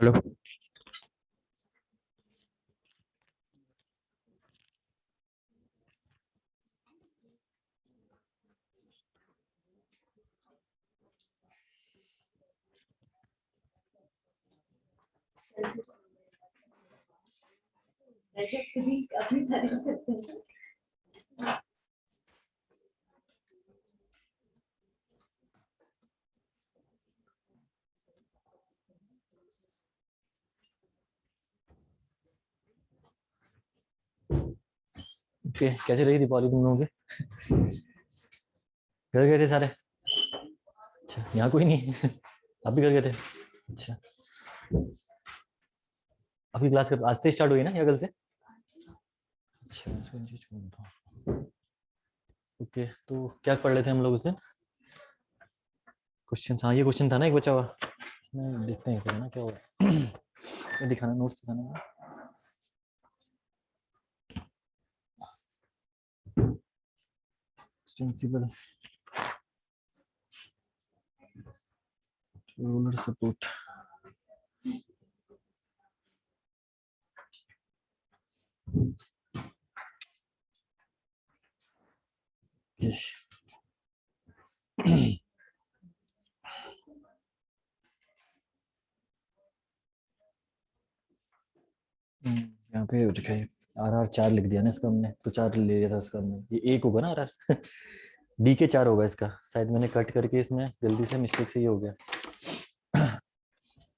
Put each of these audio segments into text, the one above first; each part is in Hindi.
हेलो। अपनी तारीफ करते हैं। कैसे रही दीपावली तुम लोगों के? घर गए थे सारे? अच्छा, यहाँ कोई नहीं है। आप भी घर गए थे? अच्छा, आपकी क्लास कब आज से स्टार्ट हुई ना या कल से? अच्छा, इसको नीचे छोड़ दो। ओके, तो क्या पढ़ रहे थे हम लोग उस दिन? क्वेश्चन, हाँ ये क्वेश्चन था ना एक बचा हुआ। देखते हैं ना क्या हुआ। ये दिखाना, नोट्स दिखाना। Principle ruler support. यहाँ पे हो रखा है RR 4 लिख दिया ना इसका हमने, तो 4 ले लिया था इसका हमने। ये 1 होगा ना RR। D के 4 होगा इसका, शायद मैंने कट करके इसमें गलती से मिस्टेक से ये हो गया।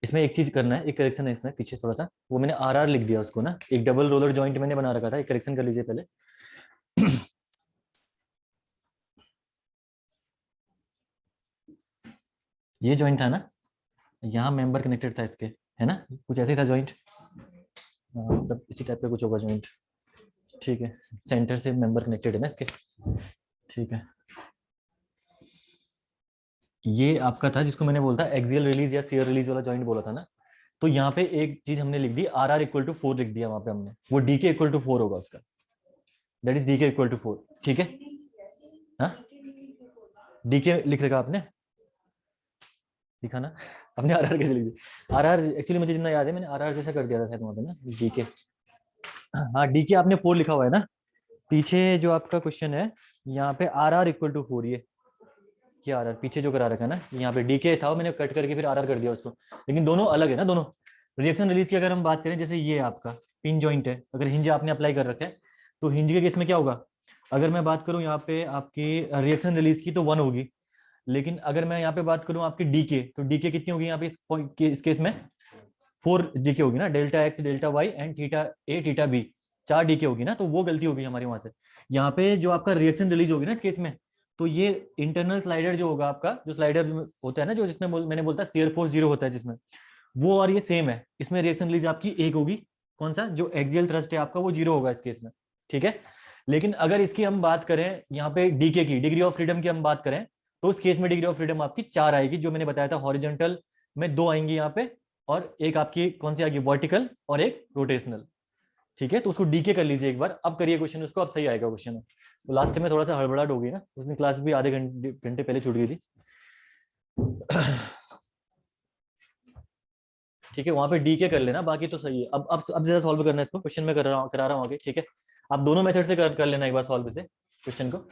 इसमें एक चीज करना है, एक करेक्शन है इसमें पीछे थोड़ा सा, वो मैंने RR लिख दिया उसको ना, एक डबल रोलर जॉइंट मैंने बना रखा था, एक करेक्शन कर लीजिए पहले। ये जॉइंट था ना, यहाँ मेंबर कनेक्टेड था इसके, है ना, कुछ ऐसे ही था जॉइंट। मतलब इसी टाइप का कुछ होगा जॉइंट। ठीक है, सेंटर से मेंबर कनेक्टेड है ना इसके। ठीक है, ये आपका था जिसको मैंने बोला था एक्सियल रिलीज या शियर रिलीज वाला जॉइंट बोला था ना। तो यहाँ पे एक चीज हमने लिख दी, RR इक्वल टू 4 लिख दिया वहां पे हमने, वो DK इक्वल टू 4 होगा उसका, that is DK equal to 4। ठीक है, हाँ DK लिख रखा आपने, लिखा ना। आपने RR कैसे लिख दिया? RR एक्चुअली मुझे जितना याद है मैंने RR जैसा कर दिया था शायद वहां पे ना, DK। हाँ DK आपने 4 लिखा हुआ है ना पीछे जो आपका क्वेश्चन है, यहाँ पे RR इक्वल टू 4, ये RR पीछे जो करा रखा है ना, यहाँ पे DK था, मैंने कट करके फिर RR कर दिया उसको। लेकिन दोनों अलग है ना दोनों। रिएक्शन रिलीज की अगर हम बात करें, जैसे ये आपका पिन जॉइंट है, अगर हिंज आपने अप्लाई कर रखा है, तो हिंज के केस में क्या होगा, अगर मैं बात करूं यहाँ पे आपकी रिएक्शन रिलीज की तो 1 होगी। लेकिन अगर मैं यहाँ पे बात करूं आपकी DK, तो DK कितनी होगी यहाँ पे इस केस में? 4 DK होगी ना, delta X delta Y and theta A theta B, 4 DK होगी ना, तो वो गलती होगी हमारी वहां से। यहाँ पे जो आपका रिएक्शन रिलीज होगी ना इस केस में, तो ये इंटरनल स्लाइडर जो होगा आपका, जो स्लाइडर होता है ना, जो जिसमें मैंने बोलता है शियर फोर्स 0 होता है जिसमें, वो और ये सेम है, इसमें रिएक्शन रिलीज आपकी 1 होगी। कौन सा, जो एक्सियल थ्रस्ट है आपका, वो 0 होगा इस केस में। ठीक है, लेकिन अगर इसकी हम बात करें यहाँ पे DK की, डिग्री ऑफ फ्रीडम की हम बात करें, तो उस केस में डिग्री ऑफ फ्रीडम आपकी 4 आएगी, जो मैंने बताया था हॉरिजॉन्टल में 2 आएंगी यहाँ पे, और एक आपकी कौन सी आएगी, वर्टिकल, और एक रोटेशनल। ठीक है, तो उसको DK कर लीजिए एक बार, अब करिए क्वेश्चन उसको, अब सही आएगा क्वेश्चन। तो लास्ट में थोड़ा सा हड़बड़ाहट हो गई ना, उसमें क्लास भी आधे घंटे घंटे पहले छूट गई थी। ठीक है, वहां पे DK कर लेना, बाकी तो सही है। अब जरा सॉल्व करना है इसको, क्वेश्चन में करा रहा हूँ आगे। ठीक है, आप दोनों मेथड से कर लेना एक बार सॉल्व से क्वेश्चन को।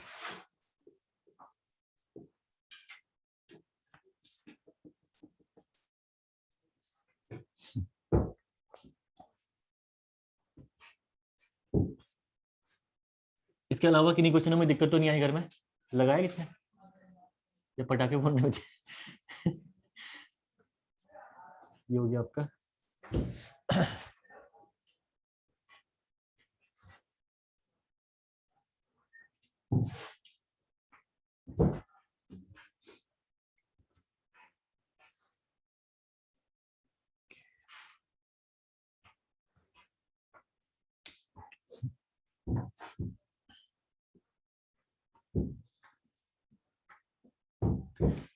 इसके अलावा किन्हीं क्वेश्चनों में दिक्कत तो नहीं आई घर में? लगाया किसने, या पटाखे फोड़ने में थे? ये हो गया आपका।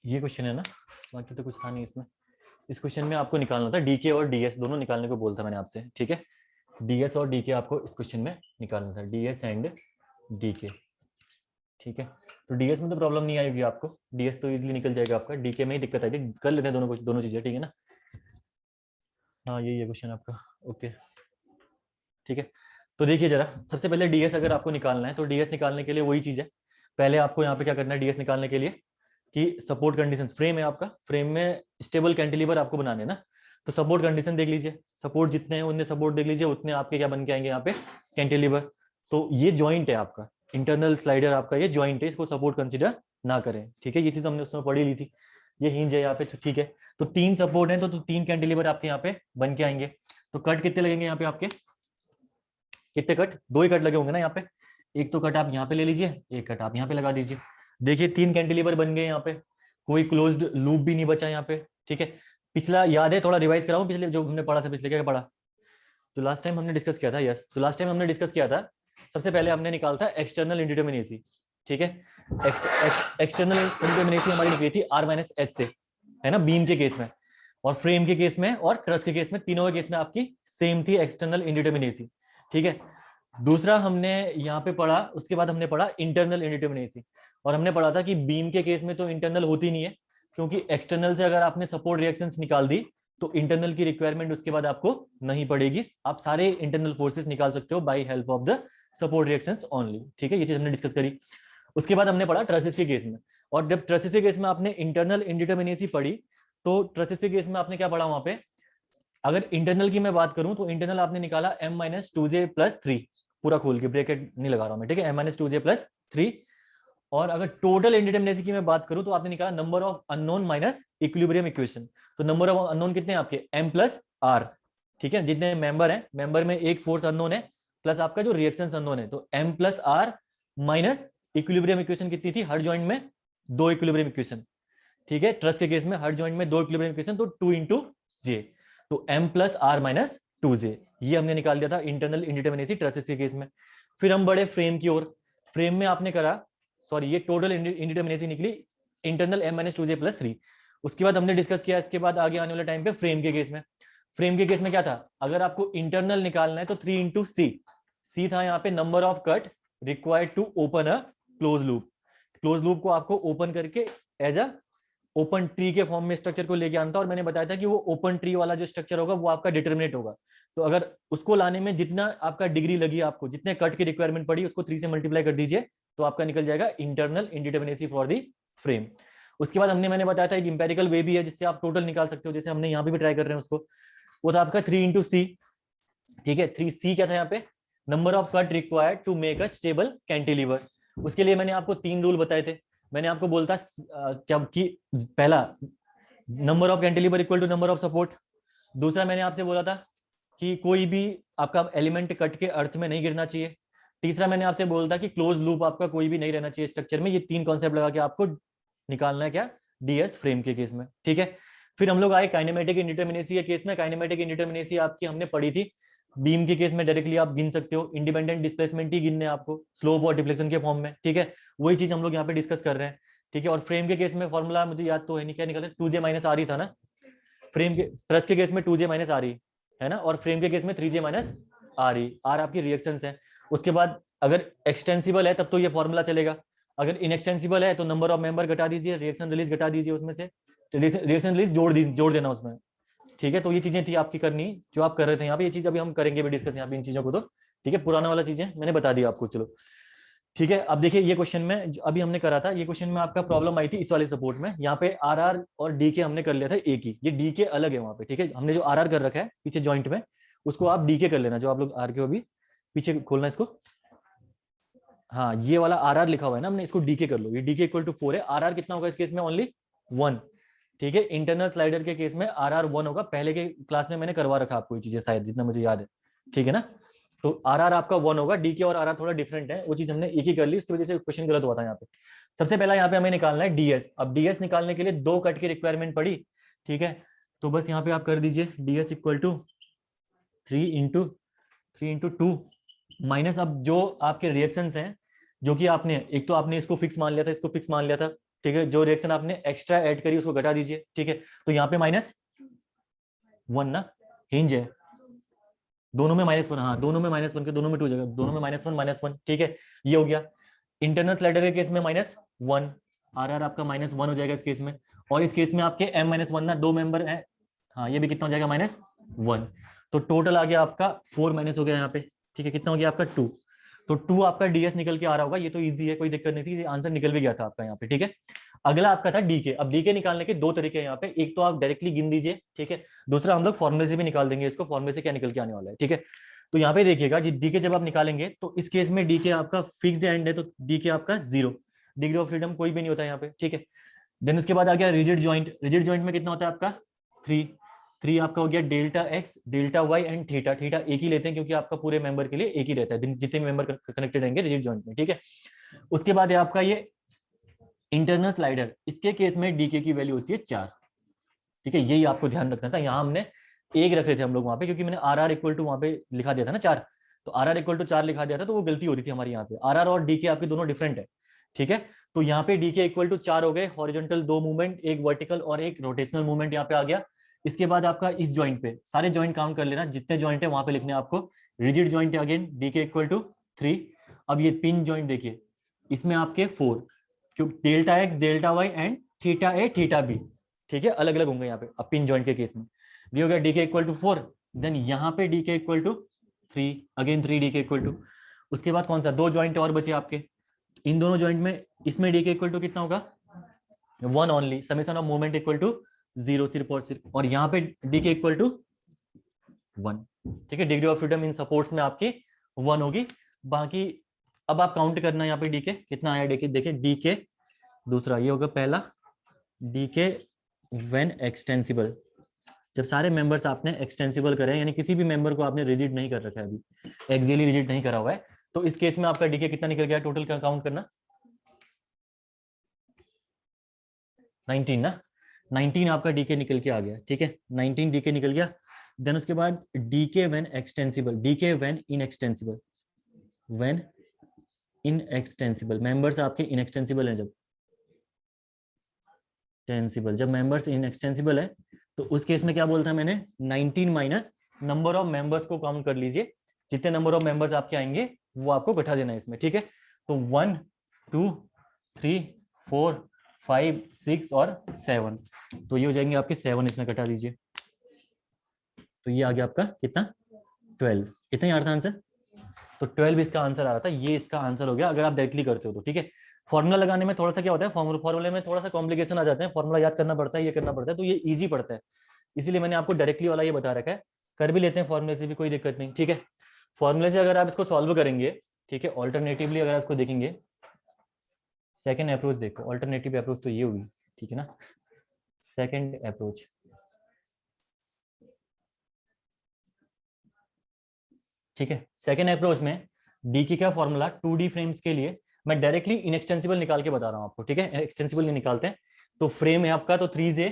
ये क्वेश्चन है ना, बाकी तो कुछ था नहीं इसमें। इस क्वेश्चन में आपको निकालना था DK और DS दोनों निकालने को बोलता मैंने आपसे। ठीक है, DS और DK आपको इस क्वेश्चन में निकालना था, DS एंड DK। ठीक है, तो DS में तो प्रॉब्लम नहीं आएगी आपको, DS तो इजीली निकल जाएगा आपका, DK में ही दिक्कत आएगी। कर लेते हैं दोनों चीजें, ठीक है ना। हाँ यही है क्वेश्चन आपका। ओके ठीक है, तो देखिए जरा, सबसे पहले डीएस अगर आपको निकालना है तो डीएस निकालने के लिए वही चीज है, पहले आपको यहाँ पे क्या करना है डीएस निकालने के लिए कि सपोर्ट कंडीशन, फ्रेम है आपका, फ्रेम में स्टेबल कैंटिलीवर आपको बनाने हैं ना, तो सपोर्ट कंडीशन देख लीजिए, सपोर्ट जितने हैं उतने सपोर्ट देख लीजिए, उतने आपके क्या बन के आएंगे यहाँ पे कैंटिलीवर। तो ये जॉइंट है आपका, इंटरनल स्लाइडर आपका ये जॉइंट है, इसको सपोर्ट कंसिडर ना करें, ठीक है, ये चीज हमने उसमें पढ़ी ली थी। ये हिंज है यहाँ पे, तो ठीक है, तो 3 सपोर्ट है, तो 3 कैंटिलीवर आपके यहाँ पे बन के आएंगे। तो कट कितने लगेंगे यहाँ पे आपके, कितने कट, 2 ही कट लगे होंगे ना यहाँ पे, एक तो कट आप यहाँ पे ले लीजिए, एक कट आप यहाँ पे लगा दीजिए। देखिए 3 कैंटिलीवर बन गए यहाँ पे, कोई क्लोज्ड लूप भी नहीं बचा यहाँ पे, ठीक है। पिछला याद है, थोड़ा रिवाइज कराऊं, पिछले जो हमने पढ़ा था, पिछले क्या पढ़ा, तो लास्ट टाइम हमने डिस्कस किया था, यस, तो लास्ट टाइम हमने डिस्कस किया था, सबसे पहले हमने निकाला था एक्सटर्नल इंडिटर्मिनेसी, ठीक है। एक्सटर्नल इंडिटर्मिनेसी हमारी निकली थी R - S से, है ना, बीम के केस में, और फ्रेम के केस में और ट्रस के केस में, तीनों के केस में आपकी सेम थी एक्सटर्नल इंडिटर्मिनेसी, ठीक है। दूसरा हमने यहाँ पे पढ़ा, उसके बाद हमने पढ़ा इंटरनल इंडिटर्मिनेसी, और हमने पढ़ा था कि बीम के केस में तो इंटरनल होती नहीं है, क्योंकि एक्सटर्नल से अगर आपने सपोर्ट रिएक्शंस निकाल दी तो इंटरनल की रिक्वायरमेंट उसके बाद आपको नहीं पड़ेगी, आप सारे इंटरनल फोर्सेस निकाल सकते हो by help of the support reactions only, ठीक है, ये चीज हमने डिस्कस करी। उसके बाद हमने पढ़ा ट्रसेस के केस में, और जब ट्रसेस के केस में आपने इंटरनल इंडिटर्मिनेसी पढ़ी, तो ट्रसेस के केस में आपने क्या पढ़ा वहां पे, अगर इंटरनल की मैं बात करूं तो इंटरनल आपने निकाला M-2J+3, पूरा खोल के, ब्रैकेट नहीं लगा रहा हूं मैं, ठीक है, M-2J+3। और अगर टोटल इंडिटर्मिनेसी की मैं बात करूं तो आपने निकाला number of unknown minus equilibrium equation, तो नंबर ऑफ अननोन कितने हैं आपके M+R, ठीक है, जितने मेंबर हैं, मेंबर में एक फोर्स अननोन है प्लस आपका जो रिएक्शन अननोन है, तो M+R माइनस इक्विलिब्रियम इक्वेशन कितनी थी, हर जॉइंट में 2 इक्विलिब्रियम इक्वेशन, ठीक है, ट्रस्ट के केस में हर जॉइंट में 2 इक्विलिब्रियम इक्वेशन, तो 2 × J, तो M+R - 2J, ये हमने निकाल दिया था इंटरनल इंडिटर्मिनेसी ट्रसेस के केस में। फिर हम बढ़े फ्रेम की ओर, फ्रेम में आपने करा, सॉरी ये टोटल इंडिटर्मिनेसी निकली इंटरनल M-2J+3। उसके बाद हमने डिस्कस किया, इसके बाद आगे आने वाले टाइम पे फ्रेम के केस में, फ्रेम के केस में क्या था, अगर आपको इंटरनल निकालना है तो 3 × C, C था यहाँ पे number of cut required to open a close loop, close loop को आपको ओपन करके एज अ ओपन ट्री के फॉर्म में स्ट्रक्चर को लेके आना था, और मैंने बताया था कि वो ओपन ट्री वाला जो स्ट्रक्चर होगा वो आपका डिटर्मिनेट होगा, तो अगर उसको लाने में जितना आपका डिग्री लगी, आपको जितने कट की रिक्वायरमेंट पड़ी उसको 3 से मल्टीप्लाई कर दीजिए, तो आपका निकल जाएगा internal indeterminacy for the frame. उसके बाद मैंने बताया था एक इंपेरिकल वे भी है जिससे आप टोटल निकाल सकते हो, जैसे हमने यहाँ पे भी ट्राई कर रहे हैं उसको, वो था आपका 3 × C, ठीक है, 3C क्या था यहाँ पे, number of cut required to make a stable cantilever. उसके लिए मैंने आपको 3 रूल बताए थे, मैंने आपको बोलता क्या कि पहला number of cantilever equal to number of support, दूसरा मैंने आपसे बोला था कि कोई भी आपका एलिमेंट कट के अर्थ में नहीं गिरना चाहिए, तीसरा मैंने आपसे बोला था कि क्लोज लूप आपका कोई भी नहीं रहना चाहिए स्ट्रक्चर में। ये 3 कॉन्सेप्ट लगा के आपको निकालना है क्या, डीएस फ्रेम के केस में, ठीक है। फिर हम लोग आए काइनेमेटिक इंडिटर्मिनेसी के केस में, काइनेमेटिक इंडिटर्मिनेसी आपकी हमने पढ़ी थी, बीम के केस में डायरेक्टली आप गिन सकते हो, इंडिपेंडेंट डिस्प्लेसमेंट ही गिनने आपको स्लोप और डिफ्लेक्शन के फॉर्म में, ठीक है, वही चीज हम लोग यहाँ पे डिस्कस कर रहे हैं, ठीक है। और फ्रेम के केस में फॉर्मूला मुझे याद तो है नहीं, क्या निकला, 2J - RE था ना, फ्रेम के ट्रस्ट के केस में 2J - RE है ना, और फ्रेम के केस में 3J - RE, आर आपकी रिएक्शंस है। उसके बाद अगर एक्सटेंसिबल है तब तो ये फॉर्मूला चलेगा, अगर इनएक्सटेंसिबल है तो नंबर ऑफ मेंबर घटा दीजिए, रिएक्शन रिलीज घटा दीजिए, उसमें से रिएक्शन रिलीज जोड़ देना उसमें, ठीक है। तो ये चीजें थी आपकी करनी, जो आप कर रहे थे यहाँ पे, ये चीज अभी हम करेंगे भी डिस्कस यहाँ पे इन चीजों को, तो ठीक है, पुराना वाला चीजें मैंने बता दिया आपको, चलो ठीक है। अब देखिए ये क्वेश्चन में अभी हमने करा था, ये क्वेश्चन में आपका प्रॉब्लम आई थी इस वाले सपोर्ट में, यहाँ पे RR और DK हमने कर लिया था एक ही, ये DK अलग है वहां पे, ठीक है, हमने जो RR कर रखा है पीछे जॉइंट में उसको आप DK कर लेना, जो आप लोग आर के अभी पीछे खोलना इसको, हाँ ये वाला RR लिखा हुआ है ना हमने, इसको DK कर लो, ये DK = 4 है, RR कितना होगा इस केस में, ओनली 1, ठीक है। इंटरनल स्लाइडर के केस में RR 1 होगा, पहले के क्लास में मैंने करवा रखा आपको ये चीजें शायद, जितना मुझे याद है, ठीक है ना, तो RR आपका 1 होगा, DK और RR थोड़ा डिफरेंट है, वो चीज हमने एक ही कर ली, इसकी वजह से क्वेश्चन गलत हुआ था यहाँ पे। सबसे पहला यहाँ पे हमें निकालना है DS, अब DS निकालने के लिए 2 कट की रिक्वायरमेंट पड़ी, ठीक है, तो बस यहाँ पे आप कर दीजिए DS = 3 × 2 माइनस, अब जो आपके रिएक्शंस हैं, जो कि आपने एक तो आपने इसको फिक्स मान लिया था, इसको फिक्स मान लिया था, ठीक है, जो रिएक्शन आपने एक्स्ट्रा ऐड करी उसको घटा दीजिए, ठीक है, तो यहाँ पे -1 ना, हिंज है, दोनों में -1, हाँ दोनों में -1 के दोनों में 2 जगह, दोनों में -1 ठीक है, ये हो गया। इंटरनल स्लाइडर के केस में -1, RR आपका -1 हो जाएगा इस केस में, और इस केस में आपके M - 1 ना 2 मेंबर है, हाँ ये भी कितना हो जाएगा 1। तो टोटल आ गया आपका 4 माइनस हो गया यहाँ पे, ठीक है, कितना हो गया आपका 2। तो 2 आपका डीएस निकल के आ रहा होगा, ये तो इजी है, कोई दिक्कत नहीं थी, आंसर निकल भी गया था आपका यहाँ पे, ठीक है। अगला आपका था डीके। अब डीके निकालने के दो तरीके हैं यहाँ पे, एक तो आप डायरेक्टली गिन दीजिए, ठीक है, दूसरा हम लोग फॉर्मूले से भी निकाल देंगे इसको, फॉर्मूले से क्या निकल के आने वाला है, ठीक है। तो यहाँ पे देखिएगा डीके जब आप निकालेंगे तो इस केस में डीके आपका फिक्स्ड एंड है, तो डीके आपका 0, डिग्री ऑफ फ्रीडम कोई भी नहीं होता है यहाँ पे, ठीक है। देन उसके बाद आ गया रिजिड ज्वाइंट। रिजिड ज्वाइंट में कितना होता है आपका 3। 3 आपका हो गया delta X, delta Y and theta. थीटा एक ही लेते हैं क्योंकि आपका पूरे मेंबर के लिए एक ही रहता है, जितने भी मेंबर कनेक्टेड रहेंगे रिजिड ज्वाइंट में, ठीक है। उसके बाद है आपका ये इंटरनल स्लाइडर, इसके केस में डीके की वैल्यू होती है 4, ठीक है, यही आपको ध्यान रखना था। यहाँ हमने 1 रख रहे थे हम लोग वहां पे, क्योंकि मैंने आर आर इक्वल टू वहां पे लिखा दिया था ना 4, तो आर आर इक्वल टू 4 लिखा दिया था, तो वो गलती हो रही थी हमारी यहाँ पे। आर आर और डीके आपके दोनों डिफरेंट है, ठीक है। तो यहाँ पे डीके इक्वल टू 4 हो गए, हॉरिजॉन्टल 2 मूवमेंट, एक वर्टिकल और एक रोटेशनल मूवमेंट यहाँ पे आ गया। इसके बाद आपका इस ज्वाइंट पे सारे ज्वाइंट काउंट कर लेना, जितने ज्वाइंट है वहां पे लिखने आपको। Rigid joint again DK equal to 3। अब ये पिन ज्वाइंट देखिए, इसमें आपके 4, क्योंकि delta X, delta Y and theta A theta B, ठीक है, अलग अलग होंगे यहाँ पे। अब पिन ज्वाइंट के केस में ये हो गया डीके इक्वल टू 4, देन यहाँ पे DK equal to 3, again 3 DK equal to. उसके बाद कौन सा, 2 ज्वाइंट और बचे आपके, इन दोनों ज्वाइंट में इसमें डीके इक्वल टू कितना होगा 1 only, summation of movement equal to 0 सिर्फ और सिर्फ, और यहाँ पे डीके इक्वल टू 1, ठीक है। Degree of freedom in supports में आपकी 1 होगी। बाकी अब आप काउंट करना यहाँ पे डीके कितना आया, देखिए डीके दूसरा ये होगा पहला, डीके व्हेन एक्सटेंसिबल, जब सारे मेंबर्स आपने एक्सटेंसिबल करे, यानी किसी भी मेंबर को आपने रिजिड नहीं कर रखा है अभी, एक्सियली रिजिड नहीं करा हुआ है, तो इस केस में आपका डीके कितना निकल गया, टोटल का काउंट करना 19 ना, 19 आपका डीके निकल के आ गया, ठीक है, 19 डीके निकल गया। देन उसके बाद DK when extensible, DK when inextensible, when inextensible, members आपके इनएक्सटेंसिबल हैं, जब टेंसिबल, जब मेंबर्स इनएक्सटेंसिबल है तो उस केस में क्या बोलता है मैंने, 19 माइनस नंबर ऑफ मेंबर्स को काउंट कर लीजिए, जितने नंबर ऑफ मेंबर्स आपके आएंगे वो आपको बैठा देना है इसमें, ठीक है। तो 1 2 3 4 5 6 और 7, तो ये हो जाएंगे आपके 7, इसमें घटा दीजिए, तो ये आ गया आपका कितना 12, इतना ही आ रहा था आंसर। तो 12 इसका आंसर आ रहा था, ये इसका आंसर हो गया अगर आप डायरेक्टली करते हो तो, ठीक है। फॉर्मूला लगाने में थोड़ा सा क्या होता है, फॉर्मूले में थोड़ा सा कॉम्प्लिकेशन आ जाते हैं, फॉर्मूला याद करना पड़ता है, ये करना पड़ता है, तो ये इजी पड़ता है, इसीलिए मैंने आपको डायरेक्टली वाला ये बता रखा है। कर भी लेते हैं फॉर्मूले से भी, कोई दिक्कत नहीं, ठीक है। फॉर्मूले से अगर आप इसको सॉल्व करेंगे, ठीक है, ऑल्टरनेटिवली अगर आप इसको देखेंगे, सेकेंड अप्रोच देखो, ऑल्टरनेटिव अप्रोच तो ये हुई, ठीक है ना, सेकेंड अप्रोच, ठीक है। सेकेंड अप्रोच में डीके का फॉर्मूला 2D फ्रेम्स के लिए मैं डायरेक्टली इनएक्सटेंसिबल निकाल के बता रहा हूं आपको, ठीक है, एक्सटेंसिबल नहीं निकालते हैं। तो फ्रेम है आपका, तो 3J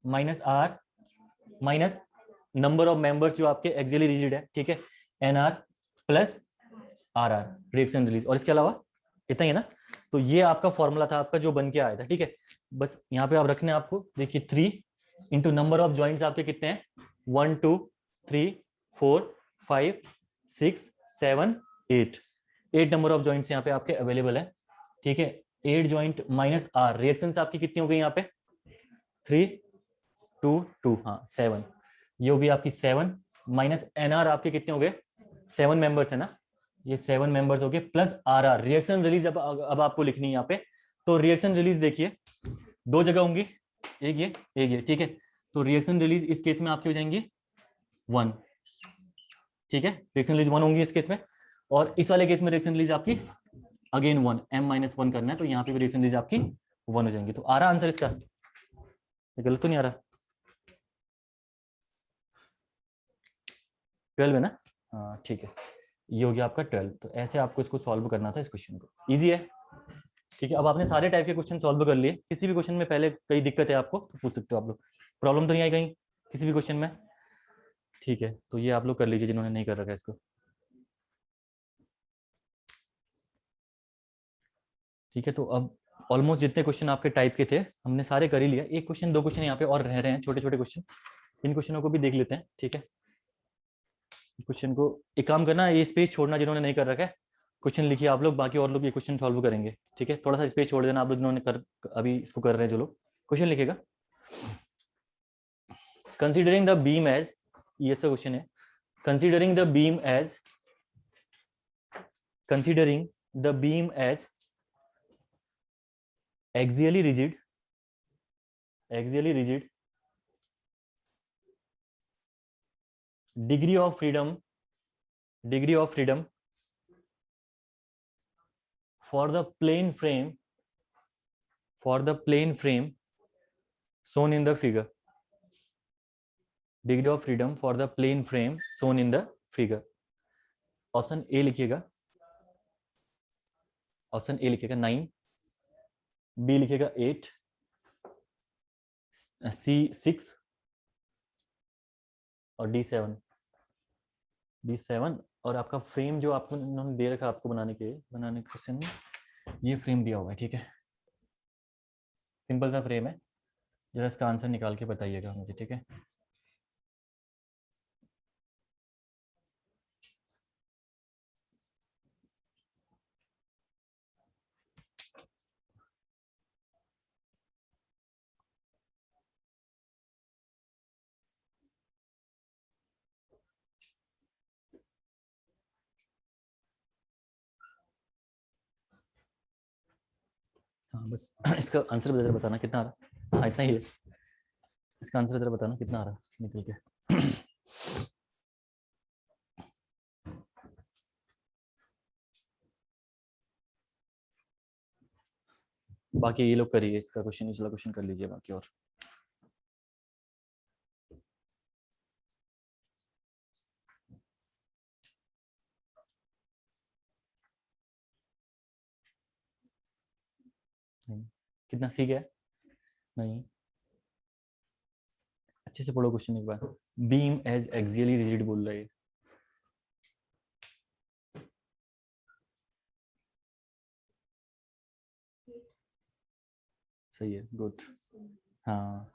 minus R minus number of members जो आपके एक्सियली रिजिड है, ठीक है, NR plus RR reaction release, और इसके अलावा इतना ही है ना। तो ये आपका फॉर्मूला था आपका जो बन के आया था, ठीक है। बस यहाँ पे आप रखने आपको, देखिए 3 इंटू नंबर ऑफ ज्वाइंट्स आपके कितने हैं, 1 2 3 4 5 6 7 8 नंबर ऑफ ज्वाइंट्स यहाँ पे आपके अवेलेबल है, ठीक है। 8 ज्वाइंट माइनस R, रिएक्शंस आपकी कितनी हो गई यहाँ पे 3 2 2, हाँ 7, ये होगी आपकी 7 माइनस NR आपके कितने हो गए 7 मेंबर्स है ना, ये 7 मेंबर्स हो गए, प्लस RR रिएक्शन रिलीज अब आपको लिखनी है यहाँ पे। तो रिएक्शन रिलीज देखिए 2 जगह होंगी, एक ये, ठीक है। तो रिएक्शन रिलीज इस केस में आपकी हो जाएंगी 1, ठीक है, रिएक्शन रिलीज 1 होंगी इस केस में, और इस वाले केस में रिएक्शन रिलीज आपकी अगेन 1, M-1 करना है, तो यहाँ पे भी रिएक्शन रिलीज आपकी 1 हो जाएंगी। तो आ रहा आंसर इसका, गलत तो नहीं आ रहा, 12 है ना, हाँ ठीक है, ये हो गया आपका 12। तो ऐसे आपको इसको सॉल्व करना था, इस क्वेश्चन को, इजी है, ठीक है। अब आपने सारे टाइप के क्वेश्चन सॉल्व कर लिए, किसी भी क्वेश्चन में पहले कई दिक्कत है आपको तो पूछ सकते हो आप लोग, प्रॉब्लम तो नहीं आई कहीं किसी भी क्वेश्चन में, ठीक है। तो ये आप लोग कर लीजिए जिन्होंने नहीं कर रखा है इसको, ठीक है। तो अब ऑलमोस्ट जितने क्वेश्चन आपके टाइप के थे हमने सारे कर ही लिया, एक क्वेश्चन 2 क्वेश्चन यहाँ पे और रह रहे हैं, छोटे छोटे क्वेश्चन, इन क्वेश्चनों को भी देख लेते हैं, ठीक है। क्वेश्चन को एक काम करना, ये स्पेस छोड़ना जिन्होंने नहीं कर रखा है, क्वेश्चन लिखिए आप लोग, बाकी और लोग ये क्वेश्चन सॉल्व करेंगे, ठीक है। थोड़ा सा स्पेस छोड़ देना आप लोग जिन्होंने अभी इसको कर रहे हैं, जो लोग क्वेश्चन लिखेगा। कंसिडरिंग द बीम एज, ये सब क्वेश्चन है, considering the beam as axially rigid, degree of freedom for the plane frame shown in the figure, degree of freedom for the plane frame shown in the figure. Option A लिखिएगा, 9, बी लिखिएगा 8, सी 6 और डी 7 और आपका फ्रेम जो आपको इन्होंने दे रखा आपको बनाने के क्वेश्चन में, ये फ्रेम दिया हुआ है, ठीक है, सिंपल सा फ्रेम है, जरा इसका आंसर निकाल के बताइएगा मुझे, ठीक है। हाँ बस इसका आंसर जरा बताना कितना आ रहा। हाँ इतना ही है, इसका आंसर जरा बताना कितना आ रहा निकल के। बाकी ये लोग करिए, इसका क्वेश्चन इस वाला क्वेश्चन कर लीजिए बाकी। और नहीं, कितना सी गया नहीं, अच्छे से पढ़ो क्वेश्चन एक बार। बीम एज एक्सियली रिजिड बोल रहा है, सही है, गुड। हाँ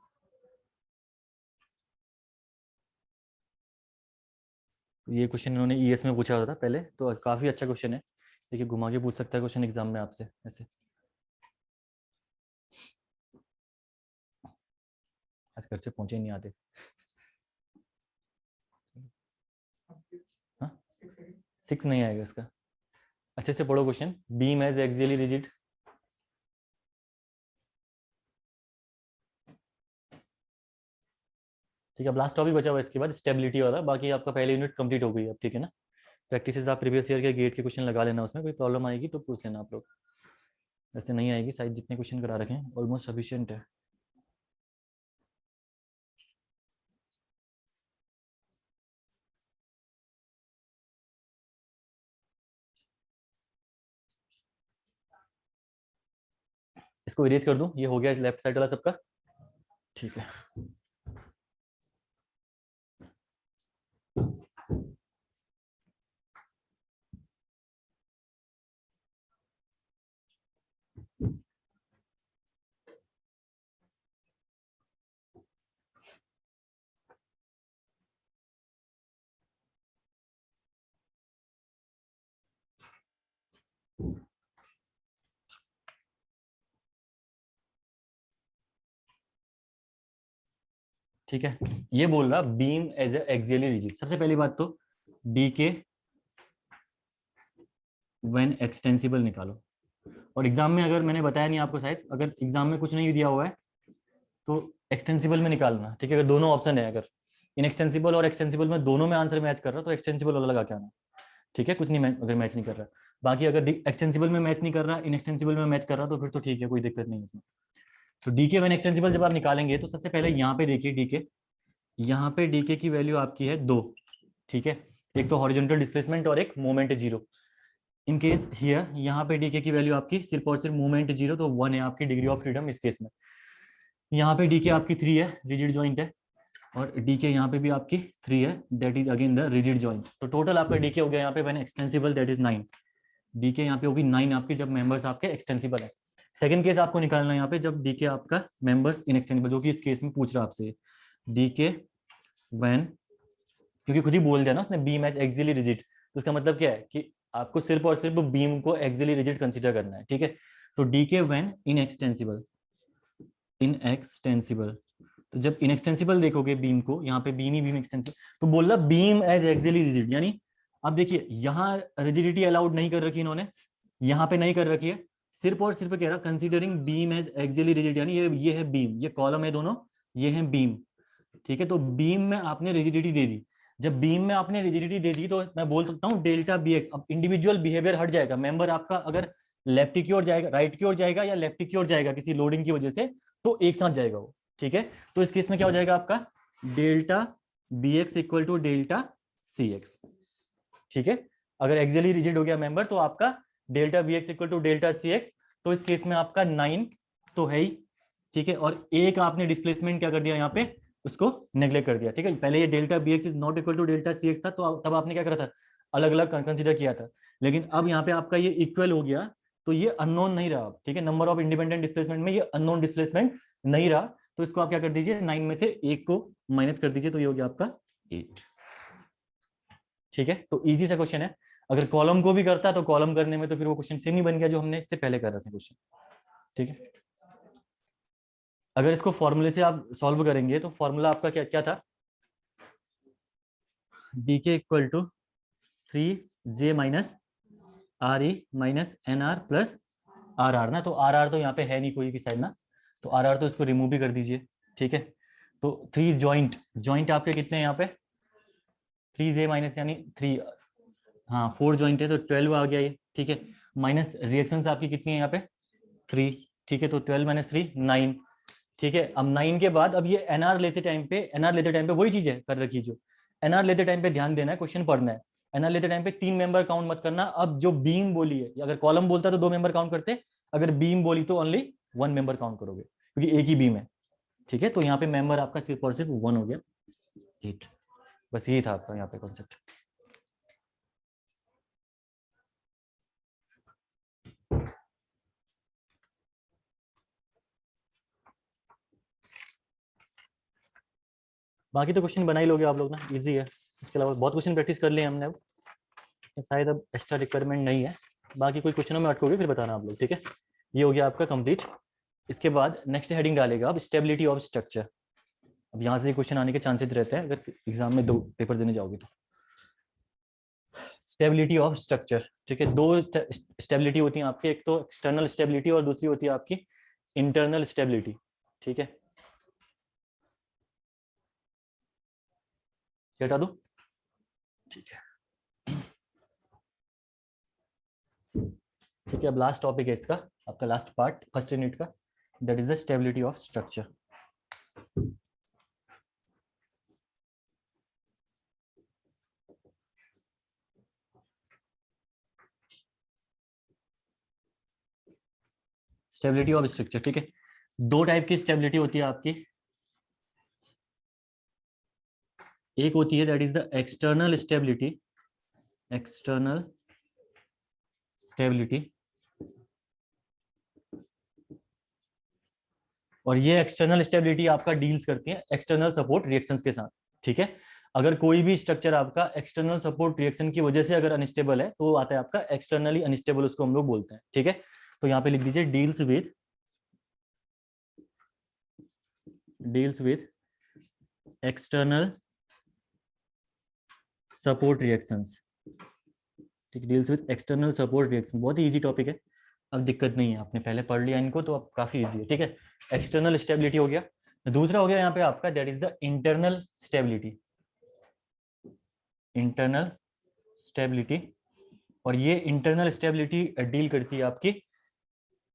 ये क्वेश्चन इन्होंने ईएस में पूछा था पहले, तो काफी अच्छा क्वेश्चन है, देखिए घुमा के पूछ सकता है क्वेश्चन एग्जाम में आपसे ऐसे। आज घर से पहुंचे नहीं आते। हाँ 6 नहीं आएगा इसका, अच्छे से पढ़ो question. Beam as axially rigid, ठीक है। अब लास्ट टॉपिक बचा हुआ इसके बाद स्टेबिलिटी वाला, बाकी आपका पहले यूनिट कंप्लीट हो गई अब, ठीक है ना। प्रैक्टिसेस आप प्रीवियस ईयर के गेट के क्वेश्चन लगा लेना, उसमें कोई प्रॉब्लम आएगी तो पूछ लेना आप लोग, वैसे नहीं आएगी, शायद जितने क्वेश्चन करा रखे हैं ऑलमोस्ट सफिशिएंट है। इसको इरेज कर दूं, ये हो गया लेफ्ट साइड वाला सबका, ठीक है। ठीक है, ये बोल रहा बीम एज एक्सियली रिजिड। सबसे पहली बात तो डी के व्हेन एक्सटेंसिबल निकालो, और एग्जाम में अगर मैंने बताया नहीं आपको, शायद अगर एग्जाम में कुछ नहीं दिया हुआ है तो एक्सटेंसिबल में निकालना, ठीक है। अगर दोनों ऑप्शन है, अगर इनएक्सटेंसिबल और एक्सटेंसिबल में दोनों में आंसर मैच कर रहा तो एक्सटेंसिबल वाला लगा के आना, ठीक है। कुछ नहीं अगर मैच नहीं कर रहा, बाकी अगर एक्सटेंसिबल में मैच नहीं कर रहा, इनएक्सटेंसिबल में मैच कर रहा तो फिर तो ठीक है, कोई दिक्कत नहीं इसमें। तो डीके व्हेन एक्सटेंसिबल जब आप निकालेंगे तो सबसे पहले यहाँ पे देखिए डीके, यहाँ पे डीके की वैल्यू आपकी है 2, ठीक है। एक तो हॉरिजॉन्टल डिस्प्लेसमेंट और एक मोमेंट 0। इन केस हियर यहाँ पे डीके की वैल्यू आपकी सिर्फ और सिर्फ मोमेंट 0 तो 1 है आपकी डिग्री ऑफ फ्रीडम इस केस में। यहाँ पे डीके आपकी 3 है, रिजिड जॉइंट है, और डीके यहाँ पे भी आपकी 3 है, that is again the rigid joint. तो टोटल आपका डीके हो गया यहाँ पे when extensible that is 9। DK यहाँ पे होगी 9 आपकी जब मेंबर्स आपके एक्सटेंसिबल है। सेकंड केस आपको निकालना है यहाँ पे जब डीके आपका मेंबर्स इनएक्सटेंसिबल, जो कि इस केस में पूछ रहा है आपसे डीके व्हेन, क्योंकि खुद ही बोल दिया ना उसने बीम एज एक्सियली रिजिड, तो इसका मतलब क्या है कि आपको सिर्फ और सिर्फ बीम को एक्सियली रिजिड कंसीडर करना है, ठीक है। तो डीके व्हेन इनएक्सटेंसिबल, तो जब इनएक्सटेंसिबल देखोगे बीम को, यहाँ पे बीम ही बीम एक्सटेंसिबल, तो बोल रहा बीम एज एक्सियली रिजिड, यानी अब देखिए यहाँ रिजिडिटी अलाउड नहीं कर रखी इन्होंने, यहाँ पे नहीं कर रखी है, सिर्फ और सिर्फ कह रहा considering beam as axially rigid, यानी ये है बीम, ये कॉलम है दोनों, ये है बीम, ठीक है। तो बीम में आपने रिजिडिटी दे दी, जब बीम में आपने रिजिडिटी दे दी तो मैं बोल सकता हूँ डेल्टा बी एक्स। अब इंडिविजुअल बिहेवियर हट जाएगा, मेंबर आपका अगर लेफ्ट की ओर जाएगा, राइट की ओर जाएगा या लेफ्ट की ओर जाएगा किसी लोडिंग की वजह से, तो एक साथ जाएगा वो, ठीक है। तो इस केस में क्या हो जाएगा आपका delta B x equal to delta C X, ठीक है। अगर एक्सियली रिजिड हो गया मेंबर तो आपका delta B x equal to delta C x, तो इस केस में आपका 9 तो है ही, ठीक है। और एक आपने डिस्प्लेसमेंट क्या कर दिया यहाँ पे, उसको नेग्लेक्ट कर दिया, ठीक है। पहले ये delta B x is not equal to delta C x था, तो तब आपने क्या करा था, अलग अलग कंसिडर किया था, लेकिन अब यहाँ पे आपका ये इक्वल हो गया, तो ये अननोन नहीं रहा, ठीक है। नंबर ऑफ इंडिपेंडेंट डिस्प्लेसमेंट में ये अननोन डिस्प्लेसमेंट नहीं रहा, तो इसको आप क्या कर दीजिए, 9 में से 1 को माइनस कर दीजिए, तो ये हो गया आपका 8, ठीक है। तो इजी सा क्वेश्चन है, अगर कॉलम को भी करता तो कॉलम करने में तो फिर वो क्वेश्चन सेम ही बन गया जो हमने इससे पहले कर रहे थे क्वेश्चन, ठीक है। अगर इसको फॉर्मूले से आप सॉल्व करेंगे तो फॉर्मूला आपका क्या क्या था, डी के equal to 3j minus R E minus N R plus R R ना, तो आर आर तो यहाँ पे है नहीं कोई भी साइड ना, तो आर आर तो इसको रिमूव भी कर दीजिए, ठीक है। तो 3 जॉइंट आपके कितने हैं यहाँ पे, 3j माइनस यानी 3, हाँ 4 जॉइंट है तो 12 आ गया ये, ठीक है। माइनस रिएक्शंस आपकी कितनी है यहाँ पे 3, ठीक है। तो 12 माइनस 3 9, ठीक है। अब 9 के बाद अब ये एनआर लेते टाइम पे वही चीज है कर रखी, जो एनआर लेते टाइम पे ध्यान देना है, क्वेश्चन पढ़ना है। एनआर लेते टाइम पे 3 मेंबर काउंट मत करना। अब जो बीम बोली है, अगर कॉलम बोलता तो 2 मेंबर काउंट करते, अगर बीम बोली तो ओनली 1 मेंबर काउंट करोगे, क्योंकि एक ही बीम है, ठीक है। तो यहाँ पे मेंबर आपका सिर्फ और सिर्फ 1 हो गया, 8। बस यही था आपका यहाँ पे कॉन्सेप्ट। बाकी तो क्वेश्चन बना ही लोगे आप लोग ना, इजी है। इसके अलावा बहुत क्वेश्चन प्रैक्टिस कर लिए हमने, अब शायद अब एक्स्ट्रा रिक्वायरमेंट नहीं है। बाकी कोई क्वेश्चनों में अटकोगे फिर बताना आप लोग, ठीक है। ये हो गया आपका कंप्लीट। इसके बाद नेक्स्ट हेडिंग डालेगा अब स्टेबिलिटी ऑफ स्ट्रक्चर। अब यहाँ से क्वेश्चन आने के चांसेस रहते हैं अगर एग्जाम में 2 पेपर देने जाओगे तो। स्टेबिलिटी ऑफ स्ट्रक्चर, ठीक है। 2 स्टेबिलिटी होती है आपके, एक तो एक्सटर्नल स्टेबिलिटी और दूसरी होती है आपकी इंटरनल स्टेबिलिटी, ठीक है। हटा दो, ठीक है, ठीक है। अब लास्ट टॉपिक है इसका, आपका लास्ट पार्ट फर्स्ट यूनिट का, that is the stability of structure. Stability of structure, ठीक है। 2 टाइप की स्टेबिलिटी होती है आपकी, एक होती है that is the external stability, external stability, और ये एक्सटर्नल स्टेबिलिटी आपका डील्स करती है एक्सटर्नल सपोर्ट रिएक्शंस के साथ, ठीक है। अगर कोई भी स्ट्रक्चर आपका एक्सटर्नल सपोर्ट रिएक्शन की वजह से अगर अनस्टेबल है तो आता है आपका एक्सटर्नली अनस्टेबल, उसको हम लोग बोलते हैं, ठीक है। तो यहाँ पे लिख दीजिए deals with external support reactions, ठीक, deals with external support reaction. बहुत ही इजी टॉपिक है, अब दिक्कत नहीं है, आपने पहले पढ़ लिया इनको तो अब काफी इजी है, ठीक है। एक्सटर्नल स्टेबिलिटी हो गया। दूसरा हो गया यहाँ पे आपका that is the internal stability, internal stability. और ये इंटरनल स्टेबिलिटी डील करती है आपकी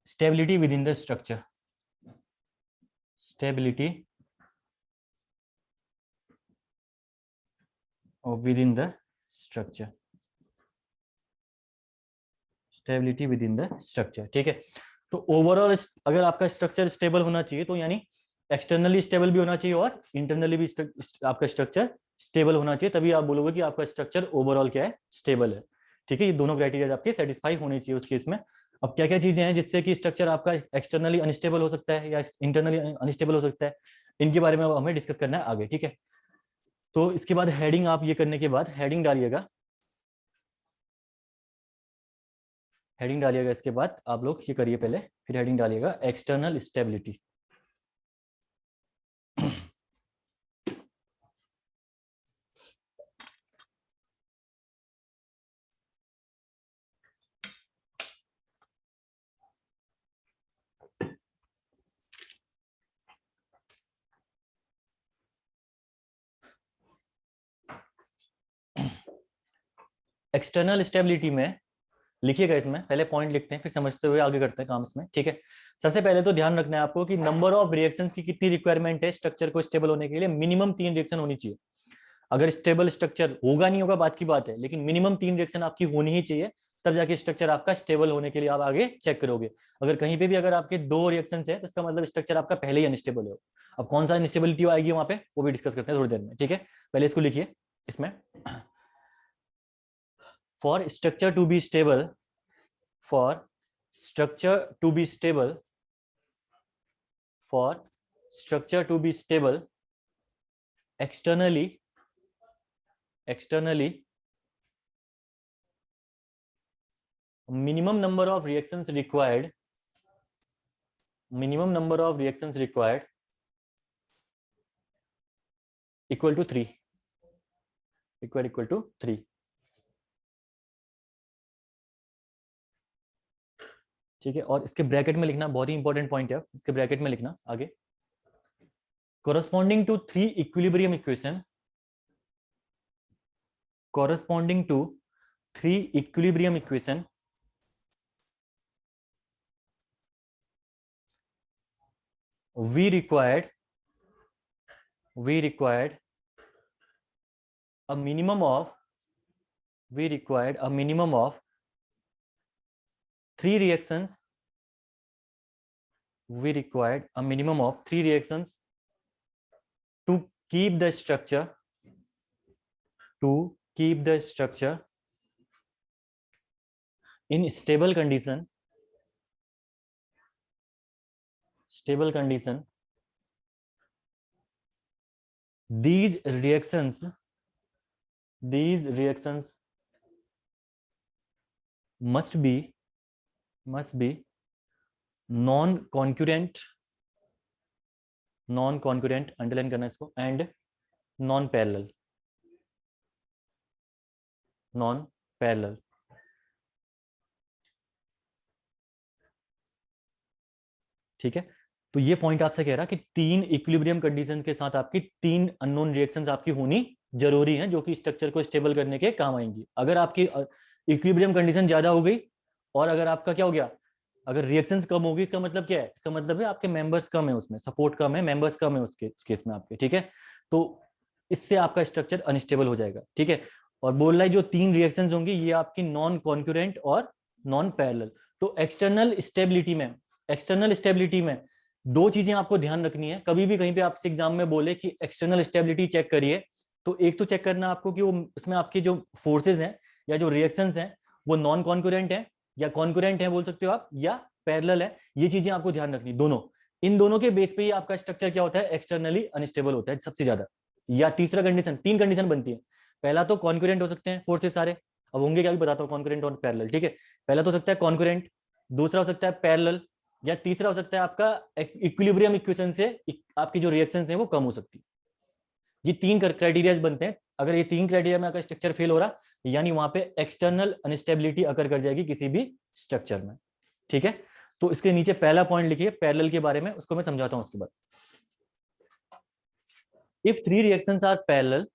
stability with in the structure, stability with in the structure, stability with in the structure, ठीक है। तो ओवरऑल अगर आपका स्ट्रक्चर स्टेबल होना चाहिए तो यानी एक्सटर्नली स्टेबल भी होना चाहिए और इंटरनली भी आपका स्ट्रक्चर स्टेबल होना चाहिए, तभी आप बोलोगे कि आपका स्ट्रक्चर ओवरऑल क्या है, स्टेबल है, ठीक है। ये दोनों क्राइटेरिया आपके सेटिस्फाई होने चाहिए उस केस में। अब क्या क्या चीजें हैं जिससे कि स्ट्रक्चर आपका एक्सटर्नली अनस्टेबल हो सकता है या इंटरनली अनस्टेबल हो सकता है, इनके बारे में अब हमें डिस्कस करना है आगे, ठीक है। तो इसके बाद हेडिंग आप ये करने के बाद हेडिंग डालिएगा, हेडिंग डालिएगा इसके बाद आप लोग ये करिए पहले, फिर हेडिंग डालिएगा एक्सटर्नल स्टेबिलिटी। एक्सटर्नल स्टेबिलिटी में लिखिएगा, इसमें पहले पॉइंट लिखते हैं फिर समझते हुए आगे करते हैं काम इसमें, ठीक है। सबसे पहले तो ध्यान रखना है आपको कि नंबर ऑफ रिएक्शंस की कितनी रिक्वायरमेंट है स्ट्रक्चर को स्टेबल होने के लिए। मिनिमम 3 रिएक्शन होनी चाहिए। अगर स्टेबल स्ट्रक्चर होगा नहीं होगा बात की बात है, लेकिन मिनिमम 3 रिएक्शन आपकी होनी ही चाहिए, तब जाके स्ट्रक्चर आपका स्टेबल होने के लिए आप आगे चेक करोगे। अगर कहीं पे भी अगर आपके 2 रिएक्शन है तो इसका मतलब स्ट्रक्चर आपका पहले ही अनस्टेबल है। अब कौन सा अनस्टेबिलिटी आएगी वहां पे वो भी डिस्कस करते हैं थोड़ी देर में, ठीक है। पहले इसको लिखिए इसमें, for structure to be stable, for structure to be stable, for structure to be stable, externally minimum number of reactions required equal to 3, equal to 3। ठीक है, और इसके ब्रैकेट में लिखना बहुत ही इंपॉर्टेंट पॉइंट है, इसके ब्रैकेट में लिखना आगे, corresponding to 3 equilibrium equation, corresponding to 3 equilibrium equation, we required a minimum of 3 reactions, to keep the structure in stable condition, these reactions must be non-concurrent, underline करना इसको, and non-parallel, ठीक है। तो ये पॉइंट आपसे कह रहा कि 3 इक्विलिब्रियम कंडीशन के साथ आपकी 3 अननोन रिएक्शंस आपकी होनी जरूरी है, जो कि स्ट्रक्चर को स्टेबल करने के काम आएंगी। अगर आपकी इक्विलिब्रियम कंडीशन ज्यादा हो गई और अगर आपका क्या हो गया, अगर रिएक्शंस कम होगी, इसका मतलब क्या है, इसका मतलब है आपके मेंबर्स कम है, उसमें सपोर्ट कम है, मेंबर्स कम है उसके केस में आपके, ठीक है। तो इससे आपका स्ट्रक्चर अनस्टेबल हो जाएगा, ठीक है। और बोल रहा है जो 3 रिएक्शंस होंगी ये आपकी नॉन कॉन्करेंट और नॉन पैरेलल। तो एक्सटर्नल स्टेबिलिटी में 2 चीजें आपको ध्यान रखनी है। कभी भी कहीं पे आपसे एग्जाम में बोले कि एक्सटर्नल स्टेबिलिटी चेक करिए, तो एक तो चेक करना आपको कि वो उसमें आपके जो फोर्सेस हैं या जो रिएक्शंस हैं वो नॉन कॉन्करेंट है या कॉन्करेंट है बोल सकते हो आप, या पैरेलल है। ये चीजें आपको ध्यान रखनी, दोनों, इन दोनों के बेस पे ही आपका स्ट्रक्चर क्या होता है, एक्सटर्नली अनस्टेबल होता है सबसे ज्यादा। या तीसरा कंडीशन, 3 कंडीशन बनती है। पहला तो कॉन्करेंट हो सकते हैं फोर्सेस सारे, अब होंगे क्या भी बताता हूँ, कॉन्करेंट और पैरेलल, ठीक है। पहला तो हो सकता है कॉन्करेंट, दूसरा हो सकता है पैरेलल, या तीसरा हो सकता है आपका इक्विलिब्रियम इक्वेशन से आपकी जो रिएक्शंस हैं वो कम हो सकती है। ये 3 क्राइटेरिया बनते हैं। अगर ये 3 क्राइटेरिया में आपका स्ट्रक्चर फेल हो रहा, यानी वहां पे एक्सटर्नल अनस्टेबिलिटी अकर कर जाएगी किसी भी स्ट्रक्चर में, ठीक है। तो इसके नीचे पहला पॉइंट लिखिए पैरेलल के बारे में, उसको मैं समझाता हूं उसके बाद। If 3 reactions are parallel,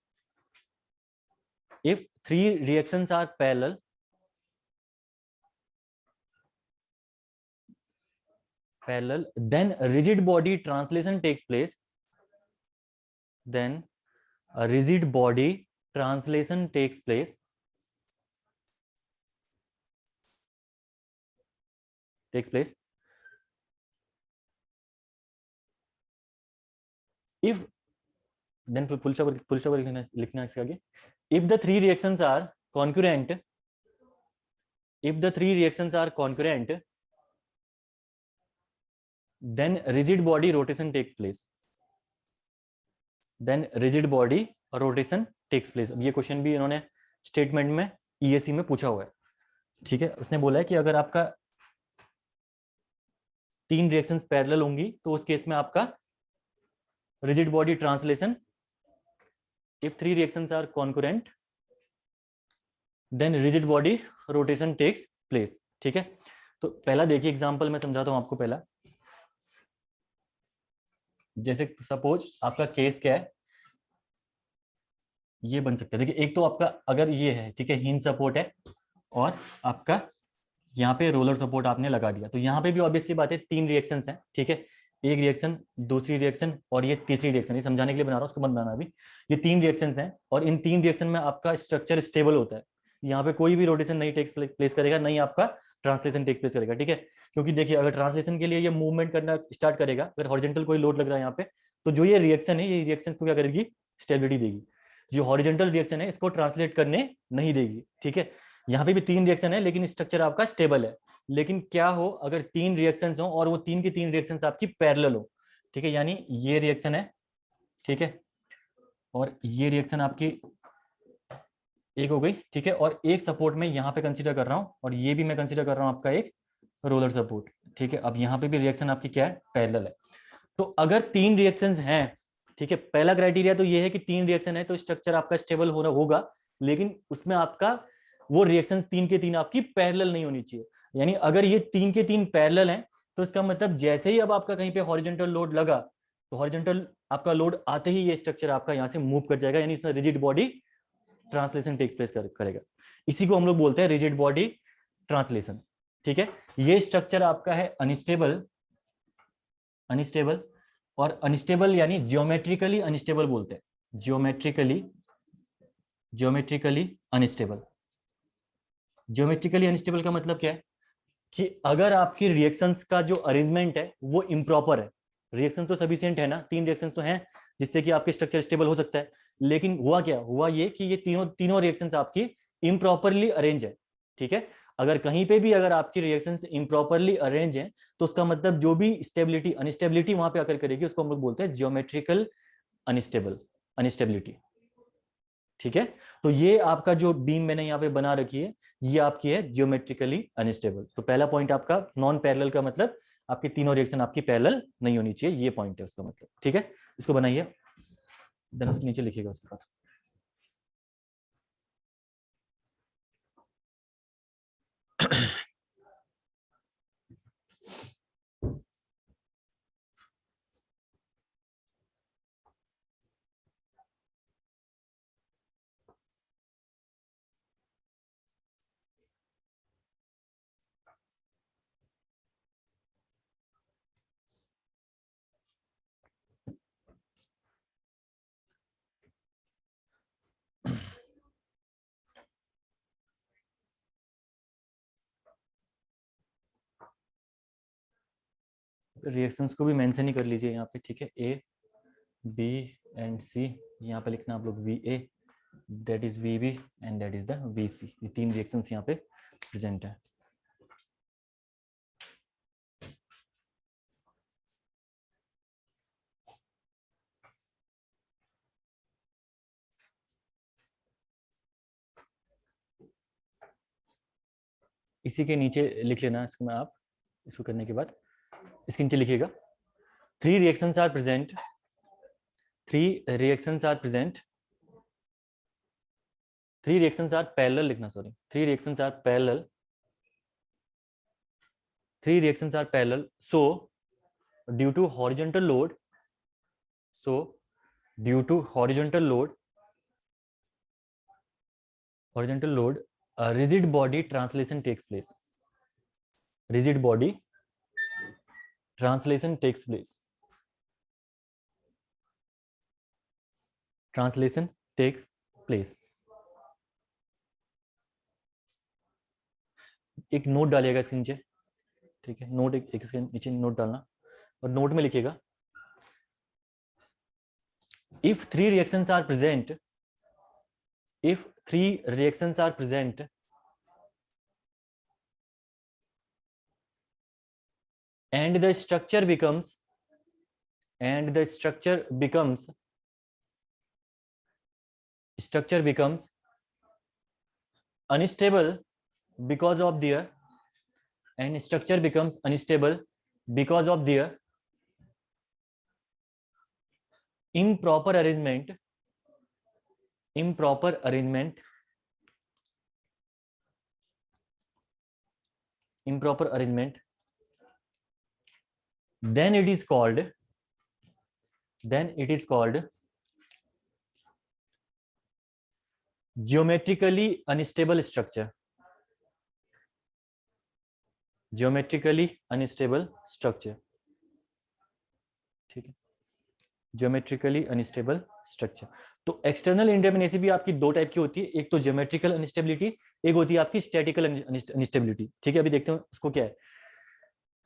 then rigid body translation takes place, if then full stop लिखना इसके आगे, if the 3 reactions are concurrent, then rigid body rotation takes place, अब ये क्वेश्चन भी इन्होंने स्टेटमेंट में ईएसी में पूछा हुआ है, ठीक है। उसने बोला है कि अगर आपका 3 रिएक्शंस पैरेलल होंगी तो उस केस में आपका rigid body translation, if 3 reactions are concurrent then rigid body rotation takes place, ठीक है। तो पहला देखिए एग्जांपल मैं समझाता हूं आपको। पहला जैसे सपोज आपका केस क्या है, ये बन सकता है। देखिए एक तो आपका अगर ये है, ठीक है, हिंज सपोर्ट है और आपका यहाँ पे रोलर सपोर्ट आपने लगा दिया, तो यहाँ पे भी ऑब्वियसली बात है 3 रिएक्शंस हैं, ठीक है, एक रिएक्शन, दूसरी रिएक्शन और ये तीसरी रिएक्शन, ये समझाने के लिए बना रहा हूँ, उसको मत बनाना अभी। ये 3 रिएक्शंस हैं और इन 3 रिएक्शन में आपका स्ट्रक्चर स्टेबल होता है, यहाँ पे कोई भी रोटेशन नहीं टेक्स प्लेस करेगा, नहीं आपका ट्रांसलेशन टेक्स प्लेस करेगा, ठीक है। क्योंकि देखिए अगर ट्रांसलेशन के लिए ये मूवमेंट करना स्टार्ट करेगा, अगर हॉरिजॉन्टल कोई लोड लग रहा है यहाँ पे, तो जो ये रिएक्शन है, ये रिएक्शन को क्या करेगी, स्टेबिलिटी देगी। जो हॉरिजॉन्टल रिएक्शन है इसको ट्रांसलेट करने नहीं देगी, ठीक है। यहाँ पे भी 3 रिएक्शन है लेकिन स्ट्रक्चर आपका स्टेबल है। लेकिन क्या हो अगर 3 रिएक्शंस हो और वो 3 की 3 रिएक्शंस आपकी पैरेलल हो, ठीक है, यानी ये रिएक्शन है, ठीक है, और ये रिएक्शन आपकी एक हो गई, ठीक है, और एक सपोर्ट में यहाँ पे कंसीडर कर रहा हूँ और ये भी मैं कंसीडर कर रहा हूँ आपका एक रोलर सपोर्ट, ठीक है। अब यहाँ पे भी रिएक्शन आपकी क्या है, पैरेलल है। तो अगर 3 रिएक्शंस हैं, ठीक है, पहला क्राइटेरिया तो ये है कि 3 रिएक्शन है तो स्ट्रक्चर आपका स्टेबल होगा, लेकिन उसमें आपका वो रिएक्शन 3 के 3 आपकी पैरेलल नहीं होनी चाहिए। यानी अगर ये 3 के 3 पैरेलल हैं तो इसका मतलब जैसे ही अब आपका कहीं पे हॉरिजॉन्टल लोड लगा, तो हॉरिजॉन्टल आपका लोड आते ही ये स्ट्रक्चर आपका यहाँ से मूव कर जाएगा, यानी इसमें rigid body translation take place करेगा। इसी को हम लोग बोलते हैं रिजिड बॉडी ट्रांसलेशन, ठीक है। ये स्ट्रक्चर आपका है अनस्टेबल, अनस्टेबल, और अनस्टेबल यानी जियोमेट्रिकली अनस्टेबल बोलते हैं, जियोमेट्रिकली अनस्टेबल। जियोमेट्रिकली अनस्टेबल का मतलब क्या है कि अगर आपकी रिएक्शंस का जो अरेंजमेंट है वो इम्प्रॉपर है, रिएक्शन तो सफिशिएंट है ना, 3 रिएक्शंस तो हैं जिससे कि आपके स्ट्रक्चर स्टेबल हो सकता है, लेकिन हुआ क्या, हुआ ये कि ये तीनों रिएक्शंस आपकी इम्प्रॉपरली अरेंज है, ठीक है। अगर कहीं पे भी अगर आपकी रिएक्शंस इम्प्रॉपरली अरेंज है तो उसका मतलब जो भी स्टेबिलिटी अनस्टेबिलिटी वहां पे आकर करेगी उसको हम लोग बोलते हैं जियोमेट्रिकल अनस्टेबिलिटी, ठीक है। तो ये आपका जो बीम मैंने यहाँ पे बना रखी है ये आपकी है जियोमेट्रिकली अनस्टेबल। तो पहला पॉइंट आपका नॉन पैरेलल का मतलब आपकी तीनों रिएक्शन आपकी पैरेलल नहीं होनी चाहिए, ये पॉइंट है उसका मतलब, ठीक है। इसको बनाइए, देन उसके नीचे लिखिएगा उसके बाद। रिएक्शंस को भी मेंशन ही कर लीजिए यहाँ पे, ठीक है, ए बी एंड सी, यहाँ पे लिखना आप लोग V A, that is V B and that is the V C. ये 3 रिएक्शंस यहाँ पे प्रेजेंट है। इसी के नीचे लिख लेना इसको, मैं आप इसको करने के बाद इसके नीचे लिखिएगा 3 reactions are present, 3 reactions are present, 3 reactions are parallel लिखना, sorry, 3 reactions are parallel, 3 reactions are parallel, so due to horizontal load, so due to horizontal load rigid body translation takes place, rigid body translation takes place, translation takes place। एक नोट डालिएगा इसके नीचे, ठीक है, नोट एक इसके नीचे नोट डालना और नोट में लिखिएगा if 3 reactions are present, if 3 reactions are present and the structure becomes unstable because of their and structure becomes unstable because of their improper arrangement then it is called geometrically unstable structure, geometrically unstable structure, ठीक है, ज्योमेट्रिकली अनस्टेबल स्ट्रक्चर। तो एक्सटर्नल इंडेटरमिनेसी भी आपकी दो टाइप की होती है, एक तो ज्योमेट्रिकल अनस्टेबिलिटी, एक होती है आपकी स्टैटिकल अनस्टेबिलिटी, ठीक है। अभी देखते हैं उसको क्या है।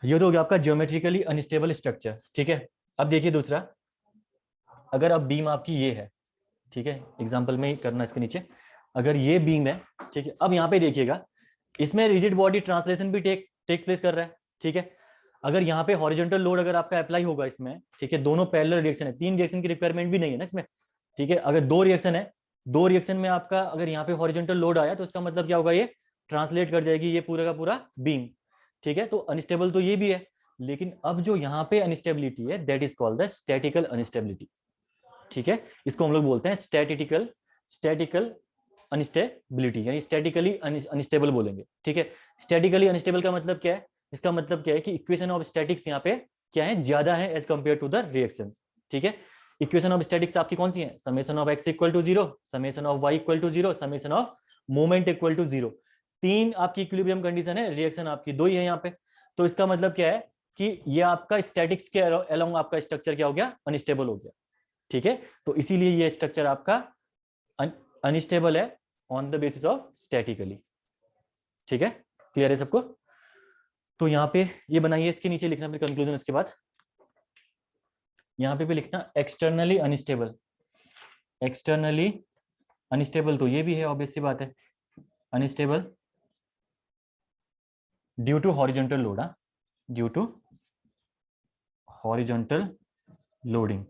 ये तो हो गया आपका ज्योमेट्रिकली अनस्टेबल स्ट्रक्चर, ठीक है। अब देखिए दूसरा, अगर अब बीम आपकी ये है, ठीक है, एग्जांपल में ही करना इसके नीचे, अगर ये बीम है, ठीक है, अब यहाँ पे देखिएगा, इसमें रिजिड बॉडी ट्रांसलेशन भी टेक्स प्लेस कर रहा है, ठीक है। अगर यहाँ पे हॉरिजॉन्टल लोड अगर आपका अप्लाई होगा इसमें, ठीक है, दोनों पैरेलल रिएक्शन है, तीन रिएक्शन की रिक्वायरमेंट भी नहीं है ना इसमें, ठीक है। अगर दो रिएक्शन है, दो रिएक्शन में आपका अगर यहाँ पे हॉरिजॉन्टल लोड आया तो इसका मतलब क्या होगा, ये ट्रांसलेट कर जाएगी ये पूरा का पूरा बीम, ठीक है। तो अनस्टेबल तो ये भी है, लेकिन अब जो यहाँ पे अनस्टेबिलिटी है that is called the statical instability, ठीक है। इसको हम लोग बोलते हैं स्टैटिकल अनस्टेबिलिटी, यानी स्टैटिकली अनस्टेबल बोलेंगे, ठीक है। स्टैटिकली अनस्टेबल का मतलब क्या है, इसका मतलब क्या है कि इक्वेशन ऑफ स्टैटिक्स यहाँ पे क्या है, ज्यादा है as compare to the reaction, ठीक है। इक्वेशन ऑफ स्टैटिक्स आपकी कौन सी है, summation of x equal to 0, summation of y equal to 0, summation of moment equal to 0, तीन आपकी इक्विलिब्रियम कंडीशन है, रिएक्शन आपकी दो ही है यहाँ पे। तो इसका मतलब क्या है कि ये आपका स्टैटिक्स के अलोंग आपका स्ट्रक्चर क्या हो गया, अनस्टेबल हो गया, ठीक है। तो इसीलिए ये स्ट्रक्चर आपका अनस्टेबल है on the basis of statically, ठीक है। क्लियर है सबको। तो यहाँ पे ये बनाइए, इसके नीचे लिखना फिर कंक्लूजन, इसके बाद यहाँ पे भी लिखना एक्सटर्नली अनस्टेबल, एक्सटर्नली अनस्टेबल तो ये भी है, ऑब्वियस सी बात है, unstable due to horizontal load, due to horizontal loading.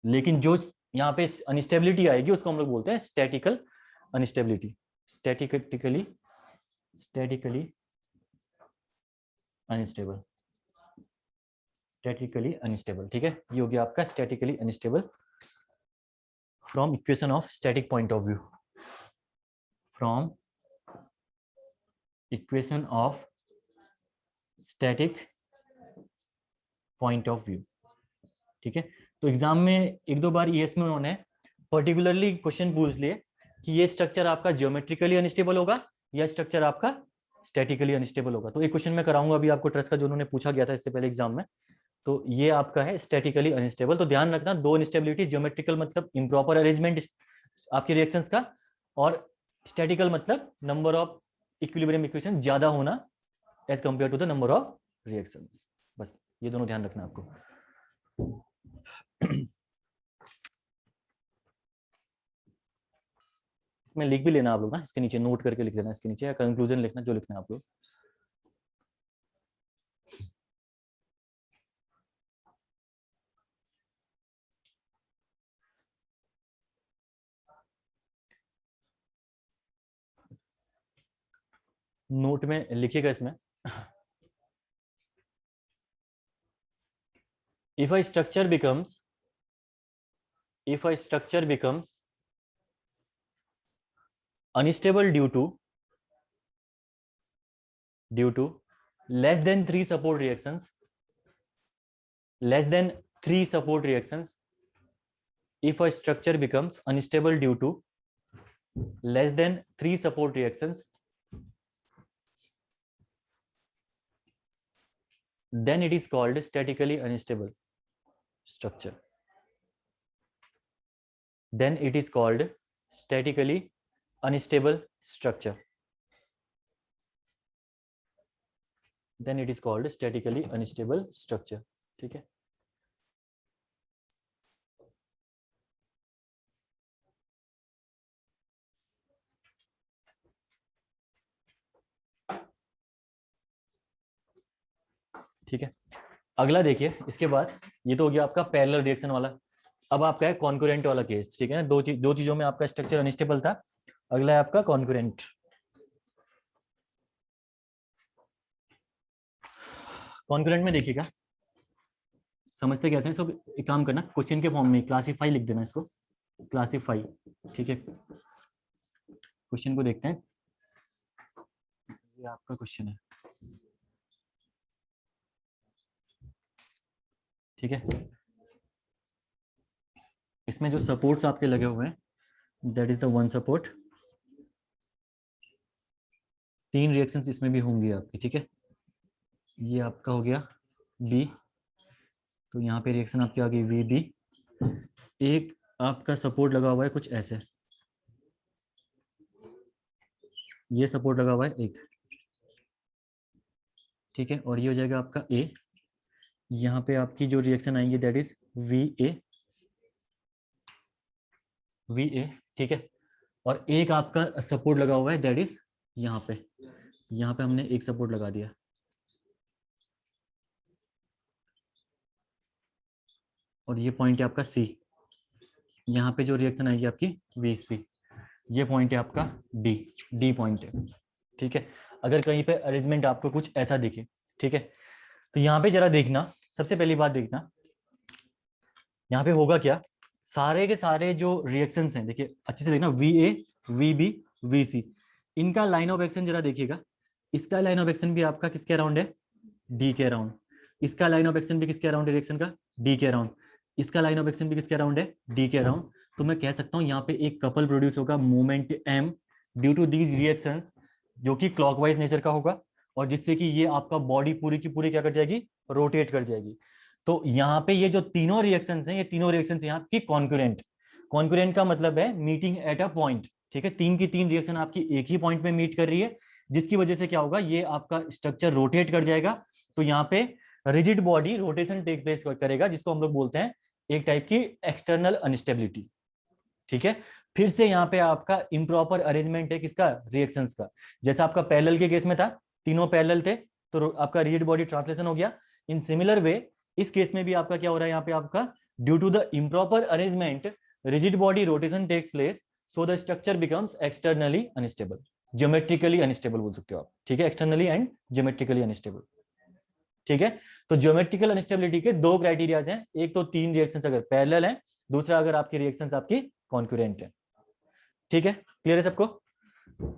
लेकिन जो यहाँ पे अनस्टेबिलिटी आएगी उसको हम लोग बोलते हैं statical instability, statically unstable, statically unstable, ठीक है। ये हो गया आपका statically unstable from equation of static point of view, from equation of static point of view, ठीक है। तो एग्जाम में एक दो बार ईएस में उन्होंने पर्टिकुलरली क्वेश्चन पूछ लिए कि ये स्ट्रक्चर आपका ज्योमेट्रिकली अनस्टेबल होगा या स्ट्रक्चर आपका स्टैटिकली अनस्टेबल होगा। तो एक क्वेश्चन मैं कराऊंगा अभी आपको ट्रस्ट का, जो उन्होंने पूछा गया था इससे पहले एग्जाम में। तो ये आपका है स्टैटिकली अनस्टेबल। तो ध्यान रखना, दो अनस्टेबिलिटी, ज्योमेट्रिकल मतलब इम्प्रॉपर अरेंजमेंट आपके रिएक्शंस का, और स्टैटिकल मतलब नंबर ऑफ इक्विलिब्रियम इक्वेशन ज्यादा होना as compare to the number of reactions. बस ये दोनों ध्यान रखना आपको। इसमें लिख भी लेना आप लोग ना, इसके नीचे नोट करके लिख लेना, इसके नीचे या कंक्लूजन लिखना, जो लिखना है आप लोग। नोट में लिखिएगा इसमें, if a structure becomes unstable due to less than three support reactions, if a structure becomes unstable due to less than three support reactions, then it is called statically unstable structure. Then it is called statically unstable structure. Then it is called statically unstable structure. ठीक है। ठीक है, अगला देखिए, इसके बाद ये तो हो गया आपका पैरेलल रिएक्शन वाला। अब आपका है कॉन्करेंट वाला केस, ठीक है ना। दो चीजों में आपका स्ट्रक्चर अनस्टेबल था, अगला है आपका कॉन्करेंट। कॉन्करेंट में देखिएगा, समझते कैसे हैं सब, एक काम करना, क्वेश्चन के फॉर्म में क्लासीफाई लिख देना इसको, क्लासीफाई, ठीक है। क्वेश्चन को देखते हैं, ये आपका क्वेश्चन है, ठीक है। इसमें जो सपोर्ट्स आपके लगे हुए हैं that is the one support. 3 reactions इसमें भी होंगी आपकी, ठीक है। ये आपका हो गया बी, तो यहाँ पे रिएक्शन आपकी आ गई वी बी। एक आपका सपोर्ट लगा हुआ है कुछ ऐसे, ये सपोर्ट लगा हुआ है एक, ठीक है। और ये हो जाएगा आपका ए। यहाँ पे आपकी जो रिएक्शन आएंगी that is we A, V A, ठीक है। और एक आपका सपोर्ट लगा हुआ है दैट इज यहाँ पे हमने एक सपोर्ट लगा दिया। और ये पॉइंट है आपका सी। यहाँ पे जो रिएक्शन आएगी आपकी वी सी, ये पॉइंट है आपका डी, डी पॉइंट है, ठीक है। अगर कहीं पे अरेंजमेंट आपको कुछ ऐसा दिखे, ठीक है, तो यहाँ पे जरा देखना, सबसे पहली बात देखना यहाँ पे होगा क्या। सारे के सारे जो रिएक्शंस हैं, देखिए अच्छे से देखना, V A, V B, V C, इनका लाइन ऑफ एक्शन जरा देखिएगा। इसका लाइन ऑफ एक्शन भी आपका किसके अराउंड है, डी के अराउंड। इसका लाइन ऑफ एक्शन भी किसके अराउंड है रिएक्शन का, डी के अराउंड। इसका लाइन ऑफ एक्शन भी किसके अराउंड है, डी के अराउंड। तो मैं कह सकता हूँ यहाँ पे एक कपल प्रोड्यूस होगा moment M due to these reactions, जो कि क्लॉकवाइज नेचर का होगा, और जिससे कि ये आपका बॉडी पूरी की पूरी क्या कर जाएगी, रोटेट कर जाएगी। तो यहाँ पे ये जो तीनों रिएक्शंस हैं, ये तीनों रिएक्शंस यहाँ की कॉन्करेंट, कॉन्करेंट का मतलब है मीटिंग एट अ पॉइंट, ठीक है। तीन की तीन रिएक्शन आपकी एक ही पॉइंट पे मीट कर रही है, जिसकी वजह से क्या होगा, ये आपका स्ट्रक्चर रोटेट कर जाएगा। तो यहाँ पे rigid body rotation take place करेगा, जिसको हम लोग बोलते हैं एक टाइप की एक्सटर्नल अनस्टेबिलिटी, ठीक है। फिर से यहाँ पे आपका इम्प्रॉपर अरेंजमेंट है किसका, रिएक्शंस का। जैसा आपका पैरेलल के केस में था, तीनों पैरेलल थे, तो आपका रिजिड बॉडी ट्रांसलेशन हो गया। इन सिमिलर वे इस केस में भी आपका क्या हो रहा है, यहाँ पे आपका due to the improper arrangement rigid body rotation takes place, so the structure becomes externally unstable, geometrically unstable बोल सकते हो आप, ठीक है, एक्सटर्नली एंड ज्योमेट्रिकली अनस्टेबल, ठीक है। तो ज्योमेट्रिकल अनस्टेबिलिटी के दो क्राइटेरियाज हैं, एक तो तीन रिएक्शंस अगर पैरेलल हैं, दूसरा अगर आपकी रिएक्शंस आपकी कॉन्करेंट है, ठीक है। क्लियर है सबको।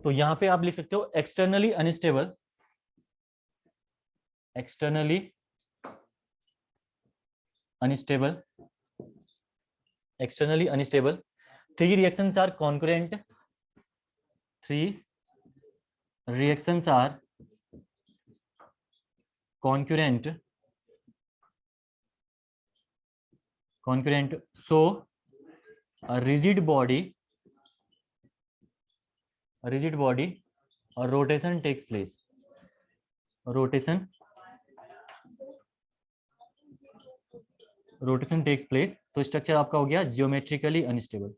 तो यहां पे आप लिख सकते हो externally unstable, externally unstable, externally unstable, three reactions are concurrent, three reactions are concurrent, so a rigid body or rotation takes place, rotation takes place, तो स्ट्रक्चर आपका हो गया ज्योमेट्रिकली अनस्टेबल।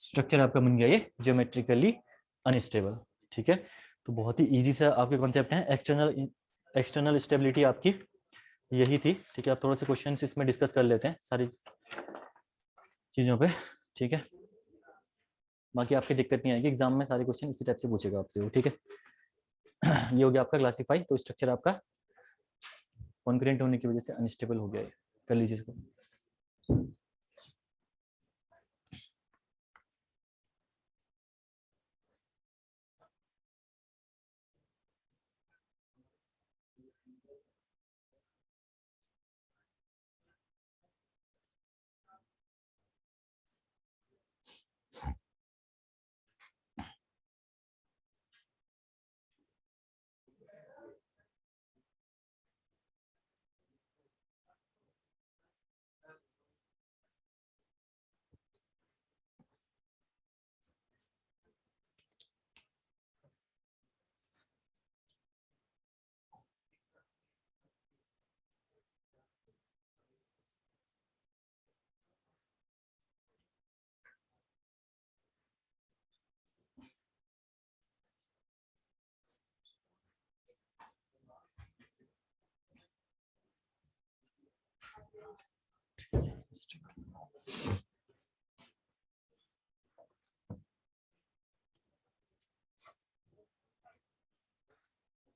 स्ट्रक्चर आपका बन गया ये ज्योमेट्रिकली अनस्टेबल, ठीक है। तो बहुत ही इजी सा आपके कॉन्सेप्ट हैं। एक्सटर्नल स्टेबिलिटी आपकी यही थी, ठीक है। आप थोड़ा से क्वेश्चंस इसमें डिस्कस कर लेते हैं सारी चीजों पे, ठीक है। बाकी आपकी दिक्कत नहीं आएगी, एग्जाम में सारे क्वेश्चन इसी टाइप से पूछेगा आपसे वो, ठीक है। ये हो गया आपका क्लासीफाई, तो स्ट्रक्चर आपका कॉन्करेंट होने की वजह से अनस्टेबल हो गया है, कर लीजिए इसको।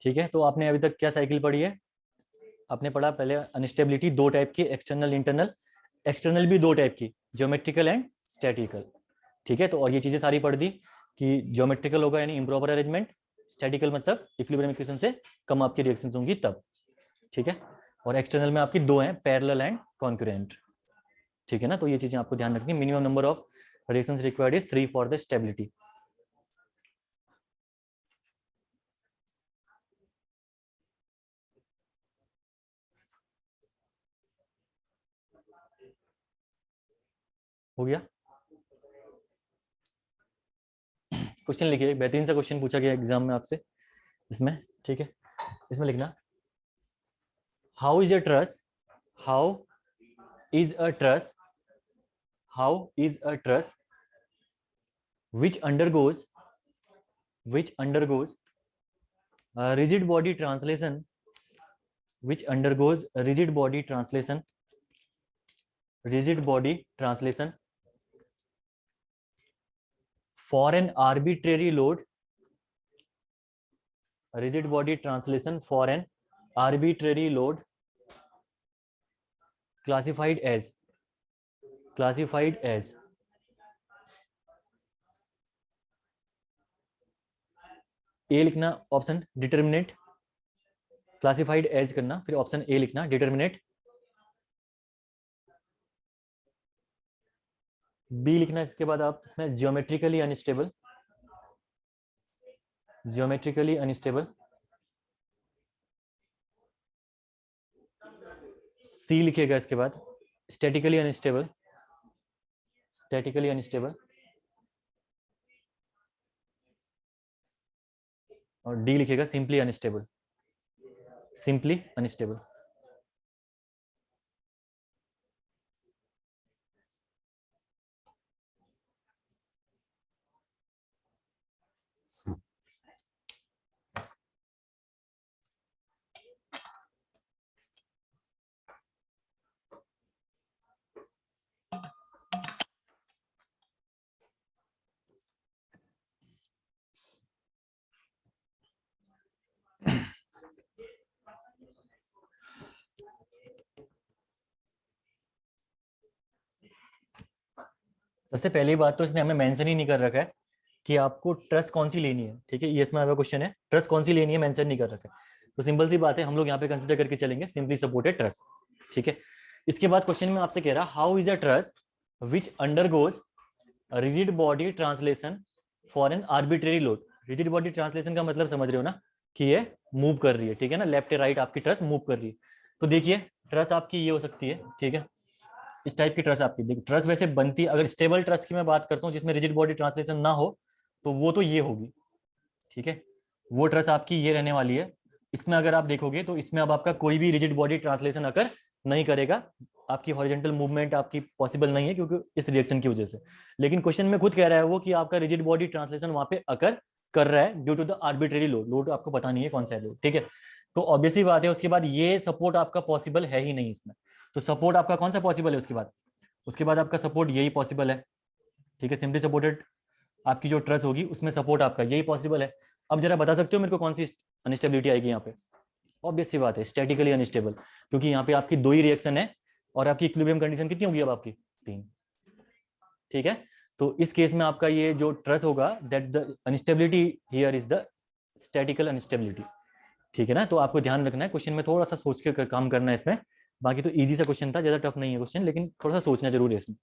ठीक है, तो आपने अभी तक क्या साइकिल पढ़ी है, आपने पढ़ा पहले अनस्टेबिलिटी दो टाइप की, एक्सटर्नल इंटरनल। एक्सटर्नल भी दो टाइप की, ज्योमेट्रिकल एंड स्टैटिकल, ठीक है। तो और ये चीजें सारी पढ़ दी कि ज्योमेट्रिकल होगा यानी इम्प्रॉपर अरेंजमेंट, स्टैटिकल मतलब इक्विलिब्रियम इक्वेशन से कम आपकी रिएक्शंस होंगी तब, ठीक है। और एक्सटर्नल में आपकी दो हैं, पैरेलल एंड कॉन्करेंट, ठीक है ना। तो ये चीजें आपको ध्यान रखनी, minimum number of reactions required is 3 for the stability. हो गया। क्वेश्चन लिखिए, बेहतरीन सा क्वेश्चन पूछा गया एग्जाम में आपसे इसमें, ठीक है। इसमें लिखना, how is a truss, how is a truss, how is a truss which undergoes rigid body translation, which undergoes rigid body translation for an arbitrary load, rigid body translation for an arbitrary load classified as ए लिखना, ऑप्शन डिटर्मिनेट, क्लासिफाइड एज करना, फिर ऑप्शन ए लिखना डिटर्मिनेट, बी लिखना इसके बाद आप इसमें जियोमेट्रिकली अनस्टेबल, सी लिखिएगा इसके बाद स्टैटिकली अनस्टेबल, और डी लिखिएगा सिंपली अनस्टेबल, सबसे पहली बात तो इसने हमें मेंशन ही नहीं कर रखा है कि आपको ट्रस कौन सी लेनी है, ठीक है। ये इसमें क्वेश्चन है, ट्रस कौन सी लेनी है मेंशन नहीं कर रखा है। तो सिंपल सी बात है, हम लोग यहाँ पे कंसीडर करके चलेंगे सिंपली सपोर्टेड ट्रस, ठीक है। इसके बाद क्वेश्चन में आपसे कह रहा, how is a truss which undergoes rigid body translation for an arbitrary load. Rigid body translation का मतलब समझ रहे हो ना, कि ये मूव कर रही है, ठीक है ना, लेफ्ट राइट आपकी ट्रस मूव कर रही है। तो देखिए ट्रस आपकी ये हो सकती है, ठीक है, इस टाइप की ट्रस आपकी। देखिए ट्रस वैसे बनती, अगर स्टेबल ट्रस की मैं बात करता हूँ जिसमें रिजिड बॉडी ट्रांसलेशन ना हो, तो वो तो ये होगी, ठीक है। वो ट्रस आपकी ये रहने वाली है। इसमें अगर आप देखोगे तो इसमें अब आपका कोई भी रिजिड बॉडी ट्रांसलेशन अकर नहीं करेगा, आपकी हॉरिजॉन्टल मूवमेंट आपकी पॉसिबल नहीं है क्योंकि इस रिएक्शन की वजह से। लेकिन क्वेश्चन में खुद कह रहा है वो कि आपका रिजिड बॉडी ट्रांसलेशन वहां पे अकर कर रहा है due to the arbitrary load. Load आपको पता नहीं है कौन सा है लोड, ठीक है। तो ऑब्वियसली बात है, उसके बाद ये सपोर्ट आपका पॉसिबल है ही नहीं इसमें। तो सपोर्ट आपका कौन सा पॉसिबल है उसके बाद आपका सपोर्ट यही पॉसिबल है, ठीक है। सिंपली सपोर्टेड आपकी जो ट्रस होगी उसमें सपोर्ट आपका यही पॉसिबल है। अब जरा बता सकते हो मेरे को कौन सी अनस्टेबिलिटी आएगी यहाँ पे? ऑब्वियस सी बात है, स्टैटिकली अनस्टेबल, क्योंकि यहाँ पे आपकी दो ही रिएक्शन है और आपकी इक्विलिब्रियम कंडीशन कितनी होगी अब आपकी? 3, ठीक है। तो इस केस में आपका ये जो ट्रस होगा, that the instability here is the statical instability, ठीक है ना। तो आपको ध्यान रखना है, क्वेश्चन में थोड़ा सा सोच के काम करना है इसमें। बाकी तो इजी सा क्वेश्चन था, ज्यादा टफ नहीं है क्वेश्चन, लेकिन थोड़ा सा सोचना जरूरी है इसमें।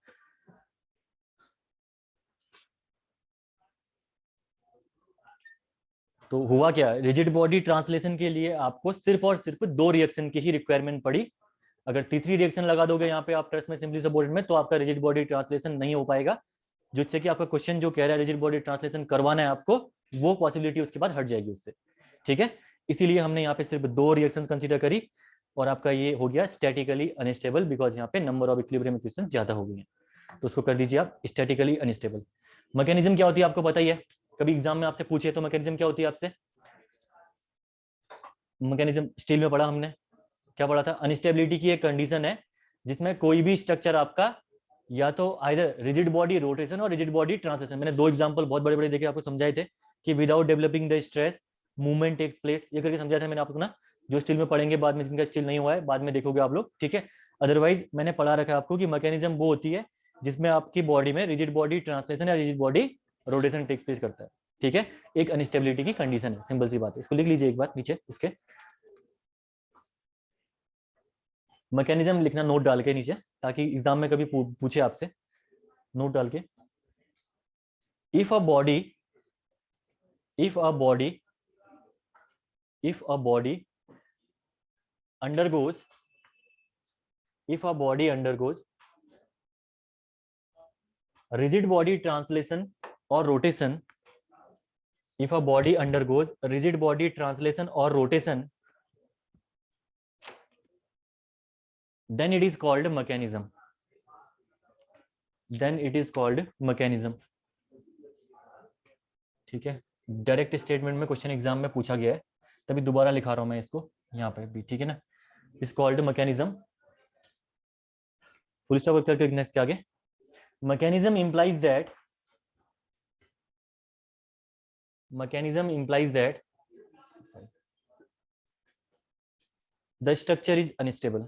तो हुआ क्या, रिजिड बॉडी ट्रांसलेशन के लिए आपको सिर्फ और सिर्फ 2 रिएक्शन की ही रिक्वायरमेंट पड़ी। अगर तीसरी रिएक्शन लगा दोगे यहाँ पे आप ट्रस में सिंपली सपोर्टेड में, तो आपका रिजिड बॉडी ट्रांसलेशन नहीं हो पाएगा, जिससे कि आपका क्वेश्चन जो कह रहा है रिजिड बॉडी ट्रांसलेशन करवाना है आपको, वो पॉसिबिलिटी उसके बाद हट जाएगी उससे, ठीक है। इसीलिए हमने यहाँ पे सिर्फ 2 रिएक्शन कंसिडर करी और आपका ये हो गया स्टैटिकली अनस्टेबल, बिकॉज यहाँ पे नंबर ऑफ इक्विलिब्रियम इक्वेशन ज्यादा हो गई है। तो उसको कर दीजिए आप स्टैटिकली अनस्टेबल। मैकेनिज्म क्या होती है आपको पता ही है, कभी एग्जाम में आपसे पूछे तो मैकेनिज्म क्या होती है आपसे? मैकेनिज्म स्टील में पढ़ा हमने, क्या पढ़ा था? अनस्टेबिलिटी की एक कंडीशन है जिसमें कोई भी स्ट्रक्चर आपका या तो आइदर रिजिड बॉडी रोटेशन और रिजिड बॉडी ट्रांसलेशन, मैंने 2 एग्जांपल बहुत बड़े बड़े देखे आपको समझाए थे कि without developing the stress movement takes place, ये करके समझाया था मैंने आपको ना। जो स्टील में पढ़ेंगे बाद में, जिनका स्टील नहीं हुआ है बाद में देखोगे आप लोग, ठीक है। अदरवाइज मैंने पढ़ा रखा है आपको कि मैकेनिज्म वो होती है जिसमें आपकी बॉडी में रिजिड बॉडी ट्रांसलेशन या rigid body rotation takes place करता है, ठीक है। एक अनस्टेबिलिटी की कंडीशन है, सिंपल सी बात है। इसको लिख लीजिए एक बार नीचे इसके। मैकेनिज्म लिखना नोट डाल के नीचे, ताकि एग्जाम में कभी पूछे आपसे, नोट डाल के। If a body if a body undergoes rigid body translation or rotation, if a body undergoes rigid body translation or rotation, then it is called mechanism. ठीक है, डायरेक्ट स्टेटमेंट में क्वेश्चन एग्जाम में पूछा गया है, तभी दोबारा लिखा रहा हूं मैं इसको यहाँ पे भी, ठीक है ना। Is called mechanism, full stop करके नेक्स्ट के आगे। Mechanism implies that the structure is unstable.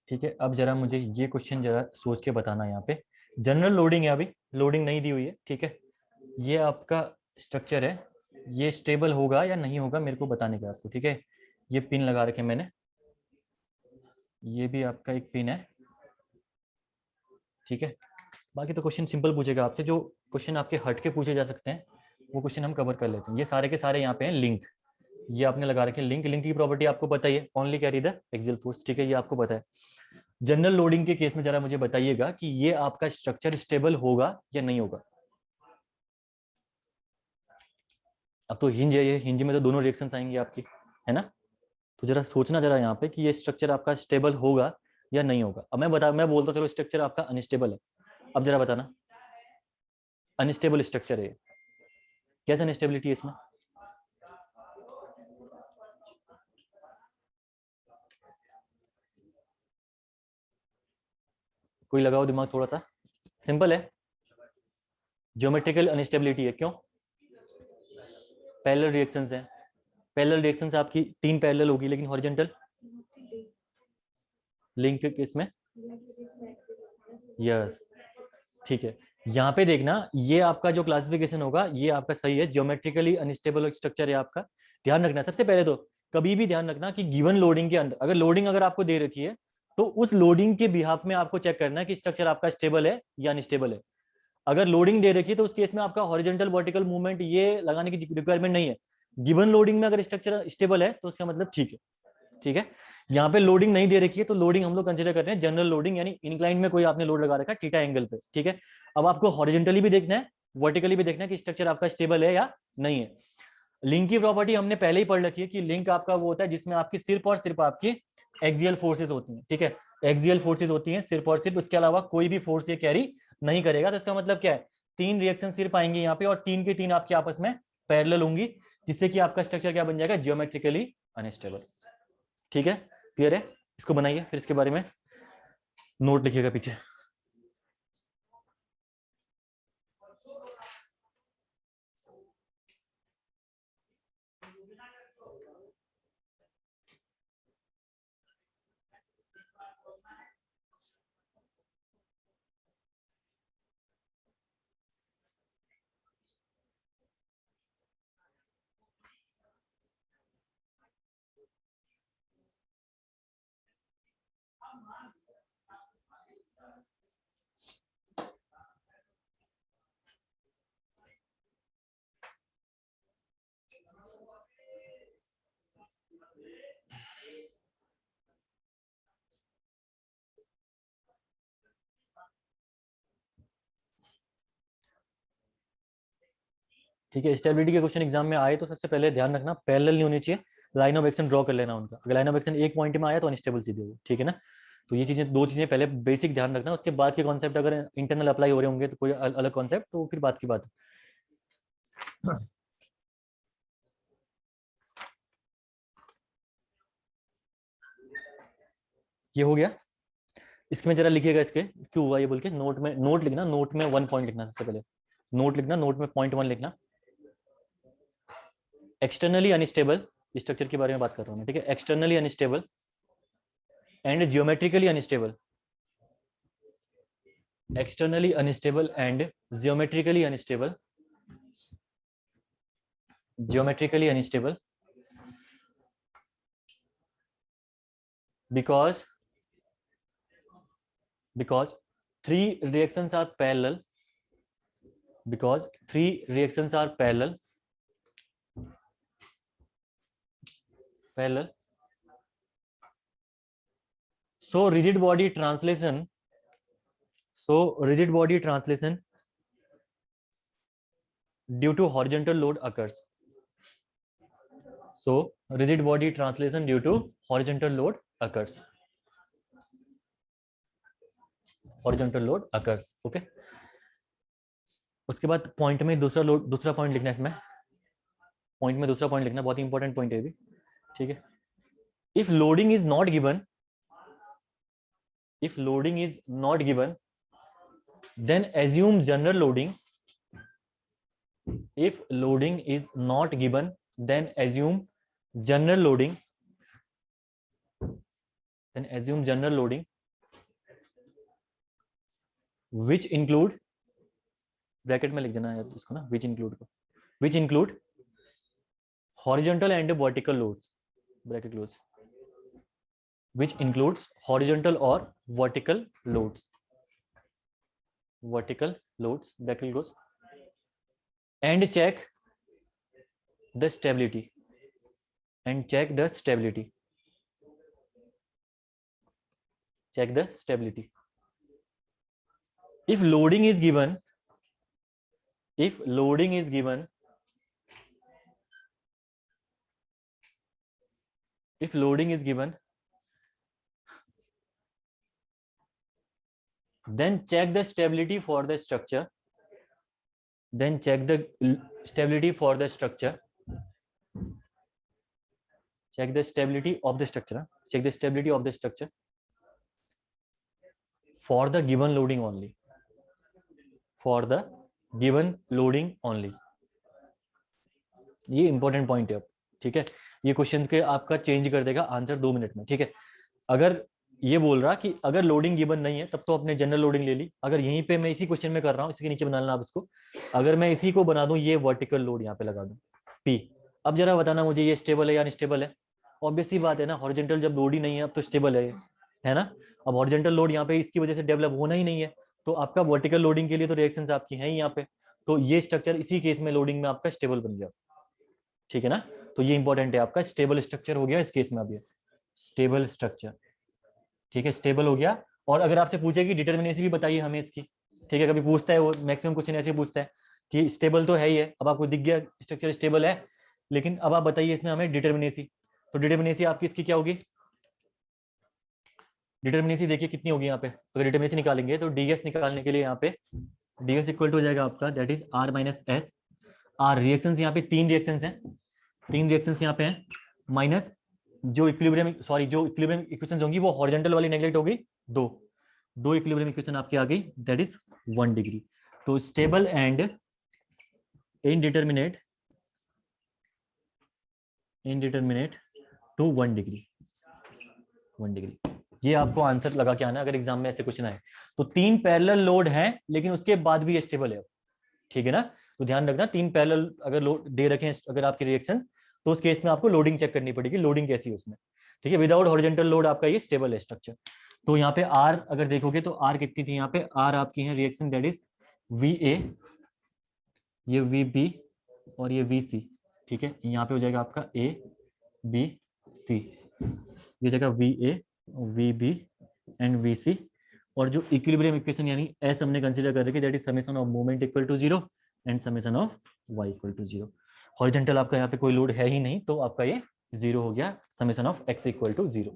ठीक है, अब जरा मुझे ये क्वेश्चन जरा सोच के बताना। यहाँ पे जनरल लोडिंग है, अभी लोडिंग नहीं दी हुई है, ठीक है। ये आपका स्ट्रक्चर है, ये स्टेबल होगा या नहीं होगा मेरे को बताने का आपको, ठीक है। ये पिन लगा रखे मैंने, ये भी आपका एक पिन है, ठीक है। बाकी तो क्वेश्चन सिंपल पूछेगा आपसे, जो क्वेश्चन आपके हट के पूछे जा सकते हैं वो क्वेश्चन हम कवर कर लेते हैं। ये सारे के सारे यहाँ पे हैं लिंक, ये आपने लगा रखे हैं लिंक की प्रॉपर्टी आपको पता ही है, only carry the axial force, ठीक है, ये आपको पता है। जनरल लोडिंग के केस में जरा मुझे बताइएगा कि ये आपका स्ट्रक्चर स्टेबल होगा या नहीं होगा। अब तो हिंज है, ये हिंज में तो दोनों रिएक्शंस आएंगे आपकी, है ना। तो जरा सोचना जरा यहाँ पे कि ये स्ट्रक्चर आपका स्टेबल होगा या नहीं होगा। अब मैं बोलता चलो स्ट्रक्चर आपका अनस्टेबल है, अब जरा बताना अनस्टेबल स्ट्रक्चर है, कैसे अनस्टेबिलिटी है इसमें। कोई लगाओ दिमाग थोड़ा सा, सिंपल है, ज्योमेट्रिकल अनस्टेबिलिटी है। क्यों? पैरेलल रिएक्शंस हैं, पैरेलल रिएक्शंस आपकी 3 पैरेलल होगी, लेकिन हॉरिजॉन्टल लिंक इसमें, यस, ठीक है। यहाँ पे देखना, ये आपका जो क्लासिफिकेशन होगा ये आपका सही है, ज्योमेट्रिकली अनस्टेबल स्ट्रक्चर है आपका। ध्यान रखना सबसे पहले तो, कभी भी ध्यान रखना कि गिवन लोडिंग के अंदर, अगर लोडिंग अगर आपको दे रखी है तो उस लोडिंग के बिहाफ में आपको चेक करना है कि स्ट्रक्चर आपका स्टेबल है या अनस्टेबल है। अगर लोडिंग दे रखी है तो उस केस में आपका हॉरिजॉन्टल वर्टिकल मूवमेंट ये लगाने की रिक्वायरमेंट नहीं है। गिवन लोडिंग में अगर स्ट्रक्चर स्टेबल है तो उसका मतलब ठीक है, ठीक है। यहाँ पे लोडिंग नहीं दे रखी है तो लोडिंग हम लोग कंसीडर कर रहे हैं जनरल लोडिंग, यानी इंक्लाइन में कोई आपने लोड लगा रखा है थीटा एंगल पे, ठीक है। अब आपको हॉरिजॉन्टली भी देखना है, वर्टिकली भी देखना है कि स्ट्रक्चर आपका स्टेबल है या नहीं है। लिंक की प्रॉपर्टी हमने पहले ही पढ़ रखी है कि लिंक आपका वो होता है जिसमें आपकी सिर्फ और सिर्फ आपकी एक्सियल फोर्सेज होती हैं, ठीक है। एक्सियल फोर्सेज होती हैं सिर्फ और सिर्फ, उसके अलावा कोई भी फोर्स ये कैरी नहीं करेगा। तो इसका मतलब क्या है, 3 रिएक्शन सिर्फ आएंगे यहाँ पे और 3 की 3 आपके आपस में पैरेलल होंगी, जिससे कि आपका स्ट्रक्चर क्या बन जाएगा, ज्योमेट्रिकली अनस्टेबल, ठीक है। क्लियर है? इसको बनाइए, फिर इसके बारे में नोट लिखिएगा पीछे। ठीक है, स्टेबिलिटी के क्वेश्चन एग्जाम में आए तो सबसे पहले ध्यान रखना पैरेलल नहीं होनी चाहिए, लाइन ऑफ एक्शन ड्रॉ कर लेना उनका। अगर लाइन ऑफ एक्शन एक पॉइंट में आया तो अनस्टेबल सीधे होगी, ठीक है ना। तो ये चीजें, 2 चीजें पहले बेसिक ध्यान रखना, उसके बाद के कॉन्सेप्ट अगर इंटरनल अप्लाई हो रहे होंगे तो कोई अलग कॉन्सेप्ट, तो फिर बात की बात है। ये हो गया, इसमें जरा लिखिएगा इसके क्यों हुआ ये बोल के, नोट में नोट लिखना, नोट में 1 पॉइंट लिखना, सबसे पहले नोट लिखना, नोट में पॉइंट 1 लिखना। एक्सटर्नली अनस्टेबल स्ट्रक्चर के बारे में बात कर रहा हूं मैं, ठीक है। Externally unstable and geometrically unstable, externally unstable and geometrically unstable, geometrically unstable because three reactions are parallel, because three reactions are parallel, so rigid body translation, due to horizontal load occurs. So rigid body translation due to horizontal load occurs. Horizontal load occurs. Okay. उसके बाद पॉइंट में दूसरा पॉइंट लिखना है इसमें, पॉइंट में दूसरा पॉइंट लिखना, बहुत इंपॉर्टेंट पॉइंट है भी, ठीक है. If loading is not given, if loading is not given, then assume general loading. If loading is not given, then assume general loading, which include, bracket में लिख देना यार इसको ना, which include horizontal and vertical loads, bracket close, which includes horizontal or vertical loads, bracket close, and check the stability, if loading is given, then check the stability for the structure, check the stability of the structure for the given loading only, ये इंपॉर्टेंट पॉइंट है. ठीक है, ये क्वेश्चन के आपका चेंज कर देगा आंसर 2 मिनट में. ठीक है, अगर ये बोल रहा कि अगर लोडिंग गिवन नहीं है तब तो अपने जनरल लोडिंग ले ली. अगर यहीं पे मैं इसी क्वेश्चन में कर रहा हूँ, इसके नीचे बना लेना आप इसको, अगर मैं इसी को बना दूं, ये वर्टिकल लोड यहाँ पे लगा दूं P. अब जरा बताना मुझे ये स्टेबल है या अनस्टेबल है. ऑब्वियस सी बात है ना, हॉरिजॉन्टल जब लोड ही नहीं है अब तो स्टेबल है ना. अब हॉरिजॉन्टल लोड यहाँ पे इसकी वजह से डेवलप होना ही नहीं है, तो आपका वर्टिकल लोडिंग के लिए तो रिएक्शंस आपकी हैं ही यहाँ पे, तो ये स्ट्रक्चर इसी केस में लोडिंग में आपका स्टेबल बन गया. ठीक है ना, तो ये इंपॉर्टेंट है आपका, स्टेबल स्ट्रक्चर हो गया इस केस में. अब ये स्टेबल स्ट्रक्चर, ठीक है, स्टेबल हो गया. और अगर आपसे पूछे कि डिटर्मिनेसी भी बताइए हमें इसकी, ठीक है, कभी पूछता है वो, मैक्सिमम क्वेश्चन ऐसे पूछता है कि स्टेबल तो है ही है, अब आपको दिख गया स्ट्रक्चर स्टेबल है, लेकिन अब आप बताइए इसमें हमें डिटर्मिनेसी. तो डिटर्मिनेसी आपकी इसकी क्या होगी, डिटर्मिनेसी देखिए कितनी होगी यहाँ पे. अगर डिटर्मिनेसी निकालेंगे तो डीएस निकालने के लिए यहाँ पे डीएस इक्वल टू हो जाएगा आपका, that is R minus S. R reactions यहाँ पे 3 रिएक्शंस यहाँ पे हैं, माइनस जो इक्विलिब्रियम इक्वेशंस होंगी वो हॉरिजॉन्टल वाली नेगलेक्ट होगी, दो इक्विलिब्रियम इक्वेशन आपकी आ गई, दैट इज 1 डिग्री. तो stable and indeterminate to 1 degree. ये आपको आंसर लगा के आना अगर एग्जाम में ऐसे क्वेश्चन आए तो. 3 पैरेलल लोड है लेकिन उसके बाद भी स्टेबल है. ठीक है ना, तो ध्यान रखना 3 पैरेलल अगर लोड दे रखे हैं अगर आपके रिएक्शंस, तो उस केस में आपको लोडिंग चेक करनी पड़ेगी, लोडिंग कैसी है उसमें. ठीक है, विदाउट हॉरिजॉन्टल लोड आपका ये स्टेबल है स्ट्रक्चर. तो यहाँ पे आर अगर देखोगे तो आर कितनी थी यहाँ पे, आर आपकी है reaction that is V A, ये वी बी और ये वी सी. ठीक है, यहाँ पे हो जाएगा आपका ए बी सी, ये जगह V A V B and V C. और जो इक्विलिब्रियम इक्वेशन यानी एस हमने कंसीडर कर रखी, that is summation of moment equal to 0 and summation of Y equal to 0. Horizontal आपका यहाँ पे कोई लोड है ही नहीं, तो आपका ये 0 हो गया, summation of x equal to 0.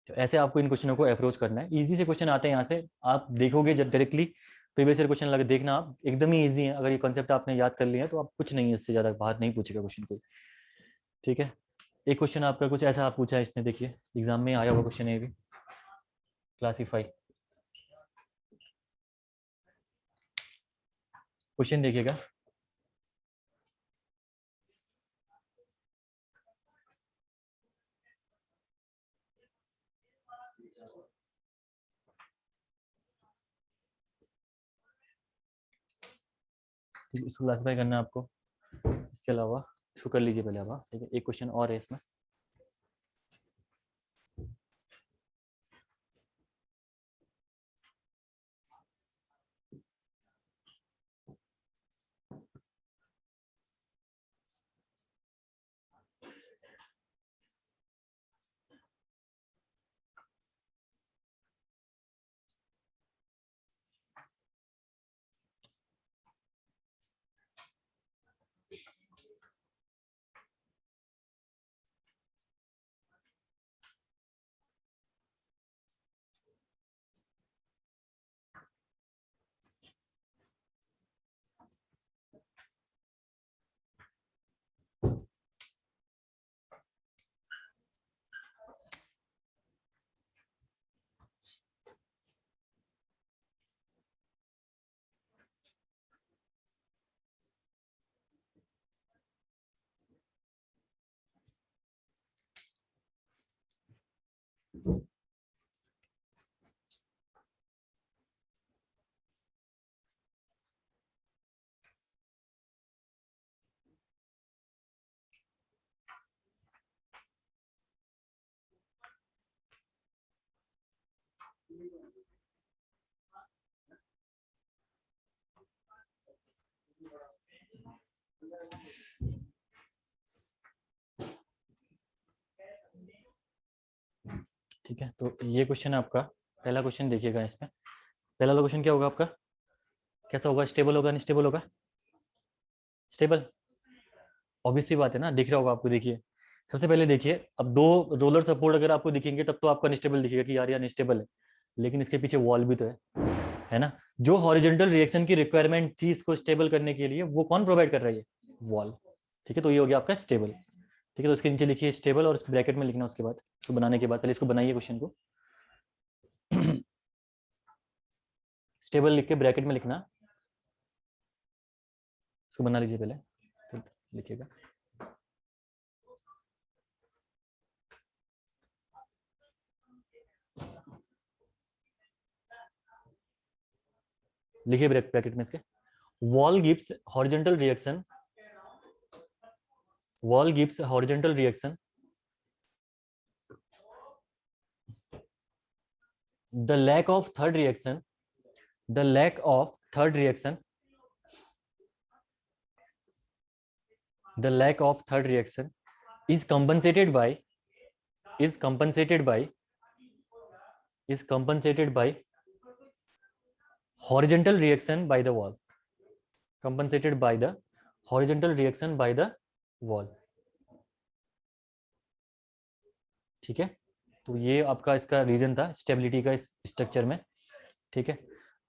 तो ऐसे आपको इन क्वेश्चनों को अप्रोच करना है. इजी से क्वेश्चन आते हैं यहाँ से, आप देखोगे जब डायरेक्टली प्रीवियस ईयर क्वेश्चन लगे देखना आप, एकदम ही इजी है. अगर ये कॉन्सेप्ट आपने याद कर लिया है तो आप कुछ नहीं है, इससे ज्यादा बाहर नहीं पूछेगा क्वेश्चन कोई. ठीक है, एक क्वेश्चन आपका कुछ ऐसा आप पूछा है इसने, देखिए एग्जाम में आया हुआ क्वेश्चन है ये भी, क्लासीफाई. क्वेश्चन देखिएगा, ठीक है, इसको क्लासीफाई करना है आपको। इसके अलावा इसको कर लीजिए पहले आप, ठीक है। एक क्वेश्चन और है इसमें। ठीक है, तो ये क्वेश्चन है आपका। पहला क्वेश्चन देखिएगा इसमें। पहला क्वेश्चन क्या होगा आपका, कैसा होगा, स्टेबल होगा अनस्टेबल होगा? स्टेबल, ऑब्वियस सी बात है ना, दिख रहा होगा आपको। देखिए सबसे पहले देखिए, अब दो रोलर सपोर्ट अगर आपको दिखेंगे तब तो आपको अनस्टेबल दिखेगा कि यार ये अनस्टेबल है, लेकिन इसके पीछे वॉल भी तो है ना। जो हॉरिजॉन्टल रिएक्शन की रिक्वायरमेंट थी इसको स्टेबल करने के लिए, वो कौन प्रोवाइड कर रहा है? वॉल। ठीक है, तो ये हो गया आपका स्टेबल। ठीक है, तो इसके नीचे लिखिए स्टेबल और ब्रैकेट में लिखना उसके बाद, इसको बनाने के बाद। पहले इसको बनाइए क्वेश्चन को। स्टेबल लिख के ब्रैकेट में लिखना, इसको बना लीजिए पहले, फिर लिखिएगा। लिखिए ब्रैकेट में इसके, wall gives horizontal reaction, wall gives horizontal reaction, the lack of third reaction, the lack of third reaction, the lack of third reaction is compensated by, is compensated by, is compensated by horizontal reaction by the wall, compensated by the horizontal reaction by the wall। ठीक है, तो ये आपका इसका रीजन था स्टेबिलिटी का इस स्ट्रक्चर में। ठीक है,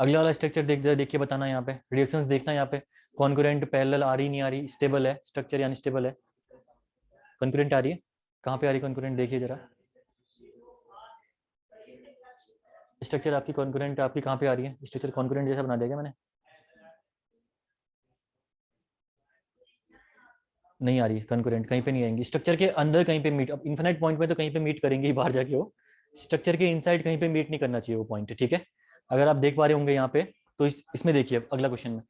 अगला वाला स्ट्रक्चर देख के बताना, यहाँ पे रिएक्शंस देखना, यहाँ पे कॉन्करेंट पैरेलल आ रही नहीं आ रही, स्टेबल है स्ट्रक्चर या अनस्टेबल है? कॉन्करेंट आ रही है, कहाँ पे आ रही कॉन्करेंट, देखिए जरा स्ट्रक्चर आपकी कॉन्करेंट आपकी कहाँ पे आ रही है? स्ट्रक्चर कॉन्करेंट जैसा बना देगा मैंने, नहीं आ रही कॉन्करेंट, कहीं पे नहीं आएंगी स्ट्रक्चर के अंदर, कहीं पे मीट, अब इन्फिनिट पॉइंट में तो कहीं पे मीट करेंगे ही बाहर जाके, वो स्ट्रक्चर के इनसाइड कहीं पे मीट नहीं करना चाहिए वो पॉइंट। ठीक है, अगर आप देख पा रहे होंगे यहाँ पे, तो इसमें देखिए अगला क्वेश्चन में,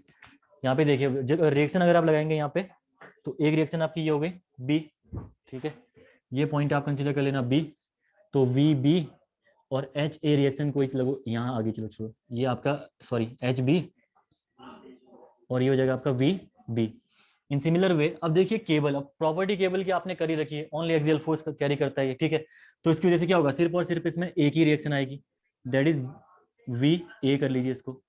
यहाँ पे देखिए रिएक्शन अगर आप लगाएंगे यहाँ पे, तो एक रिएक्शन आपकी ये हो गई बी। ठीक है, ये पॉइंट आप कंसीडर कर लेना बी, तो वी बी और एच ए रिएक्शन को लगो यहाँ आगे, चलो छोड़ो, ये आपका सॉरी एच बी और ये हो जाएगा आपका V B. In similar way अब देखिए केबल, अब प्रॉपर्टी केबल की आपने करी रखी है, ओनली एक्सियल फोर्स कैरी करता है ये। ठीक है, तो इसकी वजह से क्या होगा, सिर्फ और सिर्फ इसमें एक ही रिएक्शन आएगी, दैट इज वी ए, कर लीजिए इसको।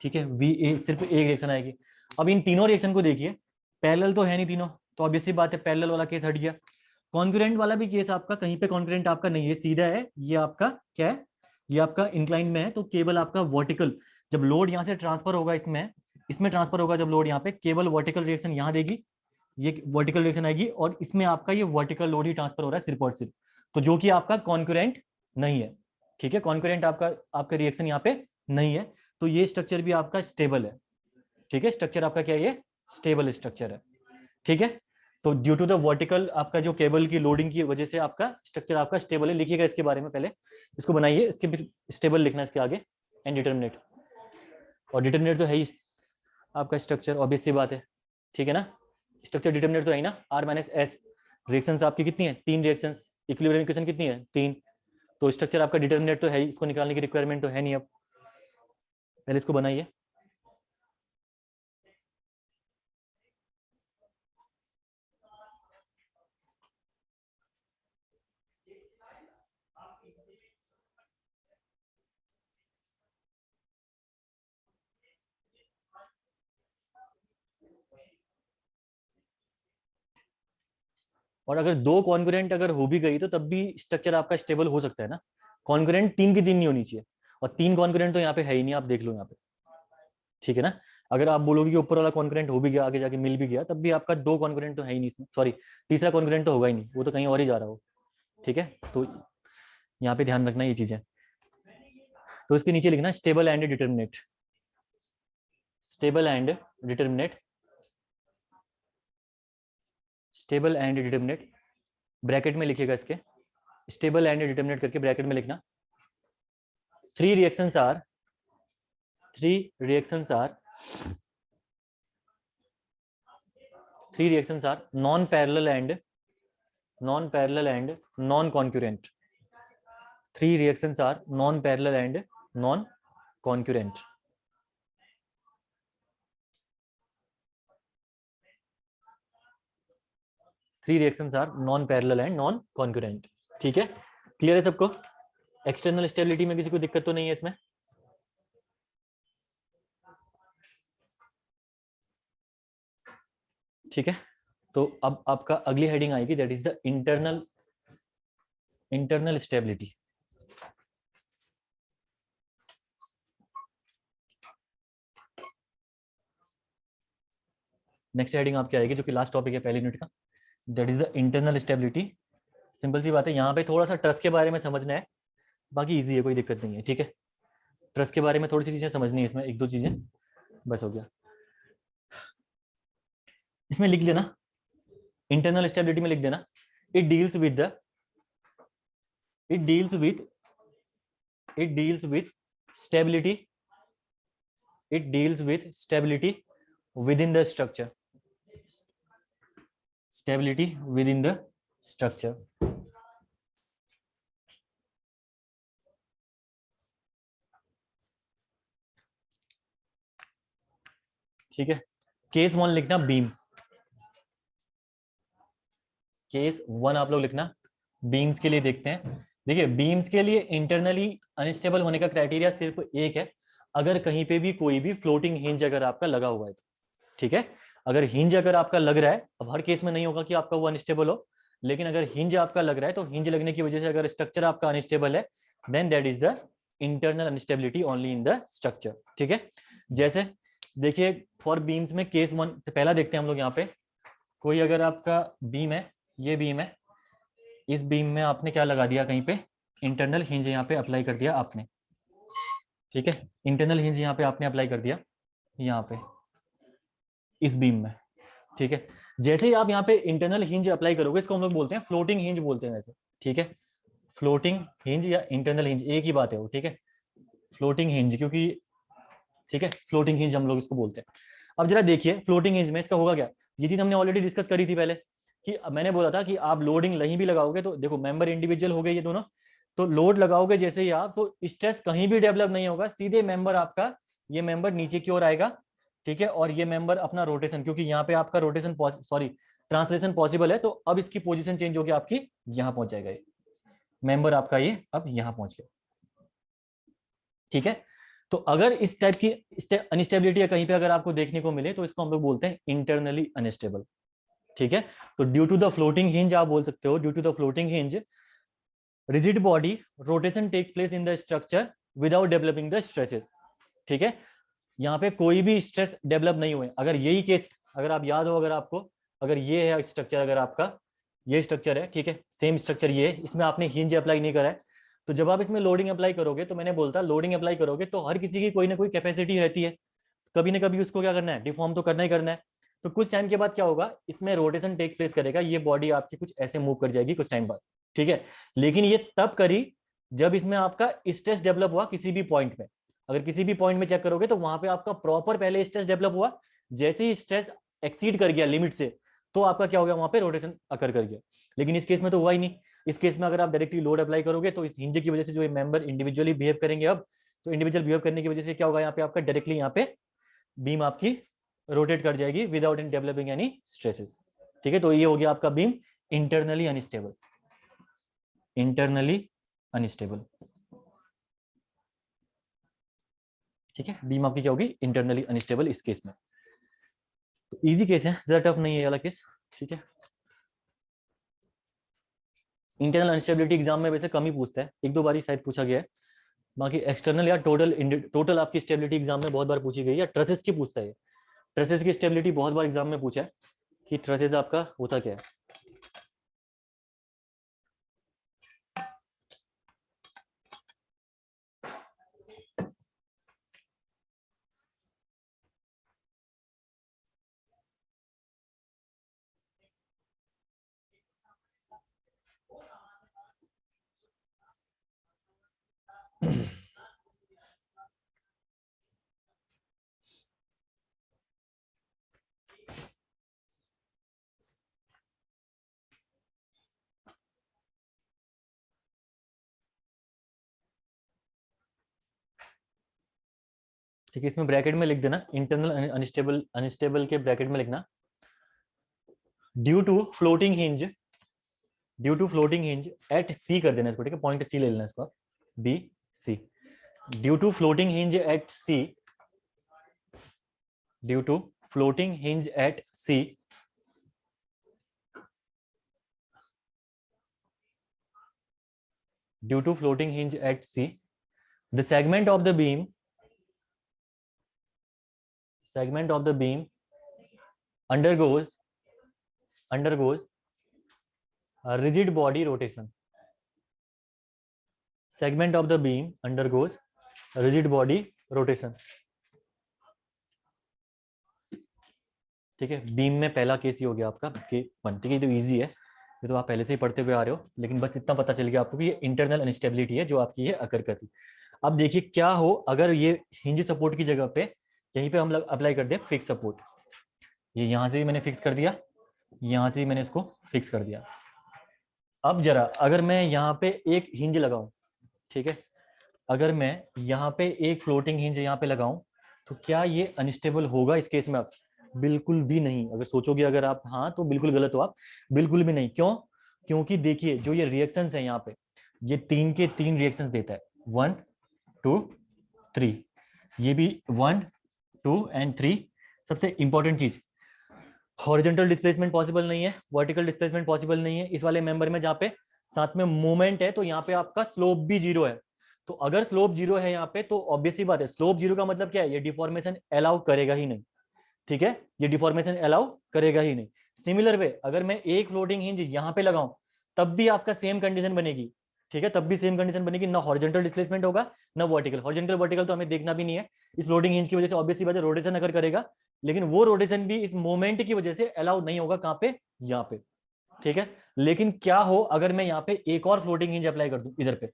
ठीक है, वी ए, सिर्फ एक रिएक्शन आएगी। अब इन तीनों रिएक्शन को देखिए, पैरेलल तो है नहीं तीनों, तो ऑब्वियसली बात है पैरेलल वाला केस हट गया। कॉन्करेंट वाला भी केस आपका कहीं पे कॉन्करेंट आपका नहीं है, सीधा है, ये आपका क्या है, ये आपका इंक्लाइन में है, तो केबल आपका वर्टिकल, जब लोड यहाँ से ट्रांसफर होगा इसमें, इसमें ट्रांसफर होगा जब लोड यहाँ पे, केबल वर्टिकल रिएक्शन यहाँ देगी, ये वर्टिकल रिएक्शन आएगी, और इसमें आपका ये वर्टिकल लोड ही ट्रांसफर हो रहा है सिर्फ और सिर्फ, तो जो कि आपका कॉन्करेंट नहीं है। ठीक है, कॉन्करेंट आपका रिएक्शन यहाँ पे नहीं है, तो ये स्ट्रक्चर भी आपका स्टेबल है। ठीक है, स्ट्रक्चर आपका क्या है, ये स्टेबल स्ट्रक्चर है। ठीक है, तो ड्यू टू द वर्टिकल आपका जो केबल की लोडिंग की वजह से आपका स्ट्रक्चर आपका स्टेबल है। लिखिएगा इसके बारे में, पहले इसको बनाइए, इसके फिर स्टेबल लिखना इसके आगे, एंड डिटरमिनेट, और डिटरमिनेट तो है ही आपका स्ट्रक्चर, ऑब्वियस सी बात है, ठीक है ना। स्ट्रक्चर डिटरमिनेट तो है ही ना, R माइनस एस। रिएक्शंस आपकी कितनी है, 3 रिएक्शंस। इक्विलिब्रियम इक्वेशन कितनी है, 3। तो स्ट्रक्चर आपका डिटरमिनेट तो है ही, इसको निकालने की रिक्वायरमेंट तो है नहीं। अब पहले इसको बनाइए। और अगर 2 कॉन्ग्रुएंट अगर हो भी गई तो तब भी स्ट्रक्चर आपका स्टेबल हो सकता है ना। कॉन्ग्रुएंट 3 की 3 नहीं होनी चाहिए, और 3 कॉन्ग्रुएंट तो यहाँ पे है ही नहीं, आप देख लो यहाँ पे, ठीक है ना। अगर आप बोलोगे कि ऊपर वाला कॉन्ग्रुएंट हो भी गया, आगे जाके मिल भी गया, तब भी आपका 2 कॉन्ग्रुएंट तो है ही नहीं इसमें, सॉरी तीसरा कॉन्ग्रुएंट तो होगा ही नहीं, वो तो कहीं और ही जा रहा हो, ठीक है। तो यहाँ पे ध्यान रखना ये चीजें। तो इसके नीचे लिखना stable and determinate, stable and determinate, stable and determinate, bracket में लिखिएगा इसके, स्टेबल एंड डिटरमिनेट करके ब्रैकेट में लिखना। 3 reactions are non-parallel and non-concurrent. 3 reactions are non-parallel and non-concurrent. ठीक है, क्लियर है सबको। एक्सटर्नल स्टेबिलिटी में किसी को दिक्कत तो नहीं है इसमें। ठीक है, तो अब आपका अगली हेडिंग आएगी, that is the internal stability. Next heading आपकी आएगी जो कि लास्ट टॉपिक है पहले यूनिट का, that is the internal stability. Simple सी बात है, यहाँ पे थोड़ा सा ट्रस्ट के बारे में समझना है, बाकी इजी है, कोई दिक्कत नहीं है, ठीक है। ट्रस्ट के बारे में थोड़ी सी चीजें समझनी है इसमें, 1-2 चीजें बस हो गया। इसमें लिख लेना, इंटरनल स्टेबिलिटी में लिख देना, it deals with stability within the structure, stability within the structure। ठीक है, केस 1 लिखना बीम, केस 1 आप लोग लिखना। बीम्स के लिए देखते हैं, देखिए बीम्स के लिए इंटरनली अनस्टेबल होने का क्राइटेरिया सिर्फ एक है, अगर कहीं पे भी कोई भी फ्लोटिंग हिंज अगर आपका लगा हुआ है तो, ठीक है। अगर हिंज अगर आपका लग रहा है, अब हर केस में नहीं होगा कि आपका वो अनस्टेबल हो, लेकिन अगर हिंज आपका लग रहा है तो हिंज लगने की वजह से अगर स्ट्रक्चर आपका अनस्टेबल है, then that is the internal instability only in the structure, ठीक है। जैसे देखिए फॉर बीम्स में केस 1 तो पहला देखते हैं हम लोग यहाँ पे, कोई अगर आपका बीम है, ये बीम है, इस बीम में आपने क्या लगा दिया, कहीं पे इंटरनल हिंज यहाँ पे अप्लाई कर दिया आपने, ठीक है। इंटरनल हिंज यहाँ पे आपने अप्लाई कर दिया, यहाँ पे इस बीम में, ठीक है। जैसे ही आप यहाँ पे इंटरनल हिंज अप्लाई करोगे, इसको हम लोग बोलते हैं फ्लोटिंग हिंज बोलते हैं वैसे, ठीक है। फ्लोटिंग हिंज या इंटरनल हिंज एक ही बात है वो, ठीक है। फ्लोटिंग हिंज क्योंकि, ठीक है, फ्लोटिंग हिंज हम लोग इसको बोलते हैं। अब जरा देखिए फ्लोटिंग हिंज में इसका होगा क्या, ये चीज हमने ऑलरेडी डिस्कस करी थी पहले, कि मैंने बोला था कि आप लोडिंग नहीं भी लगाओगे तो देखो मेंबर इंडिविजुअल हो गए ये दोनों, तो लोड लगाओगे जैसे ही आप, तो स्ट्रेस कहीं भी डेवलप नहीं होगा, सीधे मेंबर आपका, ये मेंबर नीचे की ओर आएगा, ठीक है। और ये मेंबर अपना रोटेशन, क्योंकि यहाँ पे आपका रोटेशन सॉरी ट्रांसलेशन पॉसिबल है, तो अब इसकी पोजीशन चेंज होगी, आपकी यहाँ पहुंच जाएगा ये मेंबर आपका, ये अब यहाँ पहुंच गया, ठीक है। तो अगर इस टाइप की अनस्टेबिलिटी कहीं पे अगर आपको देखने को मिले तो इसको हम लोग बोलते हैं इंटरनली अनस्टेबल, ठीक है। तो due to the floating hinge आप बोल सकते हो, due to the floating hinge rigid body rotation takes place in the structure without developing the stresses, ठीक है। यहाँ पे कोई भी स्ट्रेस डेवलप नहीं हुए, अगर यही केस अगर आप याद हो, अगर आपको, अगर ये है स्ट्रक्चर, अगर आपका ये स्ट्रक्चर है, ठीक है, सेम स्ट्रक्चर ये है, इसमें आपने हिंज अप्लाई नहीं करा है, तो जब आप इसमें लोडिंग अप्लाई करोगे, तो मैंने बोलता लोडिंग अप्लाई करोगे तो हर किसी की कोई ना कोई कैपेसिटी रहती है, कभी ना कभी उसको क्या करना है, डिफॉर्म तो करना ही करना है। तो कुछ टाइम के बाद क्या होगा, इसमें रोटेशन टेक्स प्लेस करेगा, ये बॉडी आपकी कुछ ऐसे मूव कर जाएगी कुछ टाइम बाद, ठीक है। लेकिन ये तब करी जब इसमें आपका स्ट्रेस डेवलप हुआ किसी भी पॉइंट में, अगर किसी भी पॉइंट में चेक करोगे तो वहां पे आपका प्रॉपर पहले स्ट्रेस डेवलप हुआ, जैसे ही स्ट्रेस एक्सीड कर गया लिमिट से तो आपका क्या हो गया, वहां पे रोटेशन अकर कर गया। लेकिन इस केस में तो हुआ ही नहीं। इस केस में अगर आप डायरेक्टली लोड अप्लाई करोगे तो इस हिंज की वजह से जो ये मेंबर इंडिविजुअली बिहेव करेंगे, अब तो इंडिविजुअल बिहेव करने की वजह से क्या होगा, यहाँ पे आपका डायरेक्टली यहाँ पे बीम आपकी रोटेट कर जाएगी without in developing any stresses. ठीक है, तो ये हो गया आपका beam internally unstable, internally unstable. ठीक है, बीम आपकी क्या होगी, इंटरनली अनस्टेबल इस केस में। तो इजी केस है, ज्यादा टफ नहीं है ये वाला केस। ठीक है, इंटरनल अनस्टेबिलिटी एग्जाम में वैसे कम ही पूछता है, एक दो बार ही शायद पूछा गया है। बाकी एक्सटर्नल या टोटल आपकी स्टेबिलिटी एग्जाम में बहुत बार पूछी गई है, ट्रसेस की पूछता है। ट्रसेस की स्टेबिलिटी बहुत बार एग्जाम में पूछा है कि ट्रसेस आपका होता क्या है। ठीक है, इसमें ब्रैकेट में लिख देना इंटरनल अनस्टेबल, अनस्टेबल के ब्रैकेट में लिखना due to floating hinge, due to floating hinge at C कर देना इसको। ठीक है, पॉइंट सी ले लेना इसको, B C, due to floating hinge at C, due to floating hinge at C, due to floating hinge at C, the segment of the beam undergoes a rigid body rotation. Segment of the beam undergoes a rigid body rotation. ठीक है, बीम में पहला केस ही हो गया आपका K1। ठीक है, तो इजी है, ये तो आप पहले से ही पढ़ते हुए आ रहे हो, लेकिन बस इतना पता चल गया आपको कि ये इंटरनल अनस्टेबिलिटी है जो आपकी ये अकर कर रही। अब देखिए क्या हो अगर ये हिंज सपोर्ट की जगह पे यहीं पे हम अप्लाई कर दें फिक्स सपोर्ट। ये यहां से भी मैंने फिक्स कर दिया, यहां से भी मैंने इसको फिक्स कर दिया। अब जरा अगर मैं यहाँ पे एक हिंज लगाऊं, ठीक है, अगर मैं यहाँ पे एक फ्लोटिंग हिंज यहाँ पे लगाऊं तो क्या ये अनस्टेबल होगा इस केस में? आप बिल्कुल भी नहीं। अगर सोचोगे अगर आप हाँ तो बिल्कुल गलत हो आप, बिल्कुल भी नहीं। क्यों? क्योंकि देखिए जो ये रिएक्शंस है यहाँ पे, ये 3 के 3 रिएक्शंस देता है, 1 2 3, ये भी 1 2 एंड 3। सबसे इंपॉर्टेंट चीज, हॉरिजॉन्टल डिस्प्लेसमेंट पॉसिबल नहीं है, वर्टिकल डिस्प्लेसमेंट पॉसिबल नहीं है इस वाले मेंबर में, जहाँ पे साथ में मूवमेंट है तो यहाँ पे आपका स्लोप भी 0 है। तो अगर स्लोप 0 है यहाँ पे तो ऑब्वियसली बात है, स्लोप 0 का मतलब क्या है, ये डिफॉर्मेशन अलाउ करेगा ही नहीं। ठीक है, ये डिफॉर्मेशन अलाउ करेगा ही नहीं। सिमिलर वे अगर मैं एक फ्लोटिंग हिंज यहाँ पे लगाऊं तब भी आपका सेम कंडीशन बनेगी। ठीक है, तब भी सेम कंडीशन बनेगी, ना हॉरिजॉन्टल डिस्प्लेसमेंट होगा ना वर्टिकल। हॉरिजॉन्टल वर्टिकल तो हमें देखना भी नहीं है, इस फ्लोटिंग हिंज की वजह से ऑब्वियसली बात है रोटेशन अगर करेगा, लेकिन वो रोटेशन भी इस मोमेंट की वजह से अलाउ नहीं होगा। कहां पे? यहाँ पे। ठीक है, लेकिन क्या हो अगर मैं यहाँ पे एक और फ्लोटिंग हिंज अप्लाई कर दूं इधर पे?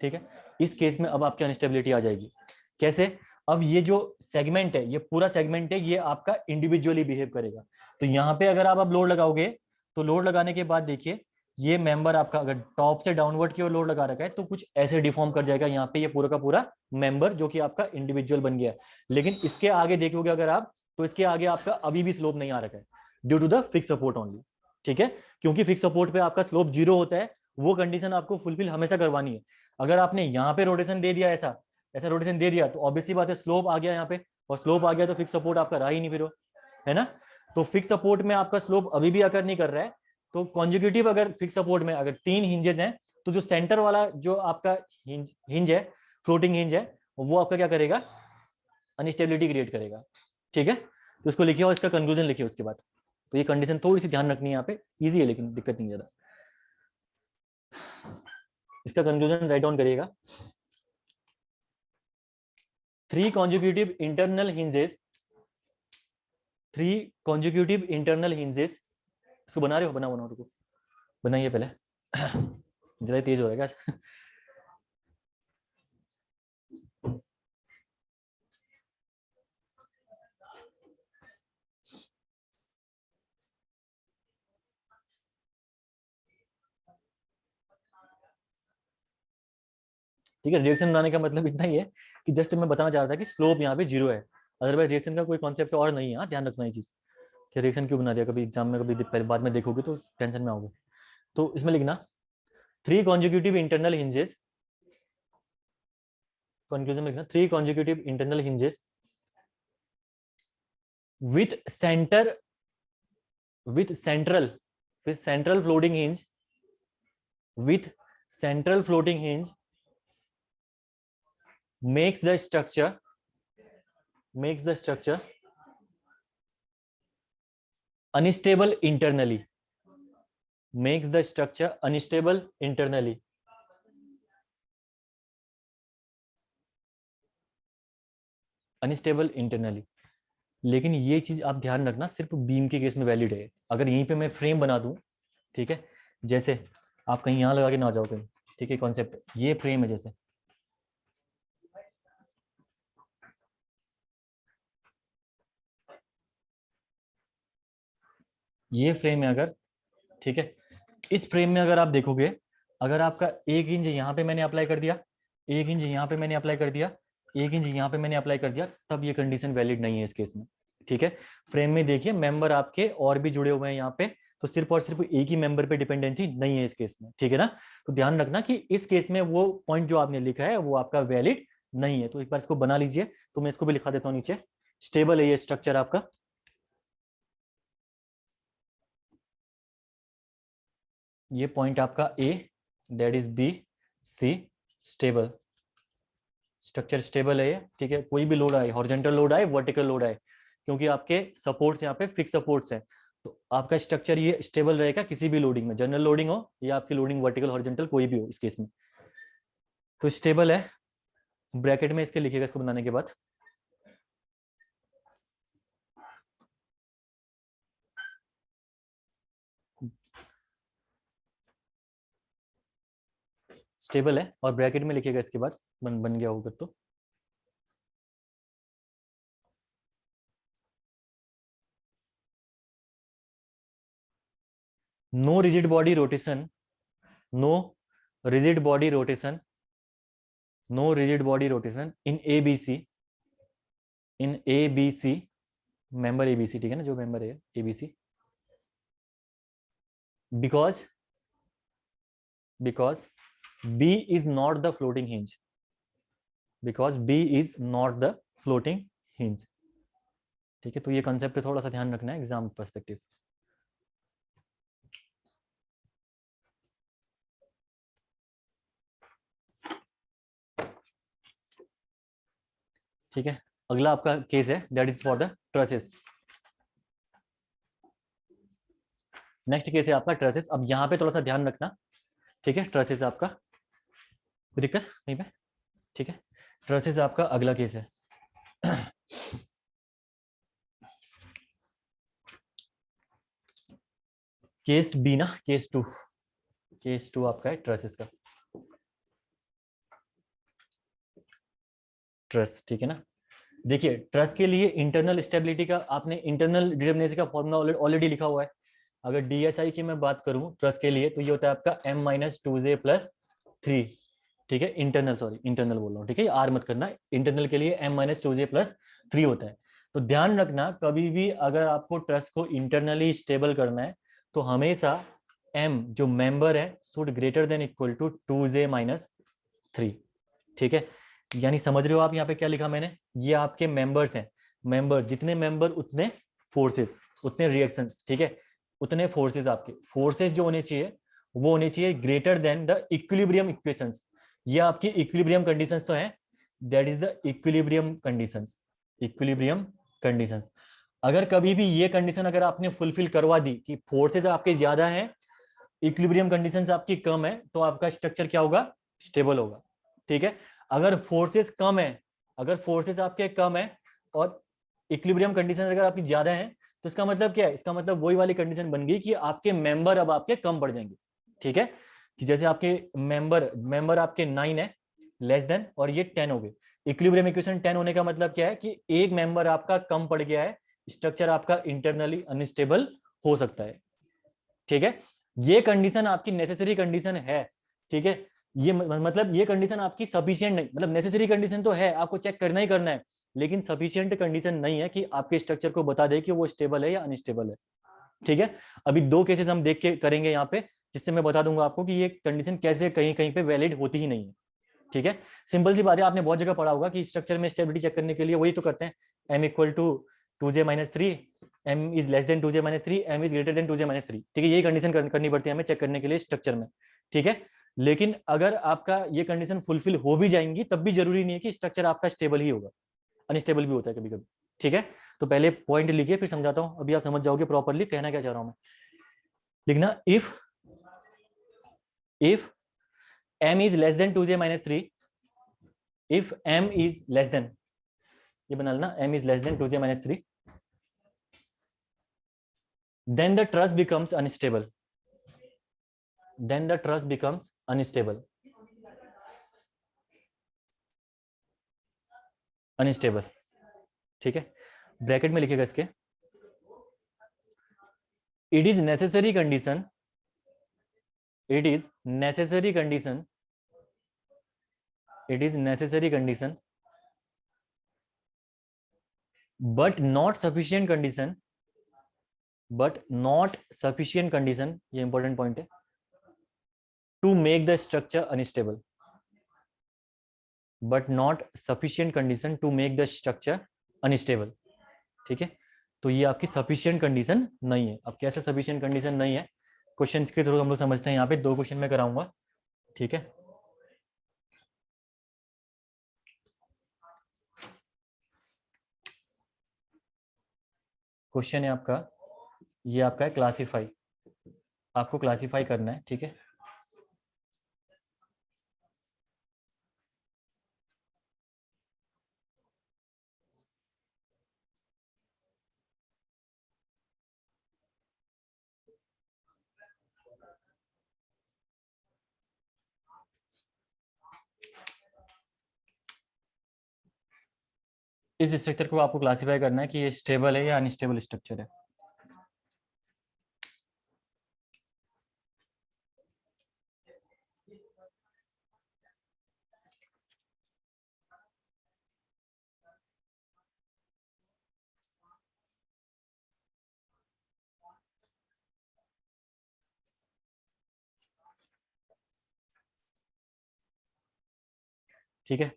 ठीक है, इस केस में अब आपकी अनस्टेबिलिटी आ जाएगी। कैसे? अब ये जो सेगमेंट है, ये पूरा सेगमेंट है, ये आपका इंडिविजुअली बिहेव करेगा। तो यहाँ पे अगर आप अब लोड लगाओगे तो लोड लगाने के बाद देखिए ये मेंबर आपका अगर टॉप से डाउनवर्ड की ओर लोड लगा रखा है तो कुछ ऐसे डिफॉर्म कर जाएगा यहाँ पे, ये पूरा का पूरा मेंबर जो कि आपका इंडिविजुअल बन गया है। लेकिन इसके आगे देखोगे अगर आप तो इसके आगे आपका अभी भी स्लोप नहीं आ रखा है, due to the fix support only. ठीक है, क्योंकि फिक्स सपोर्ट पे आपका स्लोप 0 होता है, वो कंडीशन आपको फुलफिल हमेशा करवानी है। अगर आपने यहाँ पे रोटेशन दे दिया, ऐसा ऐसा रोटेशन दे दिया, तो ऑब्वियसली बात है स्लोप आ गया यहाँ पे, और स्लोप आ गया तो फिक्स सपोर्ट आपका रहा ही नहीं फिर वो, है ना। तो फिक्स सपोर्ट में आपका स्लोप अभी भी अकर नहीं कर रहा है, तो कॉन्जिक्यूटिव अगर फिक्स सपोर्ट में अगर 3 हिंजेस हैं तो जो सेंटर वाला जो आपका हिंज है, फ्लोटिंग हिंज है, वो आपका क्या करेगा, अनस्टेबिलिटी क्रिएट करेगा। ठीक है, तो इसको लिखिए और इसका कंक्लूजन लिखिए उसके बाद। तो ये कंडीशन थोड़ी सी ध्यान रखनी है यहाँ पे, इजी है लेकिन दिक्कत नहीं ज्यादा। इसका कंक्लूजन राइट डाउन करिएगा, 3 consecutive internal hinges, 3 consecutive internal hinges। इसको बना रहे हो? बनाओ रुको, बनाइए पहले, ज्यादा तेज हो रहा है क्या? ठीक है, रिएक्शन बनाने का मतलब इतना ही है कि जस्ट मैं बताना चाह रहा था कि स्लोप यहाँ पे 0 है, अदरवाइज रिएक्शन का कोई कॉन्सेप्ट और नहीं है। ध्यान रखना ये चीज कि रिएक्शन क्यों बना दिया, कभी एग्जाम में कभी पहले बाद में देखोगे तो टेंशन में आओगे। तो इसमें लिखना 3 कॉन्जिक्यूटिव इंटरनल हिंजेस, कंक्लूजन में लिखना 3 consecutive internal hinges with central floating hinge with central floating hinge makes the structure unstable internally, makes the structure unstable internally. Unstable internally. लेकिन ये चीज आप ध्यान रखना सिर्फ बीम के केस में वैलिड है। अगर यहीं पे मैं फ्रेम बना दूं, ठीक है, जैसे आप कहीं यहां लगा के ना जाओ कहीं, ठीक है, कॉन्सेप्ट ये फ्रेम है, जैसे ये फ्रेम है अगर, ठीक है, इस फ्रेम में अगर आप देखोगे, अगर आपका 1 इंच यहाँ पे मैंने अप्लाई कर दिया, 1 इंच यहाँ पे मैंने अप्लाई कर दिया, 1 इंच यहाँ पे मैंने अप्लाई कर दिया, तब ये कंडीशन वैलिड नहीं है इस केस में। ठीक है, फ्रेम में देखिए मेंबर आपके और भी जुड़े हुए हैं यहाँ पे, तो सिर्फ और सिर्फ एक ही मेंबर पे डिपेंडेंसी नहीं है इस केस में। ठीक है ना, तो ध्यान रखना कि इस केस में वो पॉइंट जो आपने लिखा है वो आपका वैलिड नहीं है। तो एक बार इसको बना लीजिए, तो मैं इसको भी लिखा देता हूँ नीचे, स्टेबल है ये स्ट्रक्चर आपका। ये पॉइंट आपका A, that is B C, stable structure, stable है ये। ठीक है, कोई भी लोड आए, हॉरिजॉन्टल लोड आए, वर्टिकल लोड आए, क्योंकि आपके सपोर्ट्स यहाँ पे फिक्स सपोर्ट्स हैं, तो आपका स्ट्रक्चर ये स्टेबल रहेगा किसी भी लोडिंग में, जनरल लोडिंग हो या आपकी लोडिंग वर्टिकल हॉरिजॉन्टल कोई भी हो इस केस में, तो स्टेबल है। ब्रैकेट में इसके लिखिएगा इसको बनाने के बाद, स्टेबल है, और ब्रैकेट में लिखिएगा इसके बाद बन गया होगा तो no rigid body rotation, no rigid body rotation, no rigid body rotation in ABC, in ABC member ABC, ठीक है ना, जो मेंबर है ABC, because B is not the floating hinge, because B is not the floating hinge। ठीक है, तो ये कंसेप्ट थोड़ा सा ध्यान रखना है एग्जाम पर्सपेक्टिव। ठीक है, अगला आपका केस है that is for the trusses. Next case है आपका ट्रसेस। अब यहाँ पे थोड़ा सा ध्यान रखना, ठीक है, ट्रसेस आपका कोई दिक्कत नहीं पे, ठीक है, ट्रसेस आपका अगला केस है। केस बी ना, केस टू आपका है ट्रसेस का, ट्रस, ठीक है ना। देखिए ट्रस के लिए इंटरनल स्टेबिलिटी का आपने इंटरनल डिटर्मिनेसी का फॉर्मूला ऑलरेडी लिखा हुआ है। अगर डीएसआई की मैं बात करूं ट्रस के लिए, तो ये होता है आपका m-2j+3, ठीक है, इंटरनल, सॉरी इंटरनल बोल रहा हूँ, ठीक है, आर मत करना, इंटरनल के लिए m-2j+3 होता है। तो ध्यान रखना कभी भी अगर आपको ट्रस को इंटरनली स्टेबल करना है, तो हमेशा m जो मेंबर है should greater than equal to 2j-3, ठीक है। यानी समझ रहे हो आप यहाँ पे क्या लिखा मैंने, ये आपके मेंबर्स हैं, मेंबर जितने मेंबर उतने फोर्सेस, उतने रिएक्शन, ठीक है, उतने फोर्सेस, आपके फोर्सेस जो होने चाहिए वो होने चाहिए greater than the equilibrium equations. ये आपकी इक्विलिब्रियम कंडीशंस तो हैं, that is the equilibrium conditions, equilibrium conditions. अगर कभी भी ये कंडीशन अगर आपने फुलफिल करवा दी कि फोर्सेस आपके ज्यादा हैं, इक्विलिब्रियम कंडीशंस आपकी कम है, तो आपका स्ट्रक्चर क्या होगा, स्टेबल होगा। ठीक है, अगर फोर्सेस कम है, अगर फोर्सेस आपके कम है और इक्विलिब्रियम कंडीशन अगर आपकी ज्यादा है, तो इसका मतलब क्या है, इसका मतलब वही वाली कंडीशन बन गई कि आपके मेंबर अब आपके कम पड़ जाएंगे। ठीक है, कि जैसे आपके मेंबर आपके 9 है लेस देन, और ये 10 हो गए। इक्विलिब्रियम इक्वेशन 10 होने का मतलब क्या है कि एक मेंबर आपका कम पड़ गया है, स्ट्रक्चर आपका इंटरनली अनस्टेबल हो सकता है। ठीक है, ये कंडीशन आपकी नेसेसरी कंडीशन है। ठीक है, ये मतलब ये कंडीशन आपकी सफिशिएंट नहीं, मतलब नेसेसरी कंडीशन तो है, आपको चेक करना ही करना है, लेकिन सफिशिएंट कंडीशन नहीं है कि आपके स्ट्रक्चर को बता दे कि वो स्टेबल है या अनस्टेबल है। ठीक है, अभी दो केसेस हम देख के करेंगे यहाँ पे, जिससे मैं बता दूंगा आपको कि ये कंडीशन कैसे कहीं कहीं पे वैलिड होती ही नहीं है। ठीक है, सिंपल सी बात है, आपने बहुत जगह पढ़ा होगा कि स्ट्रक्चर में स्टेबिलिटी चेक करने के लिए वही तो करते हैं, m equal to 2j-3, m is less than 2j-3, m is greater than 2j-3। ठीक है, यही कंडीशन करनी पड़ती है हमें चेक करने के लिए स्ट्रक्चर में। ठीक है, लेकिन अगर आपका ये कंडीशन फुलफिल हो भी जाएंगी तब भी जरूरी नहीं है कि स्ट्रक्चर आपका स्टेबल ही होगा, अनस्टेबल भी होता है कभी कभी। ठीक है, तो पहले पॉइंट लिखिए फिर समझाता हूं, अभी आप समझ जाओगे प्रॉपरली कहना क्या चाह रहा हूं मैं। लिखना if m is less than 2j-3, if m is less than, ये बना लेना, m is less than 2j-3, then the truss becomes unstable, then the truss becomes unstable, unstable। ठीक है, ब्रैकेट में लिखेगा इसके, it is necessary condition, it is necessary condition, it is necessary condition but not sufficient condition, but not sufficient condition, ये इंपॉर्टेंट पॉइंट है, to make the structure unstable, but not sufficient condition to make the structure unstable। ठीक है, तो ये आपकी सफिशिएंट कंडीशन नहीं है। अब कैसे सफिशिएंट कंडीशन नहीं है, क्वेश्चंस के थ्रू हम लोग समझते हैं। यहाँ पे 2 क्वेश्चन में कराऊंगा। ठीक है, क्वेश्चन है आपका, ये आपका है क्लासीफाई, आपको क्लासीफाई करना है। ठीक है, इस स्ट्रक्चर को आपको क्लासीफाई करना है कि ये स्टेबल है या अनस्टेबल स्ट्रक्चर है। ठीक है,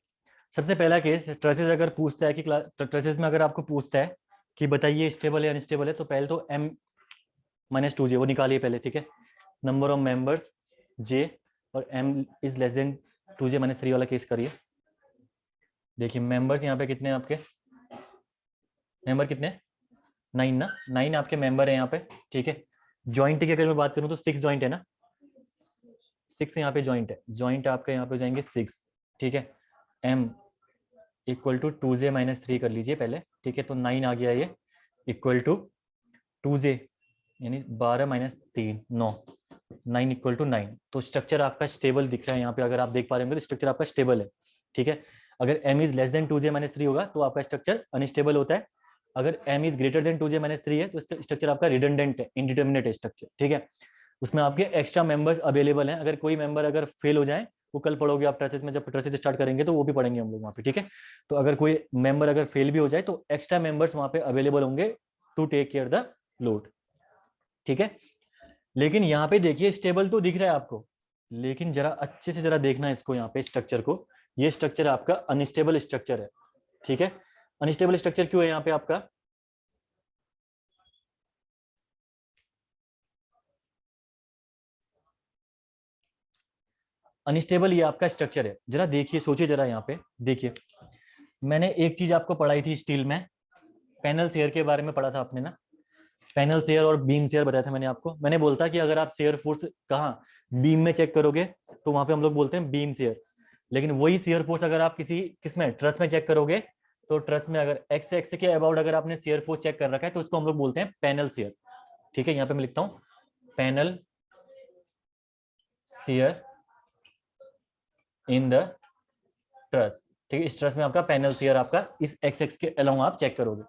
सबसे पहला केस, ट्रेसेस अगर पूछता है कि ट्रेसेस में अगर आपको पूछता है कि बताइए स्टेबल है अनस्टेबल है, तो पहले तो m-2j वो निकालिए पहले। ठीक है, नंबर ऑफ मेंबर्स j और m is less than 2j-3 वाला केस करिए। देखिए मेंबर्स यहाँ पे कितने हैं आपके, मेंबर कितने, 9 ना, 9 आपके मेंबर है यहाँ पे। ठीक है, जॉइंट की अगर मैं बात करूँ तो 6 जॉइंट है ना, 6 यहाँ पे जॉइंट है, जॉइंट आपके यहाँ पे हो जाएंगे 6। ठीक है, m इक्वल टू 2j-3 कर लीजिए पहले। ठीक है, तो 9 आ गया ये, इक्वल टू 2j यानी 12-3 9, 9 इक्वल टू 9। तो स्ट्रक्चर आपका स्टेबल दिख रहा है यहाँ पे, अगर आप देख पा रहे होंगे तो स्ट्रक्चर आपका स्टेबल है। ठीक है, अगर m is less than 2j-3 होगा तो आपका स्ट्रक्चर अनस्टेबल होता है, अगर m is greater than 2j-3 है तो स्ट्रक्चर आपका रिडंडेंट है, इंडिटर्मिनेट है स्ट्रक्चर। ठीक है, उसमें आपके एक्स्ट्रा मेंबर्स अवेलेबल हैं, अगर कोई मेंबर अगर फेल हो जाए, वो कल पढ़ोगे आप ट्रेसेस में, जब ट्रेसेस स्टार्ट करेंगे तो वो भी पढ़ेंगे हम लोग वहाँ पे। ठीक है, तो अगर कोई मेंबर अगर फेल भी हो जाए तो एक्स्ट्रा मेंबर्स वहाँ पे अवेलेबल होंगे to take care the load. ठीक है, लेकिन यहाँ पे देखिए स्टेबल तो दिख रहा है आपको, लेकिन जरा अच्छे से जरा देखना इसको, यहाँ पे स्ट्रक्चर को, ये स्ट्रक्चर आपका अनस्टेबल स्ट्रक्चर है। ठीक है, अनस्टेबल स्ट्रक्चर क्यों है यहाँ पे आपका, अनस्टेबल ये आपका स्ट्रक्चर है। जरा देखिए, सोचिए जरा, यहाँ पे देखिए, मैंने एक चीज आपको पढ़ाई थी स्टील में, पैनल शेयर के बारे में पढ़ा था आपने ना, पैनल शेयर और बीम शेयर बताया था मैंने आपको। मैंने बोलता कि अगर आप शेयर फोर्स कहाँ बीम में चेक करोगे तो वहां पे हम लोग बोलते हैं बीम शेयर, लेकिन वही शेयर फोर्स अगर आप किसमें ट्रस में चेक करोगे तो ट्रस में अगर एक्स एक्स के अबाउट अगर आपने शेयर फोर्स चेक कर रखा है तो उसको हम लोग बोलते हैं पैनल शेयर। ठीक है, यहाँ पे मैं लिखता हूँ panel share in the truss. ठीक है, इस ट्रस में आपका पैनल शेयर आपका इस एक्स एक्स के अलाउंग आप चेक करोगे।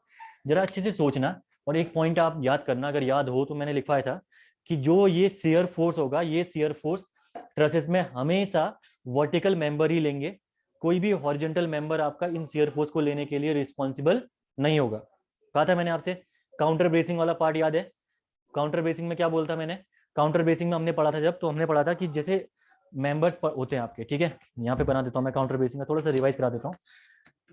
जरा अच्छे से सोचना, और एक पॉइंट आप याद करना, अगर याद हो तो मैंने लिखवाया था कि जो ये शेयर फोर्स होगा, ये शेयर फोर्स ट्रसेस में हमेशा वर्टिकल मेंबर ही लेंगे, कोई भी हॉरिजॉन्टल मेंबर आपका इन शियर फोर्स को लेने के लिए रिस्पॉन्सिबल नहीं होगा। कहा था मैंने आपसे काउंटर ब्रेसिंग वाला पार्ट याद है? काउंटर ब्रेसिंग में क्या बोलता मैंने? काउंटर ब्रेसिंग में हमने पढ़ा था जब, तो हमने पढ़ा था कि जैसे मेंबर्स होते हैं आपके, ठीक है, यहाँ पे बना देता हूँ मैं काउंटर ब्रेसिंग का, थोड़ा सा रिवाइज करा देता हूँ।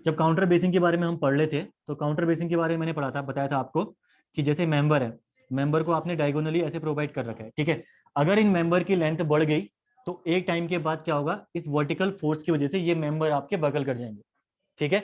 जब काउंटर ब्रेसिंग के बारे में हम पढ़ रहे थे, तो काउंटर ब्रेसिंग के बारे में मैंने पढ़ा था, बताया था आपको कि जैसे मेंबर है, मेंबर को आपने डायगोनली ऐसे प्रोवाइड कर रखा है, ठीक है, अगर इन मेंबर की लेंथ बढ़ गई तो एक टाइम के बाद क्या होगा, इस वर्टिकल फोर्स की वजह से ये मेंबर आपके बकल कर जाएंगे, ठीक है।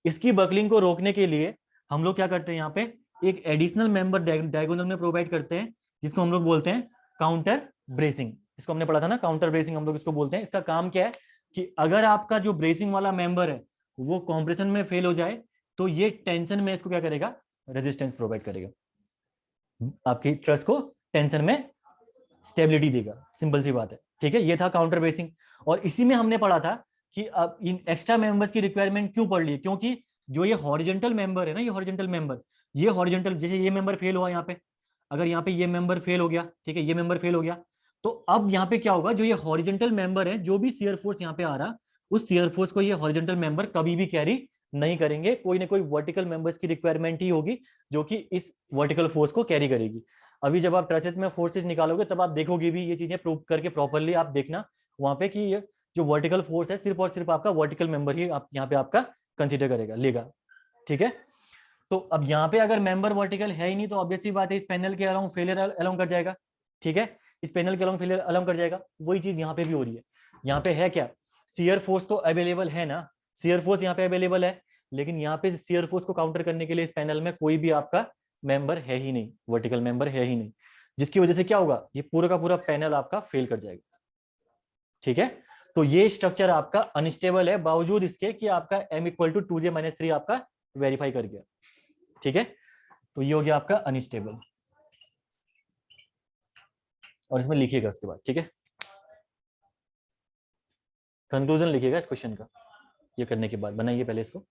इसकी बकलिंग को रोकने के लिए हम लोग क्या करते हैं, यहाँ पे एक एडिशनल मेंबर डायगोनल में प्रोवाइड करते हैं, जिसको हम लोग बोलते हैं काउंटर ब्रेसिंग। इसको हमने पढ़ा था ना, काउंटर ब्रेसिंग हम लोग इसको बोलते हैं। इसका काम क्या है कि अगर आपका जो ब्रेसिंग वाला मेंबर है वो कॉम्प्रेशन में फेल हो जाए, तो ये टेंशन में इसको क्या करेगा, रेजिस्टेंस प्रोवाइड करेगा, आपकी ट्रस को टेंशन में स्टेबिलिटी देगा, सिंपल सी बात है, ठीक है। ये था काउंटर ब्रेसिंग। और इसी में हमने पढ़ा था कि अब इन एक्स्ट्रा मेंबर्स की रिक्वायरमेंट क्यों पड़ रही है, क्योंकि जो ये हॉरिजॉन्टल मेंबर है ना, ये हॉरिजॉन्टल मेंबर, ये हॉरिजॉन्टल, जैसे ये मेंबर फेल हुआ यहाँ पे, अगर यहाँ पे ये मेंबर फेल हो गया, ठीक है, ये मेंबर फेल हो गया, तो अब यहाँ पे क्या होगा, जो ये हॉरिजॉन्टल मेंबर है, जो भी शियर फोर्स यहाँ पे आ रहा, उस शियर फोर्स को ये हॉरिजॉन्टल मेंबर कभी भी कैरी नहीं करेंगे, कोई ना कोई वर्टिकल मेंबर्स की रिक्वायरमेंट ही होगी जो कि इस वर्टिकल फोर्स को कैरी करेगी। अभी जब आप ट्रसेस में फोर्सेज निकालोगे तब आप देखोगे भी ये चीजें प्रूव करके प्रॉपरली आप देखना वहां पे कि ये जो वर्टिकल फोर्स है सिर्फ और सिर्फ आपका वर्टिकल मेंबर ही आप यहाँ पे आपका कंसीडर करेगा, लेगा, ठीक है। तो अब यहाँ पे अगर मेंबर वर्टिकल है ही नहीं, तो ऑब्वियसली बात है इस पैनल के अलाउंग फेलियर अलाउंग कर जाएगा, ठीक है, इस पैनल के अलाउंग फेलियर अलाउंग कर जाएगा। वही चीज यहाँ पे भी हो रही है। यहाँ पे है क्या, शियर फोर्स तो अवेलेबल है ना, शियर फोर्स यहाँ पे अवेलेबल है, लेकिन यहाँ पे शियर फोर्स को काउंटर करने के लिए इस पैनल में कोई भी आपका मेंबर है ही नहीं, वर्टिकल मेंबर है ही नहीं, जिसकी वजह से क्या होगा, ये पूरा का पूरा पैनल आपका फेल कर जाएगा, ठीक है। तो ये स्ट्रक्चर आपका अनस्टेबल है, बावजूद इसके कि आपका m इक्वल टू 2j-3 आपका वेरीफाई कर गया, ठीक है। तो ये हो गया आपका अनस्टेबल, और इसमें लिखिएगा उसके बाद, ठीक है, कंक्लूजन लिखिएगा इस क्वेश्चन का, ये करने के बाद बनाइए पहले इसको।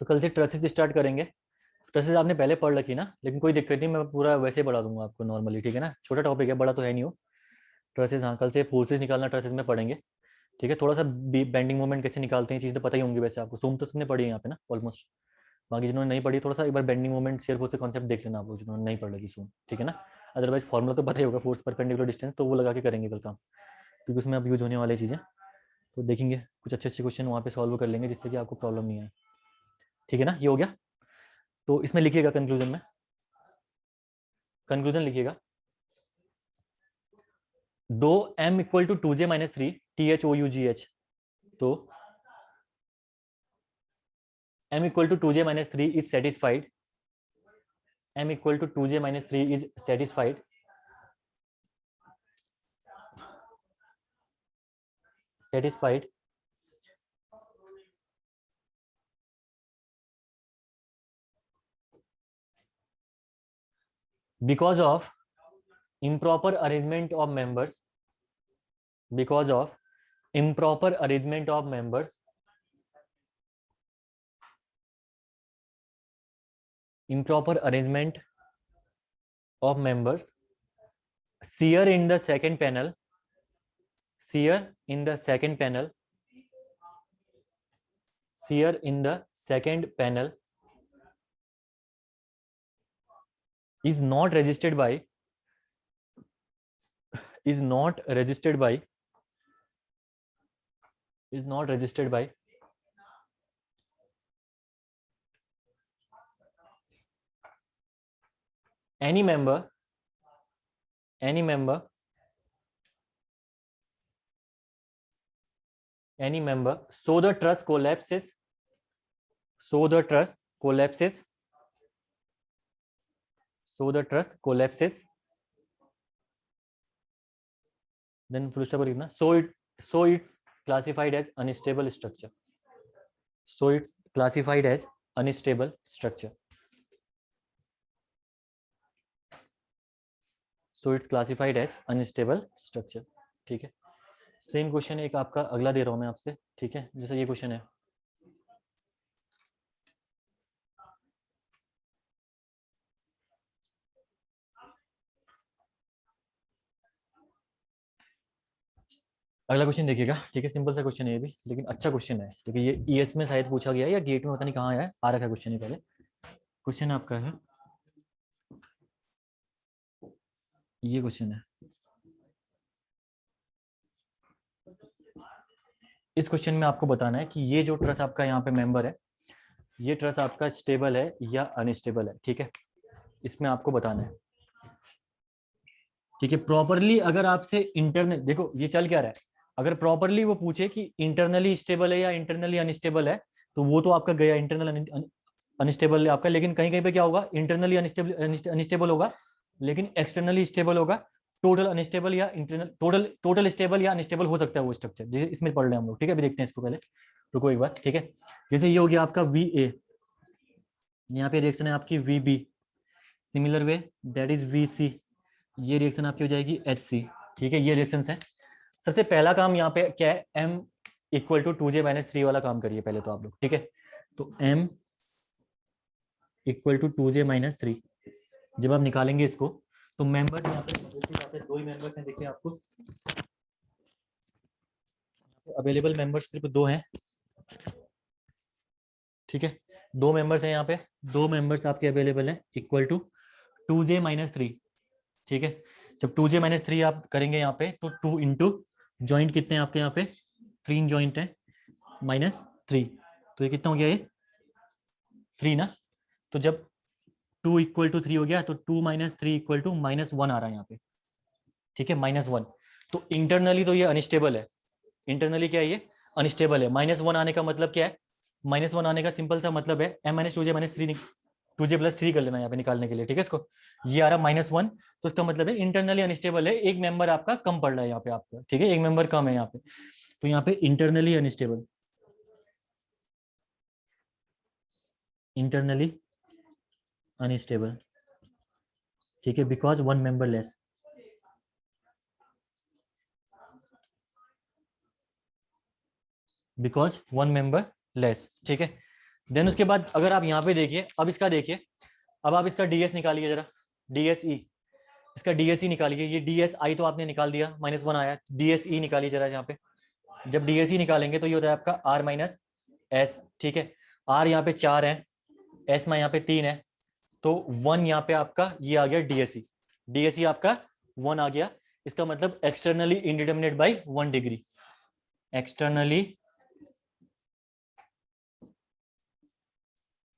तो कल से ट्रसेस स्टार्ट करेंगे। ट्रसेस आपने पहले पढ़ रखी ना, लेकिन कोई दिक्कत नहीं, मैं पूरा वैसे बढ़ा दूंगा आपको नॉर्मली, ठीक है ना, छोटा टॉपिक है, बड़ा तो है नहीं वो। ट्रसेस, हाँ, कल से फोर्सेज निकालना ट्रसेस में पढ़ेंगे, ठीक है। थोड़ा सा बेंडिंग मोमेंट कैसे निकालते हैं चीज़ तो पता ही होंगी वैसे आपको, सूम तो सबने पढ़ी है यहाँ पे ना ऑलमोस्ट। बाकी जिन्होंने नहीं पढ़ी, थोड़ा सा एक बार बेंडिंग मोमेंट शेयर फोर्स से कॉन्सेप्ट देख लेना आप लोग, जिन्होंने नहीं पढ़ लगी सूम, ठीक है ना। अदरवाइज फॉर्मुला तो पता ही होगा, फोर्स परपेंडिकुलर डिस्टेंस, तो वो लगा के करेंगे कल काम, क्योंकि उसमें अब यूज होने वाली चीज़ें तो देखेंगे, कुछ अच्छे अच्छे क्वेश्चन वहाँ पे सॉल्व कर लेंगे जिससे कि आपको प्रॉब्लम नहीं आए, ठीक है ना। ये हो गया, तो इसमें लिखिएगा कंक्लूजन में, कंक्लूजन लिखिएगा, दो m equal to 2j-3 THOUGH, तो m equal to 2j-3 is satisfied, m equal to 2j-3 is satisfied, satisfied because of improper arrangement of members, because of improper arrangement of members, improper arrangement of members, shear in the second panel, shear in the second panel, shear in the second panel is not resisted by, is not resisted by, is not resisted by any member, any member, any member, so the truss collapses, so the truss collapses so the truss collapses, then full stop लिखना, so it's classified as unstable structure, so it's classified as unstable structure, so it's classified as unstable structure। ठीक है, सेम क्वेश्चन एक आपका अगला दे रहा हूं मैं आपसे, ठीक है, जैसे ये क्वेश्चन है, अगला क्वेश्चन देखिएगा, ठीक है, सिंपल सा क्वेश्चन है ये भी, लेकिन अच्छा क्वेश्चन है, क्योंकि ये ईएस में शायद पूछा गया है या गेट में पता नहीं कहाँ आया है, आ रखा है क्वेश्चन ही पहले। क्वेश्चन आपका है, ये क्वेश्चन है, इस क्वेश्चन में आपको बताना है कि ये जो ट्रस आपका यहाँ पे मेंबर है, ये ट्रस आपका स्टेबल है या अनस्टेबल है। ठीक है, इसमें आपको बताना है। ठीक है, प्रॉपरली अगर आपसे इंटरनल, देखो ये चल क्या रहा है, अगर प्रॉपरली वो पूछे कि इंटरनली स्टेबल है या इंटरनली अनस्टेबल है, तो वो तो आपका गया इंटरनल अनस्टेबल है आपका, लेकिन कहीं कहीं पे क्या होगा, इंटरनली अनस्टेबल होगा, लेकिन एक्सटर्नली स्टेबल होगा, टोटल अनस्टेबल या इंटरनल टोटल स्टेबल या अनस्टेबल हो सकता है वो स्ट्रक्चर, जैसे इसमें पढ़ रहे हैं हम लोग। ठीक है, अभी देखते हैं इसको पहले, रुको एक बार। ठीक है, जैसे ये हो गया आपका वी ए, यहाँ पे रिएक्शन है आपकी V B, similar way that is V C, ये रिएक्शन आपकी हो जाएगी एच सी। ठीक है, ये रिएक्शन है। सबसे पहला काम यहाँ पे क्या है, m इक्वल टू 2j-3 वाला काम करिए पहले तो आप लोग। ठीक है, तो m इक्वल टू 2j-3 जब आप निकालेंगे इसको, तो मेंबर्स यहाँ पे दो ही मेंबर्स हैं, देखिए आपको अवेलेबल मेंबर्स सिर्फ दो हैं। ठीक है, दो मेंबर्स हैं यहाँ पे, दो मेंबर्स आपके अवेलेबल हैं, इक्वल टू 2j-3। ठीक है, जब 2j-3 आप करेंगे यहाँ पे, तो 2 इंटू ज्वाइंट कितने हैं आपके यहाँ पे, 3 ज्वाइंट है, -3, तो ये कितना हो गया, ये 3 ना। तो जब 2 इक्वल टू 3 हो गया, तो 2 - 3 इक्वल टू -1 आ रहा है यहाँ पे। ठीक है, -1, तो इंटरनली तो ये अनस्टेबल है, इंटरनली क्या है, ये अनस्टेबल है। -1 आने का मतलब क्या है, -1 आने का सिंपल सा मतलब है m - 2j-3, 2j+3 कर लेना यहाँ पे निकालने के लिए। ठीक है, इसको ये आ रहा -1, तो इसका मतलब है इंटरनली अनस्टेबल है, एक मेंबर आपका कम पड़ रहा है यहाँ पे आपका। ठीक है, एक मेंबर कम है यहाँ पे, तो यहाँ पे इंटरनली अनस्टेबल, इंटरनली अनस्टेबल। ठीक है, because 1 member less, because 1 member less. ठीक है, देन उसके बाद अगर आप यहाँ पे देखिए, अब इसका देखिए, अब आप इसका डीएस निकालिए जरा, डीएसई, इसका डीएसई निकालिए, ये डीएसआई तो आपने निकाल दिया, -1 आया, डीएसई निकालिए जरा यहाँ पे। जब डीएसई निकालेंगे तो ये होता है आपका R - S। ठीक है, R यहाँ पे 4 है, S में यहाँ पे 3 है, तो 1 यहाँ पे आपका ये आ गया डीएसई, डीएसई आपका 1 आ गया। इसका मतलब externally indeterminate by 1 degree, externally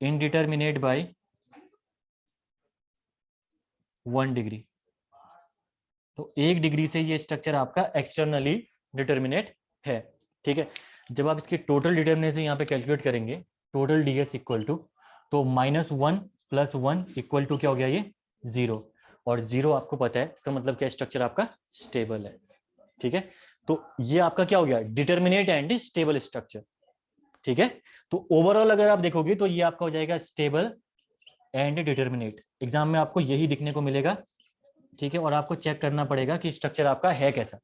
indeterminate by 1 degree, तो 1 डिग्री से ये स्ट्रक्चर आपका एक्सटर्नली डिटर्मिनेट है। ठीक है, जब आप इसकी टोटल डिटर्मिनेशन यहाँ पे कैलकुलेट करेंगे, टोटल डीएस इक्वल टू, तो -1 + 1 इक्वल टू क्या हो गया, ये 0, और 0 आपको पता है इसका मतलब क्या, स्ट्रक्चर आपका स्टेबल है। ठीक है, तो ये आपका क्या हो गया, डिटर्मिनेट एंड स्टेबल स्ट्रक्चर। ठीक है, तो ओवरऑल अगर आप देखोगे तो ये आपका हो जाएगा स्टेबल एंड डिटर्मिनेट, एग्जाम में आपको यही दिखने को मिलेगा। ठीक है, और आपको चेक करना पड़ेगा कि स्ट्रक्चर आपका है कैसा।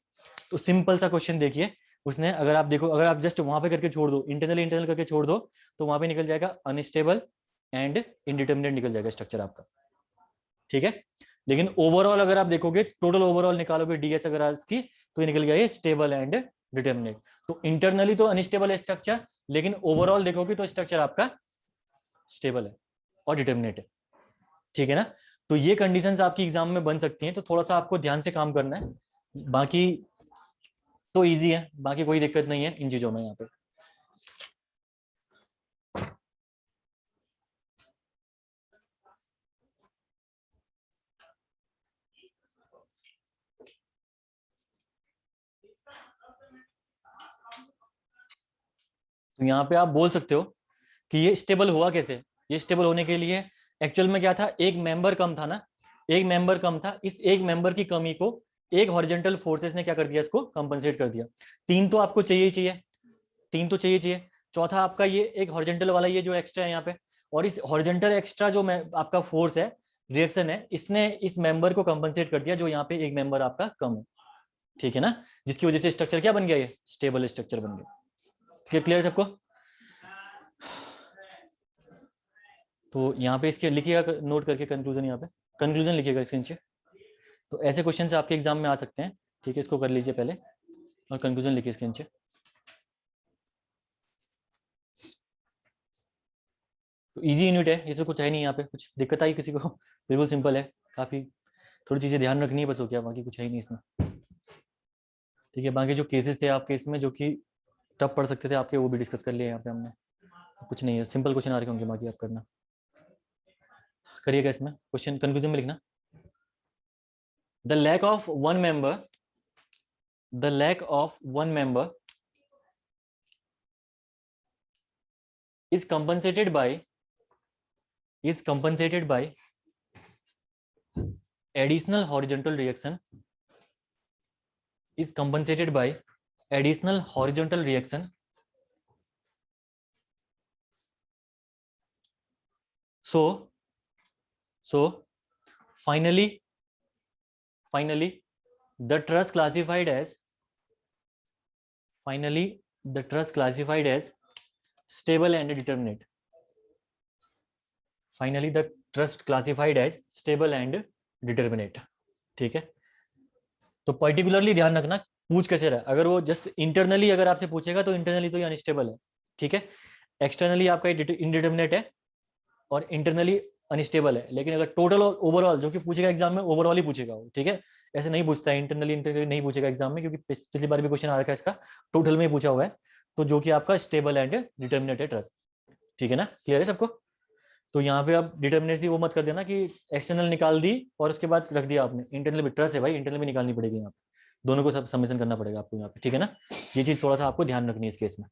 तो सिंपल सा क्वेश्चन देखिए, उसने अगर आप देखो, अगर आप जस्ट वहां पे करके छोड़ दो, इंटरनल करके छोड़ दो, तो वहां पे निकल जाएगा अनस्टेबल एंड इनडिटरमिनेट निकल जाएगा स्ट्रक्चर आपका। ठीक है, लेकिन ओवरऑल अगर आप देखोगे, टोटल ओवरऑल निकालोगे डीएस अगर इसकी, तो ये निकल गया ये स्टेबल एंड डिटरमिनेट। तो इंटरनली तो अनस्टेबल है स्ट्रक्चर, लेकिन ओवरऑल देखोगे तो स्ट्रक्चर आपका स्टेबल है और डिटरमिनेट है। ठीक है ना, तो ये कंडीशंस आपकी एग्जाम में बन सकती हैं, तो थोड़ा सा आपको ध्यान से काम करना है, बाकी तो इजी है, बाकी कोई दिक्कत नहीं है इन चीजों में यहाँ पे। तो यहाँ पे आप बोल सकते हो कि ये स्टेबल हुआ कैसे। ये स्टेबल होने के लिए एक्चुअल में क्या था, एक मेंबर कम था ना, एक मेंबर कम था, इस एक मेंबर की कमी को एक हॉरिजॉन्टल फोर्सेस ने क्या कर दिया, इसको कंपनसेट कर दिया। तीन तो आपको चाहिए ही चाहिए, तीन तो चाहिए चाहिए। चौथा आपका ये एक हॉरिजॉन्टल वाला ये जो एक्स्ट्रा है यहाँ पे, और इस हॉरिजॉन्टल एक्स्ट्रा जो आपका फोर्स है, रिएक्शन है, इसने इस मेंबर को कंपनसेट कर दिया जो यहाँ पे एक मेंबर आपका कम है, ठीक है ना, जिसकी वजह से स्ट्रक्चर क्या बन गया, ये स्टेबल स्ट्रक्चर बन गया। क्लियर सबको? तो यहाँ पे इसके लिखिएगा नोट करके कंक्लूजन, यहाँ पे कंक्लूजन लिखिएगा इसके नीचे। तो ऐसे क्वेश्चन आपके एग्जाम में आ सकते हैं, ठीक है, इसको कर लीजिए पहले और कंक्लूजन लिखिए इसके नीचे। तो इजी यूनिट है, ये तो कुछ है नहीं, यहाँ पे कुछ दिक्कत आई किसी को? बिल्कुल सिंपल है काफी, थोड़ी चीजें ध्यान रखनी है बस, हो क्या, बाकी कुछ है ही नहीं इसमें, ठीक है। बाकी जो केसेस थे आपके इसमें जो कि टफ पढ़ सकते थे आपके, वो भी डिस्कस कर लिए यहाँ पे हमने, कुछ नहीं है, सिंपल क्वेश्चन आ रखे होंगे, बाकी आप करना करिएगा इसमें। क्वेश्चन कंक्लूजन में लिखना, the lack of one member, the lack of one member is compensated by additional horizontal reaction, is compensated by additional horizontal reaction. So finally the truss classified as stable and determinate. Finally the truss classified as stable and determinate, ठीक है। तो पर्टिकुलरली ध्यान रखना पूछ कैसे रहा है, अगर वो जस्ट इंटरनली अगर आपसे पूछेगा तो इंटरनली तो ये अनस्टेबल है, ठीक है। एक्सटर्नली आपका इनडिटर्मिनेट है और इंटरनली अनस्टेबल है, लेकिन अगर टोटल और ओवरऑल जो कि पूछेगा एग्जाम में, ओवरऑल ही पूछेगा वो, ठीक है। ऐसे नहीं पूछता है इंटरनली इंटरनली नहीं पूछेगा एग्जाम में, क्योंकि पिछली बार भी क्वेश्चन आ रखा है इसका, टोटल में ही पूछा हुआ है। तो जो कि आपका स्टेबल एंड डिटर्मिनेटेड ट्रस्ट, ठीक है ना, क्लियर है सबको? तो यहाँ पे आप डिटर्मिनेसी वो मत कर देना कि एक्सटर्नल निकाल दी और उसके बाद रख दिया आपने, इंटरनल भी ट्रस्ट है भाई, इंटरनल भी निकालनी पड़ेगी यहाँ पे, दोनों को सब सम्मेशन करना पड़ेगा आपको यहाँ पे, ठीक है ना। ये चीज थोड़ा सा आपको ध्यान रखनी है इस केस में।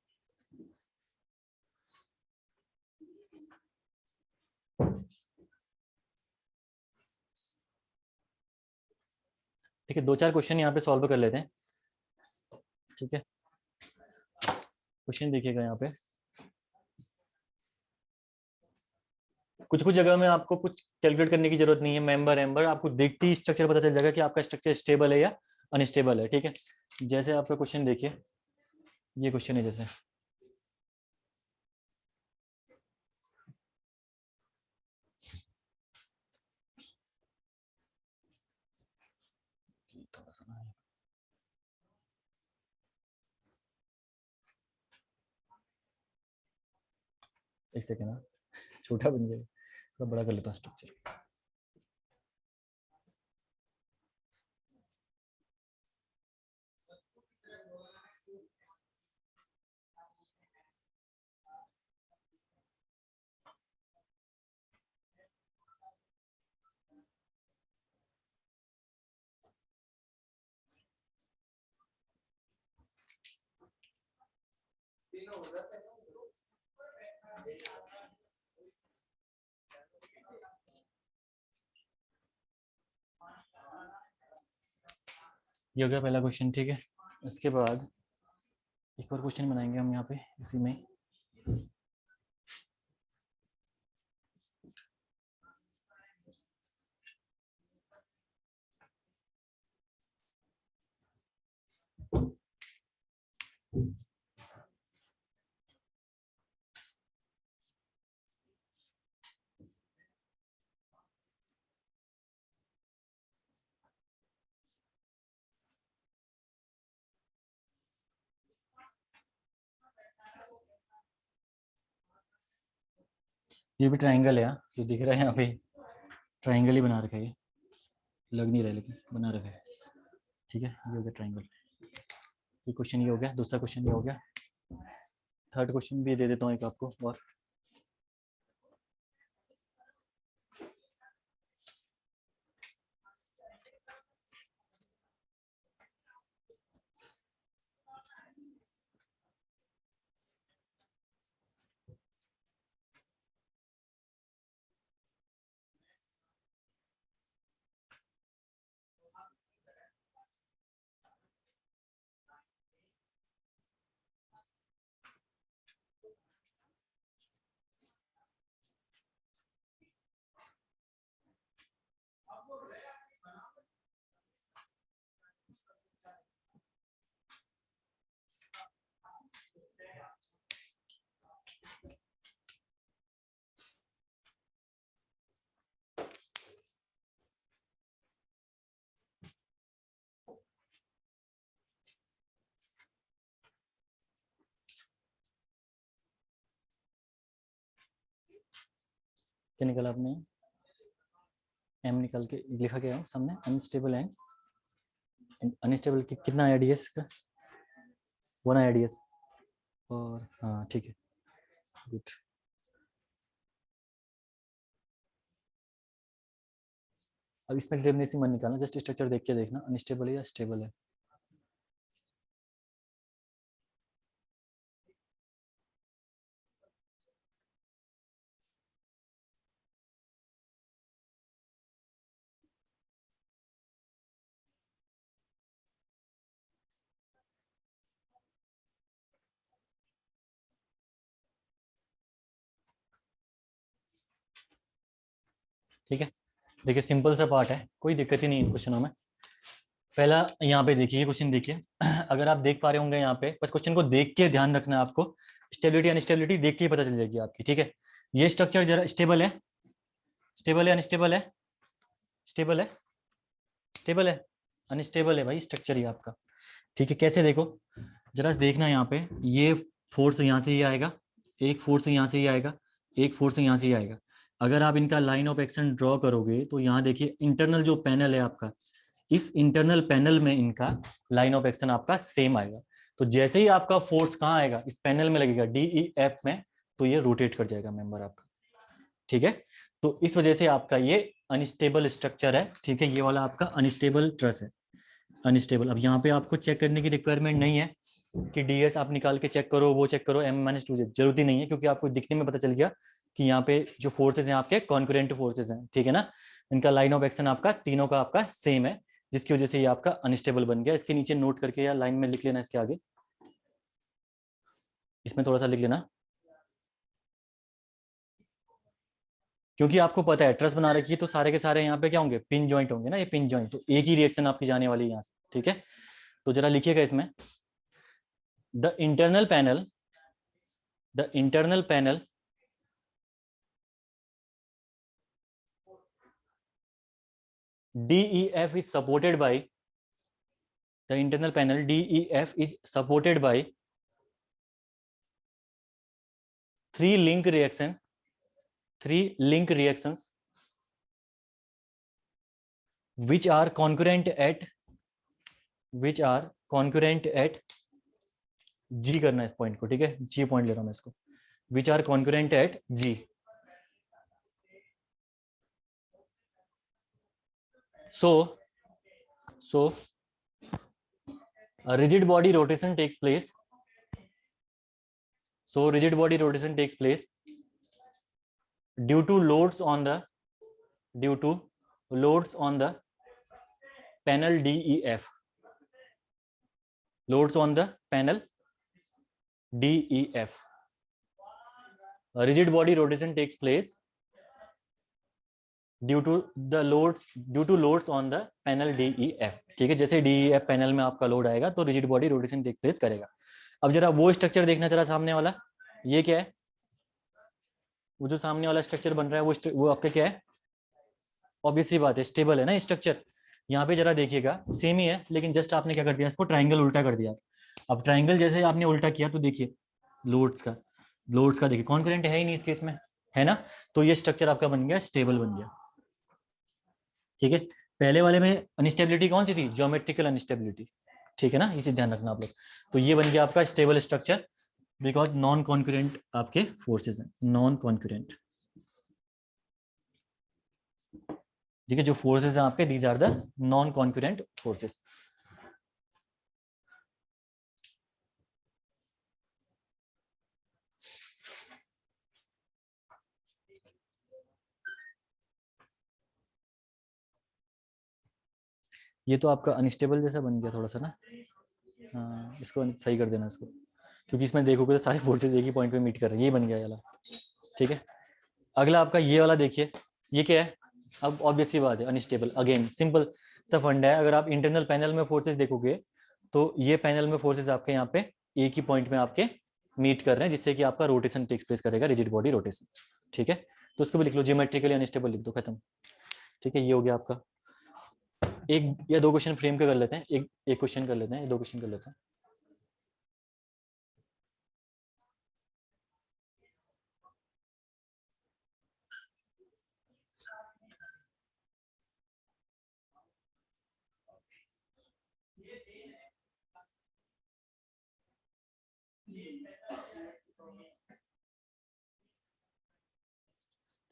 ठीक है, दो चार क्वेश्चन यहाँ पे सॉल्व कर लेते हैं, ठीक है। क्वेश्चन देखिएगा यहाँ पे, कुछ कुछ जगह में आपको कुछ कैलकुलेट करने की जरूरत नहीं है, मेंबर आपको देखते ही स्ट्रक्चर पता चल जाएगा कि आपका स्ट्रक्चर स्टेबल है या अनस्टेबल है, ठीक है। जैसे आपका क्वेश्चन देखिए, ये क्वेश्चन है जैसे, एक सेकेंड ना, छोटा बन गया, थोड़ा बड़ा कर लेता हूँ स्ट्रक्चर। ये हो गया पहला क्वेश्चन, ठीक है। इसके बाद एक और क्वेश्चन बनाएंगे हम यहाँ पे इसी में। ये भी ट्राइंगल है, जो दिख रहा है यहाँ पे, ट्राइंगल ही बना रखा है, ये लग नहीं रहा है लेकिन बना रखा है, ठीक है। ये हो गया ट्राइंगल, ये क्वेश्चन ये हो गया, दूसरा क्वेश्चन ये हो गया। थर्ड क्वेश्चन भी दे देता हूँ एक आपको और, क्या निकाला आपने? एम निकाल के लिखा गया हो सामने, अनस्टेबल एंड अनस्टेबल कितना आया डीएस का? 1 आया डीएस। और हाँ ठीक है, गुड। अब इसमें डिटरमिनेसी मत निकालना, जस्ट स्ट्रक्चर देख के देखना अनस्टेबल है या स्टेबल है। ठीक है, देखिए सिंपल सा पार्ट है, कोई दिक्कत ही नहीं है क्वेश्चनों में। पहला यहाँ पे देखिए, क्वेश्चन देखिए अगर आप देख पा रहे होंगे यहाँ पे, बस क्वेश्चन को देख के ध्यान रखना है आपको। स्टेबिलिटी अनस्टेबिलिटी देख के ही पता चल जाएगी आपकी। ठीक है, ये स्ट्रक्चर जरा स्टेबल है, स्टेबल है अनस्टेबल है, स्टेबल है, स्टेबल है, अनस्टेबल है भाई स्ट्रक्चर ही आपका। ठीक है, कैसे देखो जरा देखना यहाँ पे, ये फोर्स यहाँ से ही आएगा, एक फोर्स यहाँ से ही आएगा, एक फोर्स यहाँ से ही आएगा। अगर आप इनका लाइन ऑफ एक्शन ड्रॉ करोगे तो यहाँ देखिए इंटरनल जो पैनल है आपका, इस इंटरनल पैनल में इनका लाइन ऑफ एक्शन आपका सेम आएगा। तो जैसे ही आपका फोर्स कहाँ आएगा, इस पैनल में लगेगा DEF में, तो ये रोटेट कर जाएगा मेंबर आपका। ठीक है, तो इस वजह से आपका ये अनस्टेबल स्ट्रक्चर है। ठीक है, ये वाला आपका अनस्टेबल ट्रस है, अनस्टेबल। अब यहाँ पे आपको चेक करने की रिक्वायरमेंट नहीं है कि डीएस आप निकाल के चेक करो, वो चेक करो, M-2 जरूरत ही नहीं है, क्योंकि आपको दिखने में पता चल गया कि यहाँ पे जो फोर्सेज हैं आपके कॉन्करेंट फोर्सेज हैं। ठीक है ना, इनका लाइन ऑफ एक्शन आपका तीनों का आपका सेम है, जिसकी वजह से ये आपका अनस्टेबल बन गया। इसके नीचे नोट करके या लाइन में लिख लेना, इसके आगे इसमें थोड़ा सा लिख लेना, क्योंकि आपको पता है ट्रस बना रखी है तो सारे के सारे यहाँ पे क्या होंगे, पिन जॉइंट होंगे ना, ये पिन जॉइंट, तो एक ही रिएक्शन आपकी जाने वाली है यहाँ से। ठीक है, तो जरा लिखिएगा इसमें, the internal panel, the internal panel DEF is supported by, the internal panel DEF is supported by three link reactions which are concurrent at G करना है इस पॉइंट को। ठीक है, G पॉइंट ले रहा हूं मैं इसको, which are concurrent at G. So a rigid body rotation takes place. So rigid body rotation takes place due to loads on the panel DEF. Loads on the panel DEF. A rigid body rotation takes place due to loads on the panel DEF. ठीक है, जैसे DEF पैनल में आपका लोड आएगा तो rigid body rotation take place करेगा। अब जरा वो स्ट्रक्चर देखना, जरा सामने वाला, ये क्या है, वो जो सामने वाला स्ट्रक्चर बन रहा है वो आपका क्या है, ऑब्वियस सी बात है स्टेबल है ना स्ट्रक्चर। यहाँ पे जरा देखिएगा सेम ही है, लेकिन जस्ट आपने क्या कर दिया, इसको ट्राइंगल उल्टा कर दिया। अब ट्राइंगल जैसे आपने उल्टा किया तो देखिए लोड्स का देखिए कॉन्करेंट है ही नहीं इस केस में, है ना, तो ये स्ट्रक्चर आपका बन गया, स्टेबल बन गया। ठीक है, पहले वाले में अनस्टेबिलिटी कौन सी थी, ज्योमेट्रिकल अनस्टेबिलिटी। ठीक है ना, ये चीज ध्यान रखना आप लोग। तो ये बन गया आपका stable structure, because non concurrent आपके फोर्सेज हैं, नॉन कॉन्करेंट। ठीक है, जो फोर्सेज हैं आपके, these are the non concurrent forces. ये तो आपका अनस्टेबल जैसा बन गया थोड़ा सा ना, हाँ इसको सही कर देना इसको, क्योंकि इसमें देखोगे तो सारे फोर्सेज एक ही पॉइंट पे मीट कर रहे हैं, ये बन गया ये वाला। ठीक है, अगला आपका ये वाला देखिए, ये क्या है, अब ऑब्वियस सी बात है अनस्टेबल, अगेन सिंपल सा फंड है। अगर आप इंटरनल पैनल में फोर्सेज देखोगे तो ये पैनल में फोर्सेज आपके यहाँ पे एक ही पॉइंट में आपके मीट कर रहे हैं, जिससे कि आपका रोटेशन टेक्स प्लेस करेगा, रिजिड बॉडी रोटेशन। ठीक है, तो उसको भी लिख लो, जियोमेट्रिकली अनस्टेबल लिख दो, खत्म। ठीक है, ये हो गया आपका। एक या दो क्वेश्चन फ्रेम के कर लेते हैं, एक क्वेश्चन कर लेते हैं, दो क्वेश्चन कर लेते हैं।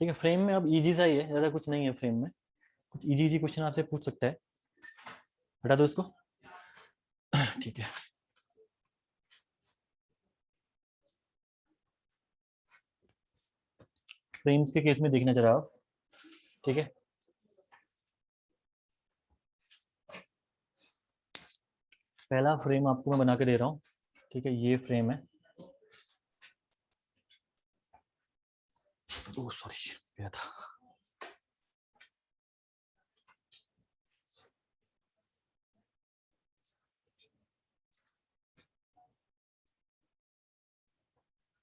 ठीक है, फ्रेम में अब इजी सा ही है, ज्यादा कुछ नहीं है फ्रेम में, कुछ इजी इजी क्वेश्चन आपसे पूछ सकता है, हटा दो इसको। ठीक है, फ्रेम्स के केस में देखना जरा आप। ठीक है, पहला फ्रेम आपको मैं बना के दे रहा हूँ। ठीक है, ये फ्रेम है। ओह सॉरी, गया था।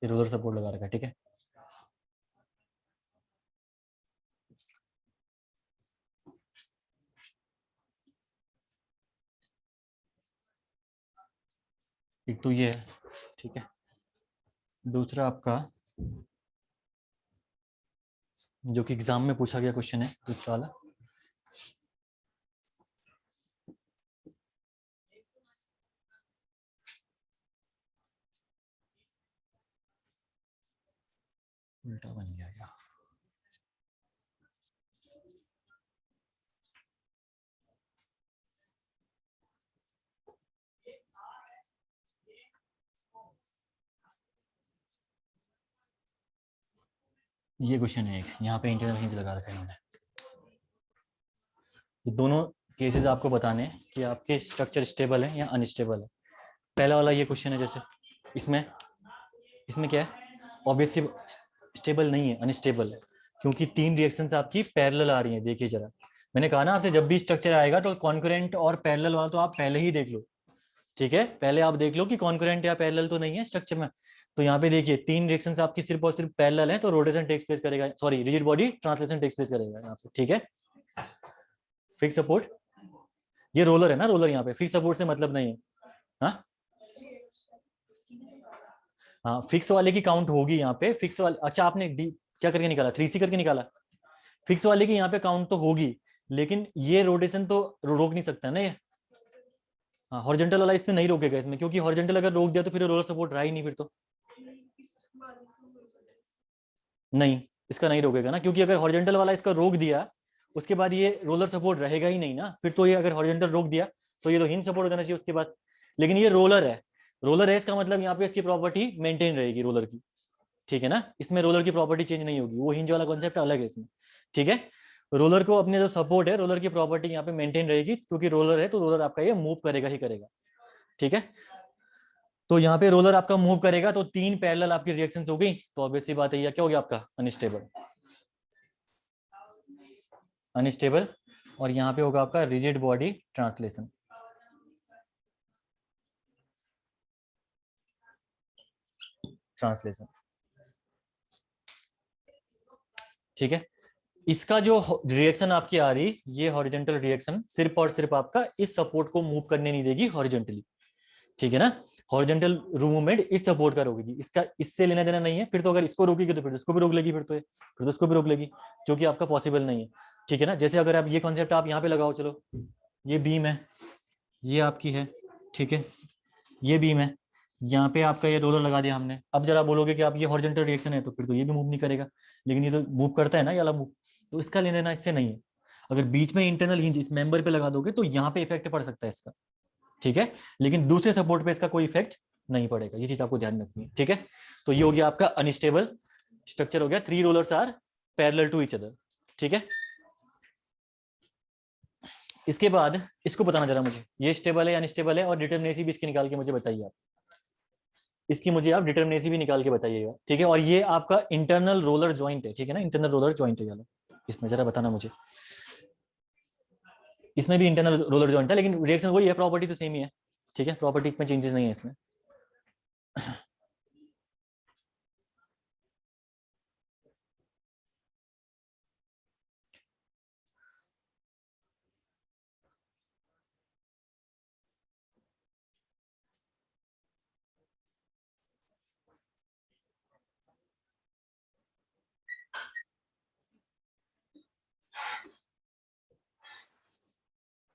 ये रोलर सपोर्ट लगा रखा है। ठीक है, एक तो ये है। ठीक है, दूसरा आपका जो कि एग्जाम में पूछा गया क्वेश्चन है दूसरा वाला, उल्टा बन गया क्या? ये क्वेश्चन है एक, यहाँ पे इंटरनल हिंज लगा रखा है इन्होंने। ये दोनों केसेस आपको बताने हैं कि आपके स्ट्रक्चर स्टेबल है या अनस्टेबल है। पहला वाला ये क्वेश्चन है, जैसे इसमें इसमें क्या है, ऑब्वियसली स्टेबल नहीं है, अनस्टेबल है, क्योंकि तीन रिएक्शंस आपकी पैरेलल आ रही हैं। देखिए जरा, मैंने कहा ना आपसे, जब भी स्ट्रक्चर आएगा तो कॉन्करेंट और पैरेलल वाला तो आप पहले ही देख लो। ठीक है, पहले आप देख लो कि कॉन्करेंट या पैरेलल तो नहीं है स्ट्रक्चर में। तो यहाँ पे देखिए तीन रिएक्शंस आपकी सिर्फ और सिर्फ पैरेलल है, तो रोटेशन टेक्स प्लेस करेगा, sorry rigid body translation takes place करेगा यहाँ पे। ठीक है, फिक्स सपोर्ट, ये रोलर है ना, रोलर यहाँ पे फिक्स सपोर्ट से मतलब नहीं है। हाँ हाँ, फिक्स वाले की काउंट होगी यहाँ पे, फिक्स वाले, अच्छा आपने डी क्या करके निकाला, 3C करके निकाला। फिक्स वाले की यहाँ पे काउंट तो होगी, लेकिन ये रोटेशन तो रोक नहीं सकता ना ये। हाँ, हॉरिजॉन्टल वाला इसमें नहीं रोकेगा इसमें, क्योंकि हॉरिजॉन्टल अगर रोक दिया तो फिर रोलर सपोर्ट रहा ही नहीं फिर तो। नहीं, इसका नहीं रोकेगा ना, क्योंकि अगर हॉरिजॉन्टल वाला इसका रोक दिया उसके बाद ये रोलर सपोर्ट रहेगा ही नहीं ना फिर तो। ये अगर हॉरिजॉन्टल रोक दिया तो ये तो हिंज सपोर्ट हो जाना चाहिए उसके बाद। लेकिन ये रोलर है, रोलर है, इसका मतलब यहाँ पे इसकी प्रॉपर्टी मेंटेन रहेगी रोलर की। ठीक है ना, इसमें रोलर की प्रॉपर्टी चेंज नहीं होगी, वो हिंज वाला कॉन्सेप्ट अलग है इसमें। ठीक है, रोलर को अपने जो सपोर्ट है, रोलर की प्रॉपर्टी यहाँ पे मेंटेन रहेगी, क्योंकि रोलर है तो रोलर आपका ये मूव करेगा ही करेगा। ठीक है, तो यहाँ पे रोलर आपका मूव करेगा तो तीन पैरेलल आपकी रिएक्शंस हो गई, तो ऑब्वियसली बात है, ये क्या हो गया आपका अनस्टेबल, अनस्टेबल। और यहाँ पे होगा आपका रिजिड बॉडी ट्रांसलेशन। ट्रांसलेशन, ठीक है। इसका जो रिएक्शन आपकी आ रही, ये हॉरिजॉन्टल रिएक्शन सिर्फ और सिर्फ आपका इस सपोर्ट को मूव करने नहीं देगी हॉरिजॉन्टली। ठीक है ना, हॉरिजॉन्टल मूवमेंट इस सपोर्ट का रोकेगी, इसका इससे लेना देना नहीं है। फिर तो अगर इसको रोकेगी तो फिर इसको भी रोक लेगी, फिर तो इसको भी रोक लेगी, जो कि आपका पॉसिबल नहीं है। ठीक है ना, जैसे अगर आप ये कॉन्सेप्ट आप यहाँ पे लगाओ, चलो ये बीम है, ये आपकी है। ठीक है, ये बीम है, यहाँ पे आपका ये रोलर लगा दिया हमने। अब जरा बोलोगे कि आप ये हॉरिजॉन्टल रिएक्शन है तो फिर तो ये भी मूव नहीं करेगा, लेकिन ये तो मूव करता है ना, ये वाला मूव, तो इसका लेना देना इससे नहीं है। अगर बीच में इंटरनल हिंज इस मेंबर पे लगा दोगे तो यहाँ पे इफेक्ट पड़ सकता है इसका। ठीक है, लेकिन दूसरे सपोर्ट पे इसका कोई इफेक्ट नहीं पड़ेगा, ये चीज आपको ध्यान रखनी है। ठीक है, तो ये हो गया आपका अनस्टेबल स्ट्रक्चर हो गया, three rollers are parallel to each other. ठीक है, इसके बाद इसको बताना जरा मुझे, ये स्टेबल है या अनस्टेबल है, और डिटरमिनेसी भी इसकी निकाल के मुझे बताइए आप। इसकी मुझे आप डिटरमिनेसी भी निकाल के बताइएगा। ठीक है, और ये आपका इंटरनल रोलर जॉइंट है। ठीक है ना, इंटरनल रोलर जॉइंट है ये वाला, इसमें जरा बताना मुझे। इसमें भी इंटरनल रोलर जॉइंट था, लेकिन रिएक्शन वही है, प्रॉपर्टी तो सेम ही है। ठीक है, प्रॉपर्टी में चेंजेस नहीं है इसमें।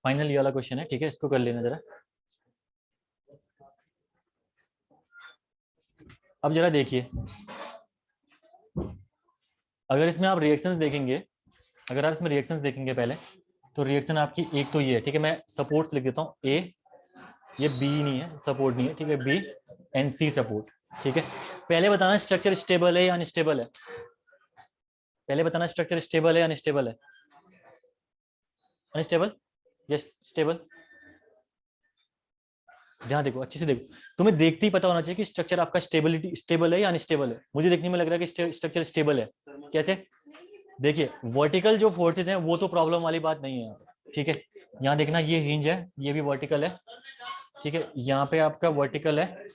फाइनल ये वाला क्वेश्चन है। ठीक है, इसको कर लेना जरा। अब जरा देखिए, अगर इसमें आप रिएक्शंस देखेंगे, अगर आप इसमें रिएक्शंस देखेंगे पहले, तो रिएक्शन आपकी एक तो ये है, ठीक है, मैं सपोर्ट लिख देता हूँ ए, ये बी नहीं है, सपोर्ट नहीं है, ठीक है, बी एंड सी सपोर्ट, ठीक है। पहले बताना स्ट्रक्चर स्टेबल है या अनस्टेबल है, पहले बताना स्ट्रक्चर स्टेबल है या अनस्टेबल है, अनस्टेबल या स्टेबल। ध्यान देखो, अच्छे से देखो, तुम्हें देखते ही पता होना चाहिए कि स्ट्रक्चर आपका स्टेबिलिटी स्टेबल है या अनस्टेबल है। मुझे देखने में लग रहा है कि स्ट्रक्चर स्टेबल है। कैसे? देखिए, वर्टिकल जो फोर्सेज हैं वो तो प्रॉब्लम वाली बात नहीं है यहाँ पे, ठीक है। यहाँ देखना, ये हिंज है, ये भी वर्टिकल है, ठीक है, यहाँ पे आपका वर्टिकल है,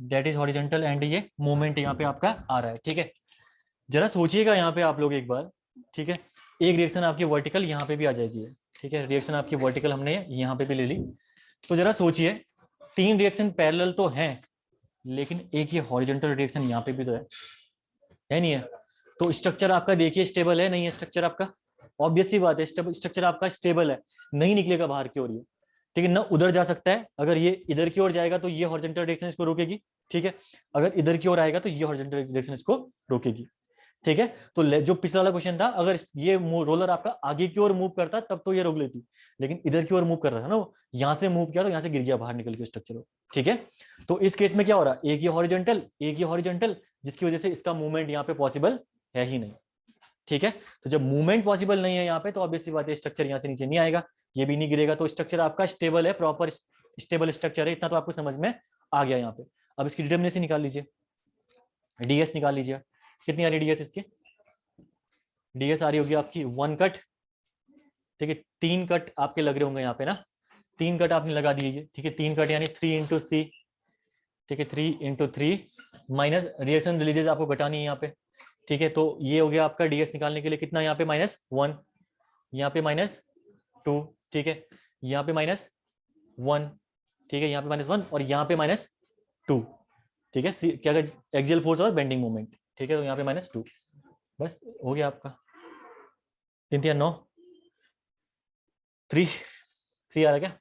दैट इज हॉरिजॉन्टल, एंड ये मूवमेंट यहाँ पे आपका आ रहा है, ठीक है। जरा सोचिएगा यहाँ पे आप लोग एक बार, ठीक है, एक रिएक्शन आपकी वर्टिकल यहाँ पे भी आ जाएगी, ठीक है, रिएक्शन आपकी वर्टिकल हमने यहाँ पे भी ले ली। तो जरा सोचिए, तीन रिएक्शन पैरेलल तो हैं, लेकिन एक ये हॉरिजॉन्टल रिएक्शन यहाँ पे भी तो है नहीं है? तो स्ट्रक्चर आपका देखिए स्टेबल है नहीं है? स्ट्रक्चर आपका ऑब्वियस सी बात है, स्ट्रक्चर आपका स्टेबल है, नहीं निकलेगा बाहर की ओर ये, ठीक है ना, उधर जा सकता है। अगर ये इधर की ओर जाएगा तो ये हॉरिजॉन्टल डायरेक्शन इसको रोकेगी, ठीक है, अगर इधर की ओर आएगा तो ये हॉरिजॉन्टल डायरेक्शन इसको रोकेगी, ठीक है। तो जो पिछला वाला क्वेश्चन था, अगर ये रोलर आपका आगे की ओर मूव करता तब तो ये रोक लेती, लेकिन इधर की ओर मूव कर रहा था ना वो, यहाँ से मूव किया तो यहाँ से गिर गया बाहर निकल के स्ट्रक्चर, ठीक है। तो इस केस में क्या हो रहा है, एक ये हॉरिजॉन्टल, एक ये हॉरिजॉन्टल, जिसकी वजह से इसका मूवमेंट यहाँ पे पॉसिबल है ही नहीं, ठीक है। तो जब मूवमेंट पॉसिबल नहीं है यहाँ पे, तो ऑब्वियसली बात है स्ट्रक्चर यहाँ से नीचे नहीं आएगा, ये भी नहीं गिरेगा, तो स्ट्रक्चर आपका स्टेबल है, प्रॉपर स्टेबल स्ट्रक्चर है, इतना तो आपको समझ में आ गया यहाँ पे। अब इसकी डिटर्मिनेंट निकाल लीजिए, डीएस निकाल लीजिए, कितनी आ रही है डीएस इसकी? डीएस आ रही होगी आपकी 1 कट, ठीक है, 3 कट आपके लग रहे होंगे यहाँ पे ना, 3 कट आपने लगा दिए, ठीक है, 3 कट यानी 3 इंटू सी, ठीक है, 3 इंटू 3 माइनस रिएक्शन रिलीजेस आपको घटानी है यहाँ पे, ठीक है। तो ये हो गया आपका डीएस निकालने के लिए कितना, यहाँ पे -1, यहाँ पे -2, ठीक है, यहाँ पे -1, ठीक है, यहाँ पे -1 और यहाँ पे -2, ठीक है, क्या एक्सियल फोर्स और बेंडिंग मोमेंट, ठीक है, तो यहाँ पे -2, बस हो गया आपका। 3 3 9, 3 आ रहा क्या?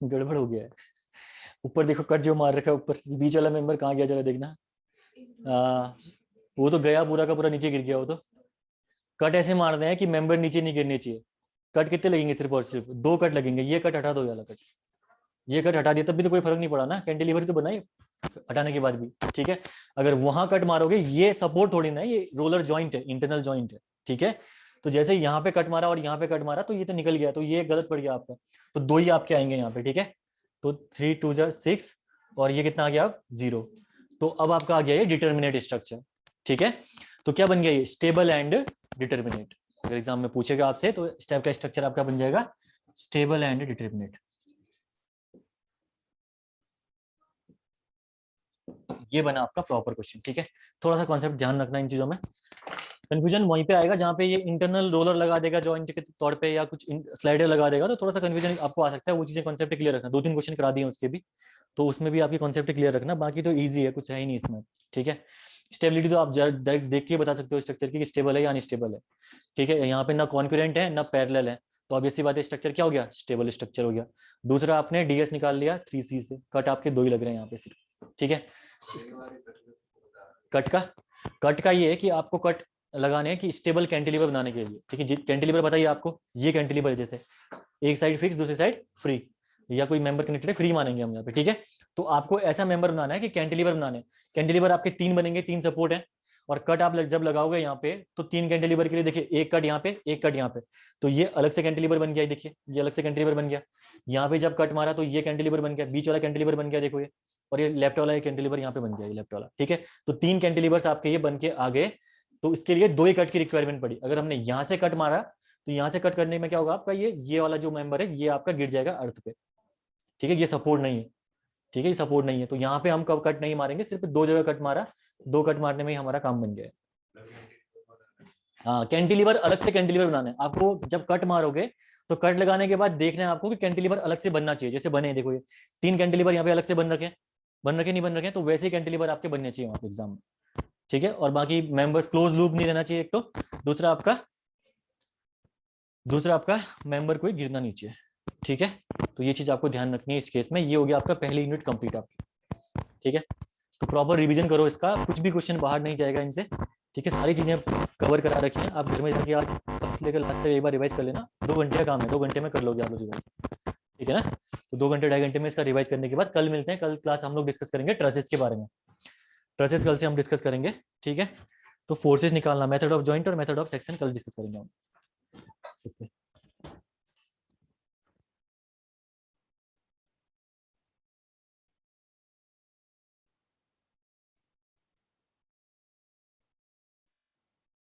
गड़बड़ हो गया है, ऊपर देखो कट जो मार रखा है ऊपर, बीच वाला मेंबर कहाँ गया जरा देखना। वो तो गया पूरा का पूरा नीचे गिर गया, वो तो कट ऐसे मारते हैं कि मेंबर नीचे नहीं गिरने चाहिए। कट कितने लगेंगे? सिर्फ और सिर्फ 2 कट लगेंगे, ये कट हटा दो, वाला कट, ये कट हटा दिया तब भी तो कोई फर्क नहीं पड़ा ना, कैंटिलीवर तो बनाई हटाने के बाद भी, ठीक है। अगर वहां कट मारोगे, ये सपोर्ट थोड़ी ना है, ये रोलर जॉइंट है, इंटरनल जॉइंट है, ठीक है। तो जैसे यहाँ पे कट मारा और यहाँ पे कट मारा तो ये तो निकल गया, तो ये गलत पड़ गया आपका, तो 2 ही आपके आएंगे यहाँ पे, ठीक है। तो 3 2 जा 6 और ये कितना आ गया अब 0। तो अब आपका आ गया ये डिटर्मिनेट स्ट्रक्चर, ठीक है। तो क्या बन गया ये? Stable and determinate. अगर एग्जाम में पूछेगा आपसे तो स्टेप का स्ट्रक्चर आपका बन जाएगा स्टेबल एंड डिटर्मिनेट। ये बना आपका प्रॉपर क्वेश्चन, ठीक है। थोड़ा सा कॉन्सेप्ट ध्यान रखना इन चीजों में, कंफ्यूजन वहीं पे आएगा जहाँ पे ये इंटरनल रोलर लगा देगा जॉइंट के तौर पे या कुछ स्लाइडर लगा देगा, तो थोड़ा सा कंफ्यूजन आपको आ सकता है। वो चीजें कॉन्सेप्ट क्लियर रखना, 2 3 क्वेश्चन करा दिए उसके भी, तो उसमें भी आपकी कॉन्सेप्ट क्लियर रखना, बाकी तो ईजी है, कुछ है ही नहीं इसमें, ठीक है। स्टेबिलिटी तो आप डायरेक्ट देख के बता सकते हो स्ट्रक्चर की स्टेबल है या अनस्टेबल है, ठीक है। यहाँ पे ना कॉन्करेंट है ना पैरेलल है, तो ऑब्वियसली बात है स्ट्रक्चर क्या हो गया? स्टेबल स्ट्रक्चर हो गया। दूसरा आपने डीएस निकाल लिया 3C से, कट आपके 2 ही लग रहे हैं यहाँ पे सिर्फ, ठीक है। कट का ये है कि आपको कट लगाने हैं कि स्टेबल कैंटिलीवर बनाने के लिए, ठीक है। कैंटिलीवर बताइए आपको, ये कैंटिलीवर जैसे एक साइड फिक्स दूसरी साइड फ्री, या कोई मेंबर कनेक्टेड है, फ्री मानेंगे हम यहाँ पे, ठीक है। तो आपको ऐसा मेंबर बनाना है कि कैंटिलीवर बनाने हैं। कैंटिलीवर आपके 3 बनेंगे, 3 सपोर्ट है, और कट आप जब लगाओगे यहाँ पे तो 3 कैंटिलीवर के लिए देखिए, एक कट यहाँ पे, एक कट यहाँ पे, तो ये अलग से कैंटिलीवर बन गया, देखिए ये अलग से कैंटिलीवर बन गया। यहाँ पे जब कट मारा तो ये कैंटिलीवर बन गया, बीच वाला कैंटिलीवर बन गया, देखो ये, और ये लेफ्ट वाला कैंटिलीवर यहाँ पे बन गया, ये लेफ्ट वाला, ठीक है। तो 3 कैंटिलीवर्स आपके ये बन के आ गए, तो इसके लिए 2 ही कट की रिक्वायरमेंट पड़ी। अगर हमने यहाँ से कट मारा तो यहाँ से कट करने में क्या होगा आपका, ये वाला जो मेंबर है ये आपका गिर जाएगा अर्थ पे, ठीक है। ये सपोर्ट नहीं है, ठीक है, ये सपोर्ट नहीं है, तो यहाँ पे हम कब कट नहीं मारेंगे, सिर्फ 2 जगह कट मारा, 2 कट मारने में ही हमारा काम बन गया। हाँ, कैंटिलीवर अलग से कैंटिलीवर बनाना है आपको। जब कट मारोगे तो कट लगाने के बाद देखना है आपको कि कैंटिलीवर अलग से बनना चाहिए, जैसे बने देखो ये 3 कैंटिलीवर यहाँ पे अलग से बन रखे नहीं बन रखे, तो वैसे ही कैंटिलीवर आपके बनने चाहिए वहाँ पे एग्जाम में, ठीक है। और बाकी मेंबर्स क्लोज लूप नहीं रहना चाहिए एक तो, दूसरा आपका दूसरा आपका मेंबर कोई गिरना नीचे है, ठीक है। तो ये चीज आपको ध्यान रखनी है इस केस में। ये हो गया आपका पहली यूनिट कंप्लीट आपकी, ठीक है। तो प्रॉपर रिवीजन करो इसका, कुछ भी क्वेश्चन बाहर नहीं जाएगा इनसे, ठीक है। सारी चीजें कवर करा रखी हैं, आप घर में जाके आज फर्स्ट लेकर लास्ट तक एक बार रिवाइज कर लेना। 2 घंटे का काम है, 2 घंटे में कर लोगे आप लोग रिवाइज, ठीक है ना। तो 2 घंटे 2.5 घंटे में इसका रिवाइज करने के बाद कल मिलते हैं। कल क्लास हम लोग डिस्कस करेंगे ट्रसेस के बारे में। ट्रसेस कल से हम डिस्कस करेंगे, ठीक है। तो फोर्सेस निकालना, मेथड ऑफ जॉइंट और मेथड ऑफ सेक्शन कल डिस्कस करेंगे हम, ठीक है।